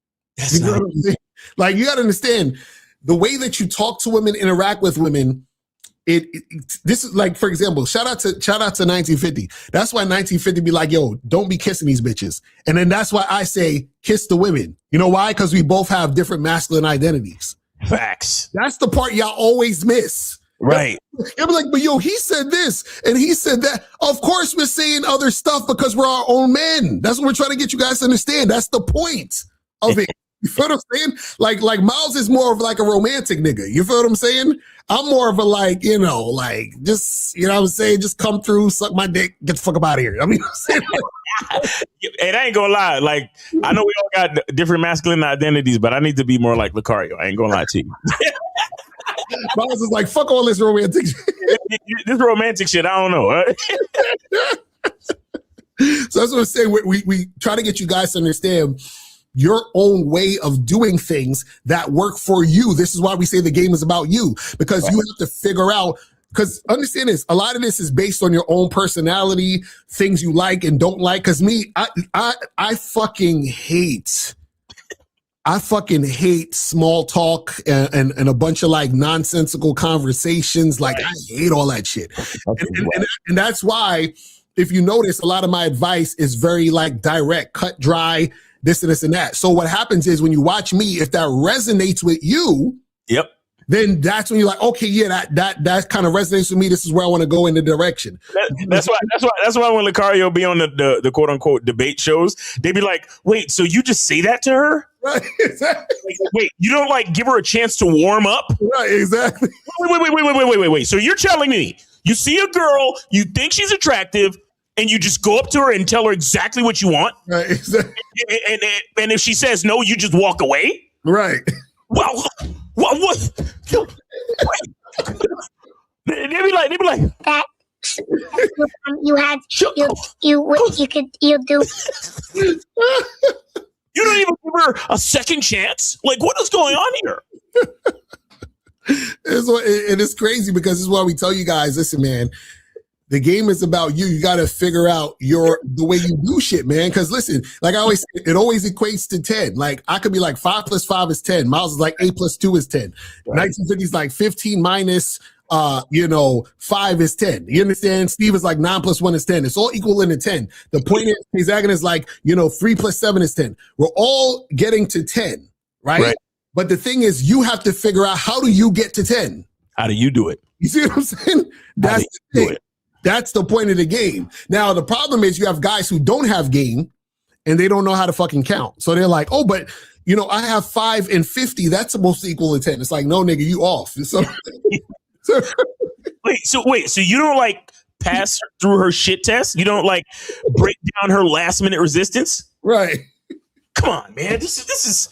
S10: You know what I'm saying? Like, you got to understand the way that you talk to women, interact with women. This is like, for example, shout out to 1950. That's why 1950 be like, yo, don't be kissing these bitches. And then that's why I say kiss the women. You know why? Because we both have different masculine identities.
S5: Facts.
S10: That's the part y'all always miss.
S5: Right.
S10: It was like, but yo, he said this and he said that. Of course, we're saying other stuff because we're our own men. That's what we're trying to get you guys to understand. That's the point of it. You feel what I'm saying? Like Miles is more of like a romantic nigga. You feel what I'm saying? I'm more of a like, just, what I'm saying? Just come through, suck my dick, get the fuck up out of here. I mean, I'm saying?
S5: And I ain't gonna lie. Like, I know we all got different masculine identities, but I need to be more like Lucario. I ain't gonna lie to you.
S10: Miles is like, fuck all this romantic shit.
S5: This romantic shit, I don't know. Right?
S10: So that's what I'm saying. We try to get you guys to understand your own way of doing things that work for you. This is why we say the game is about you, because you have to figure out, because understand this, a lot of this is based on your own personality, things you like and don't like. Because me, I fucking hate small talk and a bunch of like nonsensical conversations. Like, I hate all that shit. And that's why, if you notice, a lot of my advice is very like direct, cut dry, this and this and that. So what happens is when you watch me, if that resonates with you, then that's when you're like, okay, yeah, that kind of resonates with me. This is where I want to go in the direction.
S5: That's why when Lucario be on the quote unquote debate shows, they be like, wait, so you just say that to her?
S10: Right, exactly.
S5: Wait, you don't like give her a chance to warm up?
S10: Right, exactly.
S5: Wait. So you're telling me you see a girl, you think she's attractive, and you just go up to her and tell her exactly what you want?
S10: Right, exactly.
S5: And if she says no, you just walk away?
S10: Right.
S5: Well, what? They be like
S14: that. You do.
S5: You don't even give her a second chance? Like, what is going on here?
S10: It's crazy because this is why we tell you guys, listen, man, the game is about you. You got to figure out the way you do shit, man. Because listen, like I always say, it always equates to 10. Like I could be like 5 + 5 is 10. Miles is like 8 + 2 is 10. Right. 1950 is like 15 minus 5 is 10. You understand? Steve is like 9 + 1 is 10. It's all equal into 10. The point is, Zagan is like, 3 + 7 is 10. We're all getting to 10, right? But the thing is, you have to figure out, how do you get to 10?
S5: How do you do it?
S10: You see what I'm saying? That's the thing. That's the point of the game. Now, the problem is you have guys who don't have game and they don't know how to fucking count. So they're like, oh, but I have 5 and 50. That's supposed to equal to 10. It's like, no, nigga, you off. So
S5: so you don't like pass through her shit test? You don't like break down her last minute resistance?
S10: Right.
S5: Come on, man. This is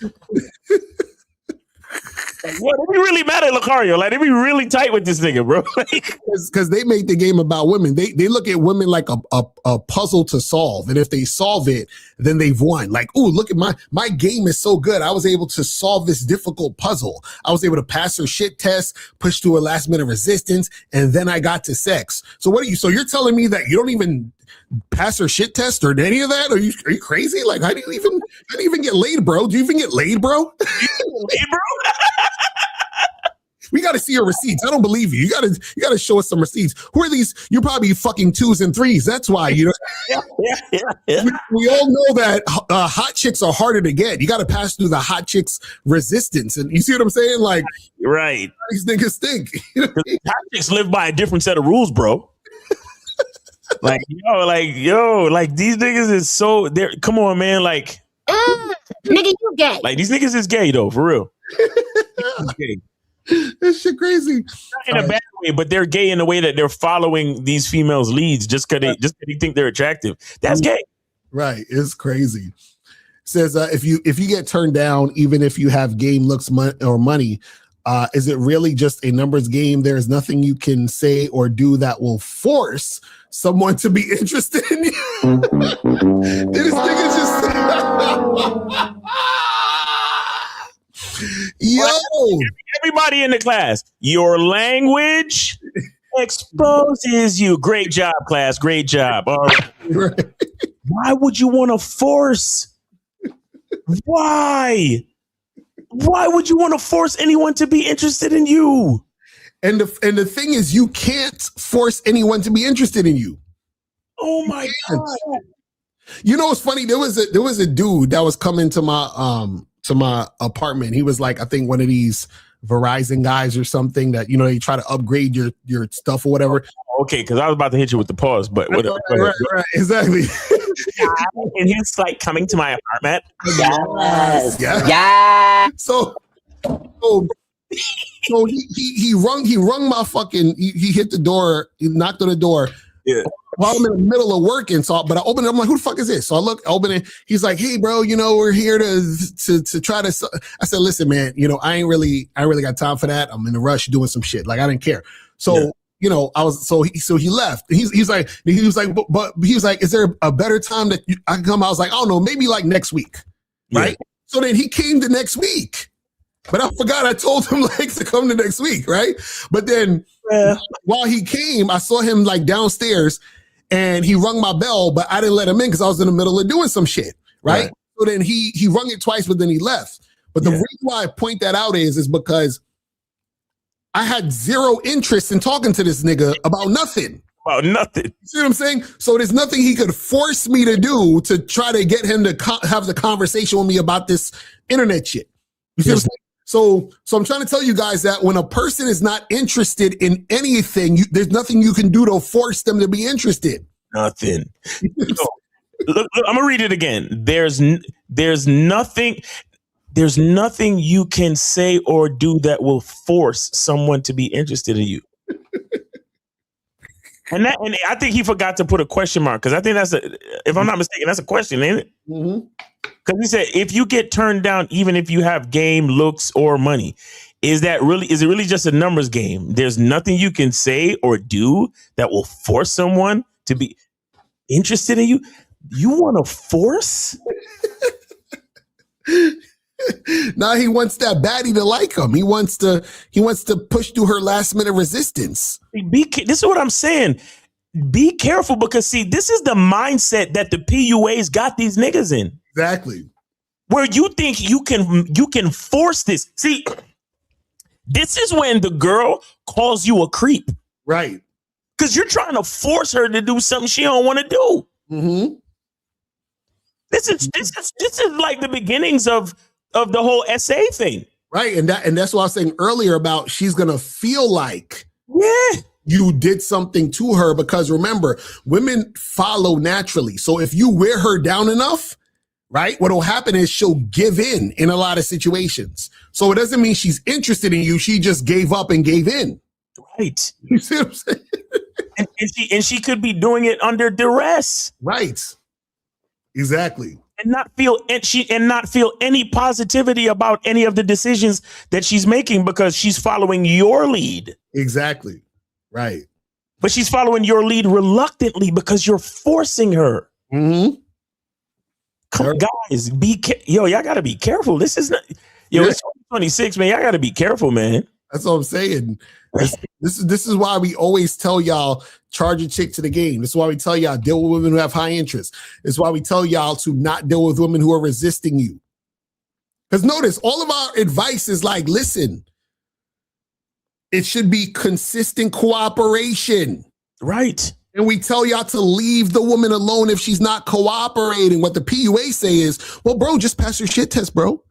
S5: what, they be really mad at Lucario. Like, they be really tight with this nigga, bro.
S10: Because they make the game about women. They look at women like a puzzle to solve. And if they solve it, then they've won. Like, ooh, look at my game is so good. I was able to solve this difficult puzzle. I was able to pass her shit test, push through a last minute resistance, and then I got to sex. So so you're telling me that you don't even pass her shit test or any of that? Are you crazy? Like, how do you even get laid, bro? Do you even get laid, bro? We got to see your receipts. I don't believe you. You got to show us some receipts. Who are these? You're probably fucking 2s and 3s. That's why, Yeah. We all know that hot chicks are harder to get. You got to pass through the hot chicks resistance. And you see what I'm saying? Like,
S5: right.
S10: These niggas stink.
S5: Hot chicks live by a different set of rules, bro. Like, these niggas is so there. Come on, man. Like,
S14: nigga, you gay.
S5: Like, these niggas is gay though, for real.
S10: Gay. This shit crazy.
S5: Not in a bad way, but they're gay in the way that they're following these females' leads just because they think they're attractive. That's gay.
S10: Right. It's crazy. Says if you get turned down, even if you have game, looks, or money, is it really just a numbers game? There's nothing you can say or do that will force someone to be interested in you. This nigga just yo,
S5: everybody in the class, your language exposes you. Great job, class. Great job. All right. Why would you want to force? Why would you want to force anyone to be interested in you?
S10: And the thing is, you can't force anyone to be interested in you.
S5: Oh my God.
S10: You know what's funny? There was a dude that was coming to my apartment. He was like, I think one of these Verizon guys or something that, they try to upgrade your stuff or whatever.
S5: Okay, because I was about to hit you with the pause, but whatever.
S9: Right, exactly.
S19: And he was like coming to my apartment.
S9: Yes. So he rung my fucking. He hit the door. He knocked on the door.
S5: Yeah.
S9: While I'm in the middle of working, but I open it. I'm like, who the fuck is this? So I open it. He's like, hey, bro, we're here to try to. I said, listen, man, I ain't really got time for that. I'm in a rush doing some shit. Like, I didn't care. So, I was, so he left. He was like, but he was like, is there a better time that I can come? I was like, I don't know, maybe like next week. Right. Yeah. So then he came the next week. But I forgot I told him like to come the next week, right? But then while he came, I saw him like downstairs and he rung my bell, but I didn't let him in because I was in the middle of doing some shit, right? So then he rung it twice, but then he left. But the reason why I point that out is because I had zero interest in talking to this nigga about nothing.
S5: About nothing.
S9: You see what I'm saying? So there's nothing he could force me to do to try to get him to have the conversation with me about this internet shit. You see what I'm saying? So I'm trying to tell you guys that when a person is not interested in anything, there's nothing you can do to force them to be interested.
S5: Nothing. Look, I'm gonna read it again. There's nothing you can say or do that will force someone to be interested in you. And I think he forgot to put a question mark because I think if I'm not mistaken, that's a question, ain't it?
S9: Mm-hmm.
S5: Because he said, if you get turned down, even if you have game, looks, or money, is it really just a numbers game? There's nothing you can say or do that will force someone to be interested in you. You want to force?
S9: Now he wants that baddie to like him. He wants to push through her last minute resistance.
S5: This is what I'm saying. Be careful because see, this is the mindset that the PUAs got these niggas in.
S9: Exactly.
S5: Where you think you can force this. See, this is when the girl calls you a creep.
S9: Right.
S5: Because you're trying to force her to do something she don't want to do.
S9: Mm-hmm.
S5: This is like the beginnings of the whole SA thing.
S9: Right. And that's what I was saying earlier about she's gonna feel like you did something to her, because remember, women follow naturally. So if you wear her down enough, right, what'll happen is she'll give in a lot of situations. So it doesn't mean she's interested in you. She just gave up and gave in.
S5: Right.
S9: You see what I'm saying?
S5: and she could be doing it under duress.
S9: Right. Exactly.
S5: And not feel any positivity about any of the decisions that she's making because she's following your lead.
S9: Exactly. Right.
S5: But she's following your lead reluctantly because you're forcing her.
S9: Mm-hmm.
S5: Come on, guys, y'all gotta be careful. This is not, it's 2026, man. Y'all gotta be careful, man.
S9: That's what I'm saying. This is why we always tell y'all, charge a chick to the game. This is why we tell y'all, deal with women who have high interest. This is why we tell y'all to not deal with women who are resisting you. Because notice, all of our advice is like, listen, it should be consistent cooperation.
S5: Right.
S9: And we tell y'all to leave the woman alone if she's not cooperating. What the PUA say is, well, bro, just pass your shit test, bro.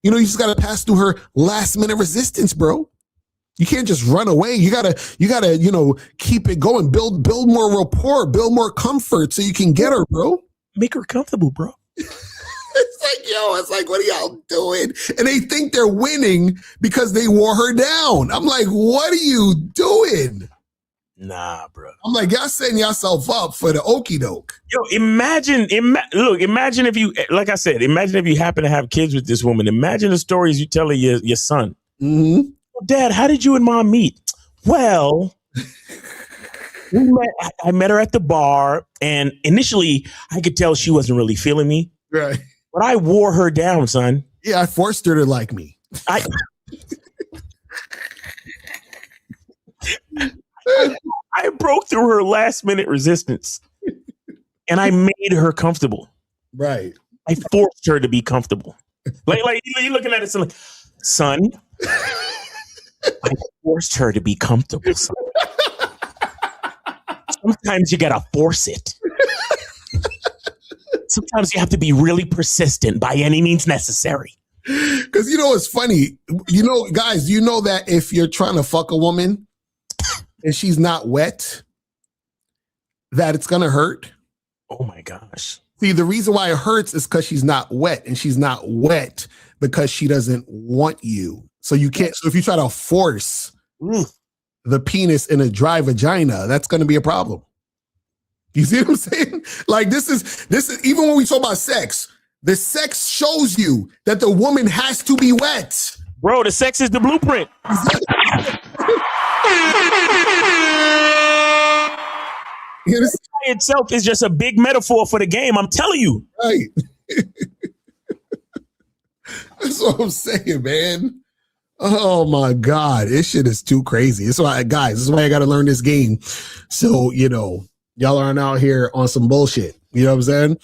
S9: You just got to pass through her last minute resistance, bro. You can't just run away. You gotta, keep it going, build more rapport, build more comfort so you can get her, bro.
S5: Make her comfortable, bro.
S9: It's like, what are y'all doing? And they think they're winning because they wore her down. I'm like, what are you doing?
S5: Nah, bro.
S9: I'm like, y'all setting yourself up for the okie doke.
S5: Yo, imagine if you, like I said, imagine if you happen to have kids with this woman. Imagine the stories you tell your son.
S9: Mm-hmm.
S5: Dad, how did you and Mom meet? Well, I met her at the bar, and initially I could tell she wasn't really feeling me.
S9: Right.
S5: But I wore her down, son.
S9: Yeah, I forced her to like me.
S5: I broke through her last minute resistance and I made her comfortable.
S9: Right.
S5: I forced her to be comfortable. Like you're looking at it, son, I forced her to be comfortable, son. Sometimes you gotta force it. Sometimes you have to be really persistent by any means necessary.
S9: Because it's funny. Guys, that if you're trying to fuck a woman and she's not wet,
S10: that it's going to hurt.
S19: Oh my gosh.
S10: See, the reason why it hurts is because she's not wet, and she's not wet because she doesn't want you. So you can't. So if you try to force the penis in a dry vagina, that's going to be a problem. You see what I'm saying? Like this is even when we talk about sex, the sex shows you that the woman has to be wet.
S19: Bro, the sex is the blueprint. Itself is just a big metaphor for the game. I'm telling you.
S10: Right. That's what I'm saying, man. Oh my God. This shit is too crazy. This is why, guys, this is why I got to learn this game. So, y'all aren't out here on some bullshit. You know what I'm saying?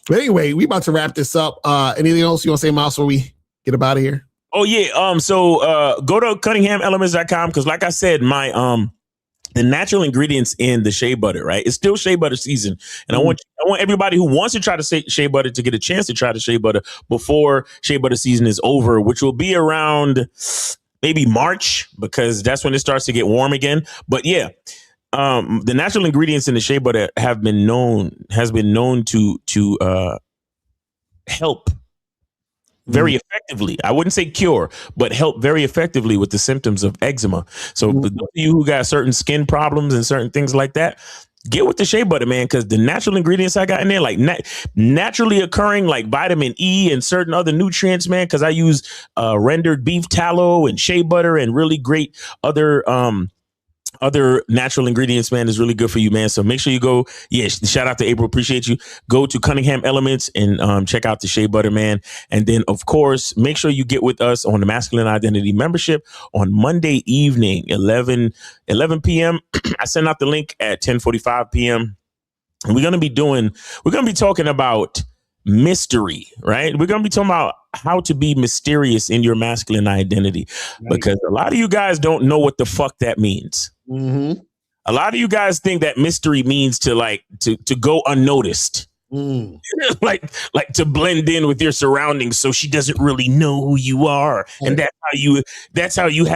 S10: But anyway, we about to wrap this up. Anything else you want to say, Miles, before we get up out of here?
S19: Oh yeah. So go to CunninghamElements.com because like I said, my the natural ingredients in the shea butter, right? It's still shea butter season. And I want everybody who wants to try to shea butter to get a chance to try the shea butter before shea butter season is over, which will be around maybe March, because that's when it starts to get warm again. But yeah, the natural ingredients in the shea butter has been known to help very effectively. I wouldn't say cure, but help very effectively with the symptoms of eczema. So for those of you who got certain skin problems and certain things like that, get with the shea butter, man, because the natural ingredients I got in there, like naturally occurring, like vitamin E and certain other nutrients, man, because I use rendered beef tallow and shea butter and really great other natural ingredients, man, is really good for you, man. So make sure you go. Yeah, shout out to April. Appreciate you. Go to Cunningham Elements and check out the shea butter, man. And then, of course, make sure you get with us on the Masculine Identity membership on Monday evening, 11 p.m. I send out the link at 10:45 p.m. And we're going to be talking about mystery, right? We're going to be talking about how to be mysterious in your masculine identity, because a lot of you guys don't know what the fuck that means.
S10: Mm-hmm.
S19: A lot of you guys think that mystery means to go unnoticed. like to blend in with your surroundings so she doesn't really know who you are, and that's how you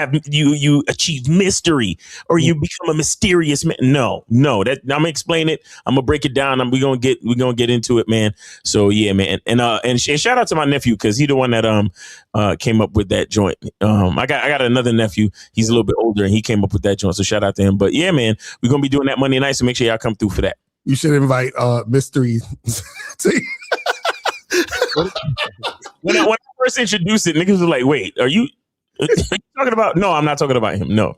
S19: achieve mystery, or you become a mysterious man. No, that I'm gonna explain it. I'm gonna break it down. We're gonna get into it, man. So yeah, man, and shout out to my nephew, because he's the one that came up with that joint. I got another nephew. He's a little bit older, and he came up with that joint. So shout out to him. But yeah, man, we're gonna be doing that Monday night, so make sure y'all come through for that.
S10: You should invite mystery.
S19: When I first introduced it, niggas were like, "Wait, are you talking about?" No, I'm not talking about him. No.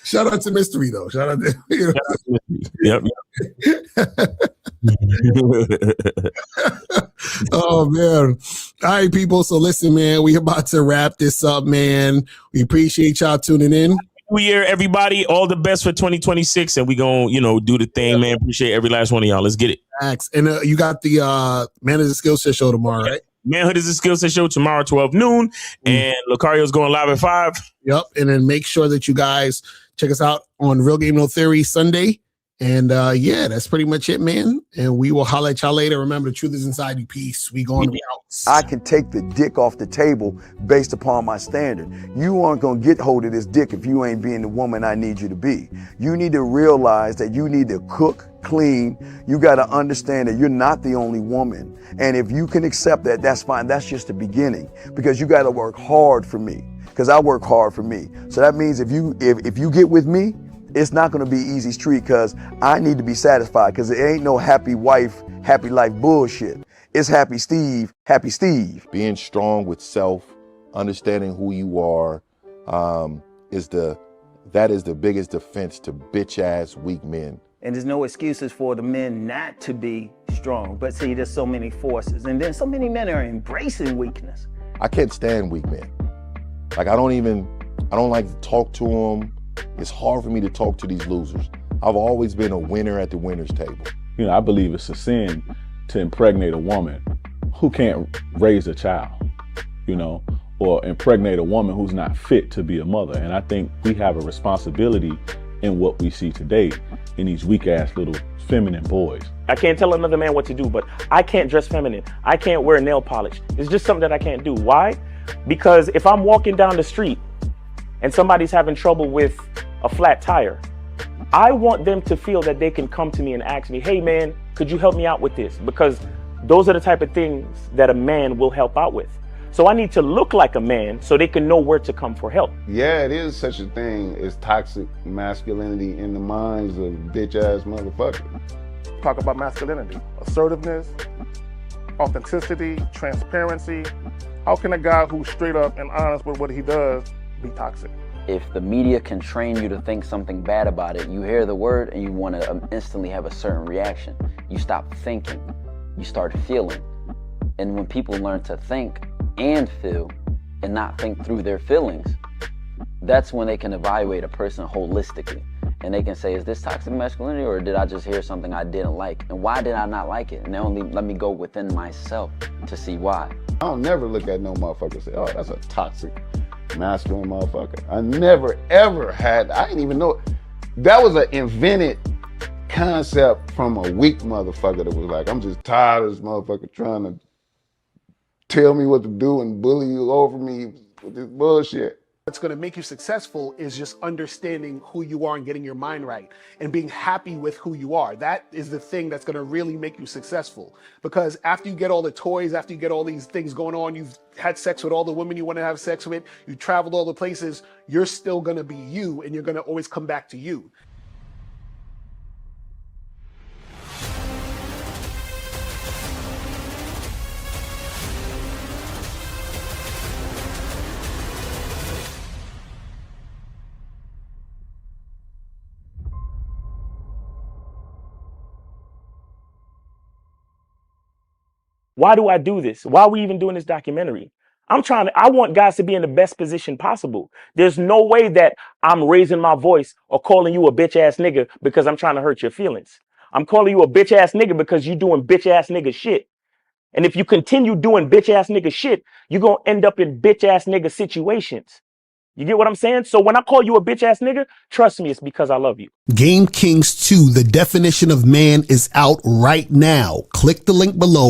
S10: Shout out to mystery though. Shout out to
S19: Yep.
S10: Oh man. All right, people. So listen, man, we about to wrap this up, man. We appreciate y'all tuning in.
S19: New year, everybody. All the best for 2026, and we gonna do the thing, man. Appreciate every last one of y'all. Let's get it.
S10: Thanks. And you got the Manhood is a Skill Set show tomorrow, right?
S19: Manhood is a Skill Set show tomorrow, 12 noon, and Lucario's going live at 5.
S10: Yep. And then make sure that you guys check us out on Real Game No Theory Sunday. And yeah, that's pretty much it, man. And we will holler at y'all later. Remember, the truth is inside you. Peace. We going out.
S1: I can take the dick off the table based upon my standard. You aren't going to get hold of this dick if you ain't being the woman I need you to be. You need to realize that you need to cook, clean. You got to understand that you're not the only woman. And if you can accept that, that's fine. That's just the beginning, because you got to work hard for me, because I work hard for me. So that means if you get with me, it's not going to be easy street, because I need to be satisfied, because it ain't no happy wife, happy life bullshit. It's happy Steve, happy Steve.
S2: Being strong with self, understanding who you are, is the biggest defense to bitch ass weak men.
S3: And there's no excuses for the men not to be strong. But see, there's so many forces, and then so many men are embracing weakness.
S2: I can't stand weak men. Like I don't like to talk to them. It's hard for me to talk to these losers. I've always been a winner at the winner's table.
S4: I believe it's a sin to impregnate a woman who can't raise a child, or impregnate a woman who's not fit to be a mother. And I think we have a responsibility in what we see today in these weak ass little feminine boys.
S5: I can't tell another man what to do, but I can't dress feminine. I can't wear nail polish. It's just something that I can't do. Why? Because if I'm walking down the street and somebody's having trouble with a flat tire, I want them to feel that they can come to me and ask me, hey man, could you help me out with this? Because those are the type of things that a man will help out with. So I need to look like a man so they can know where to come for help.
S6: Yeah, it is such a thing as toxic masculinity in the minds of bitch-ass motherfuckers.
S7: Talk about masculinity, assertiveness, authenticity, transparency. How can a guy who's straight up and honest with what he does be toxic?
S8: If the media can train you to think something bad about it, you hear the word and you want to instantly have a certain reaction. You stop thinking, you start feeling. And when people learn to think and feel and not think through their feelings, that's when they can evaluate a person holistically. And they can say, is this toxic masculinity, or did I just hear something I didn't like? And why did I not like it? And only let me go within myself to see why.
S6: I don't never look at no motherfucker and say, oh, that's a toxic masculine motherfucker. I never ever had, I didn't even know, that was an invented concept from a weak motherfucker that was like, I'm just tired of this motherfucker trying to tell me what to do and bully you over me with this bullshit.
S9: What's going to make you successful is just understanding who you are and getting your mind right and being happy with who you are. That is the thing that's going to really make you successful. Because after you get all the toys, after you get all these things going on, you've had sex with all the women you want to have sex with, you traveled all the places, you're still going to be you, and you're going to always come back to you.
S5: Why do I do this? Why are we even doing this documentary? I want guys to be in the best position possible. There's no way that I'm raising my voice or calling you a bitch ass nigga because I'm trying to hurt your feelings. I'm calling you a bitch ass nigga because you're doing bitch ass nigga shit. And if you continue doing bitch ass nigga shit, you're going to end up in bitch ass nigga situations. You get what I'm saying? So when I call you a bitch ass nigga, trust me, it's because I love you.
S10: Game Kings 2, the definition of man, is out right now. Click the link below.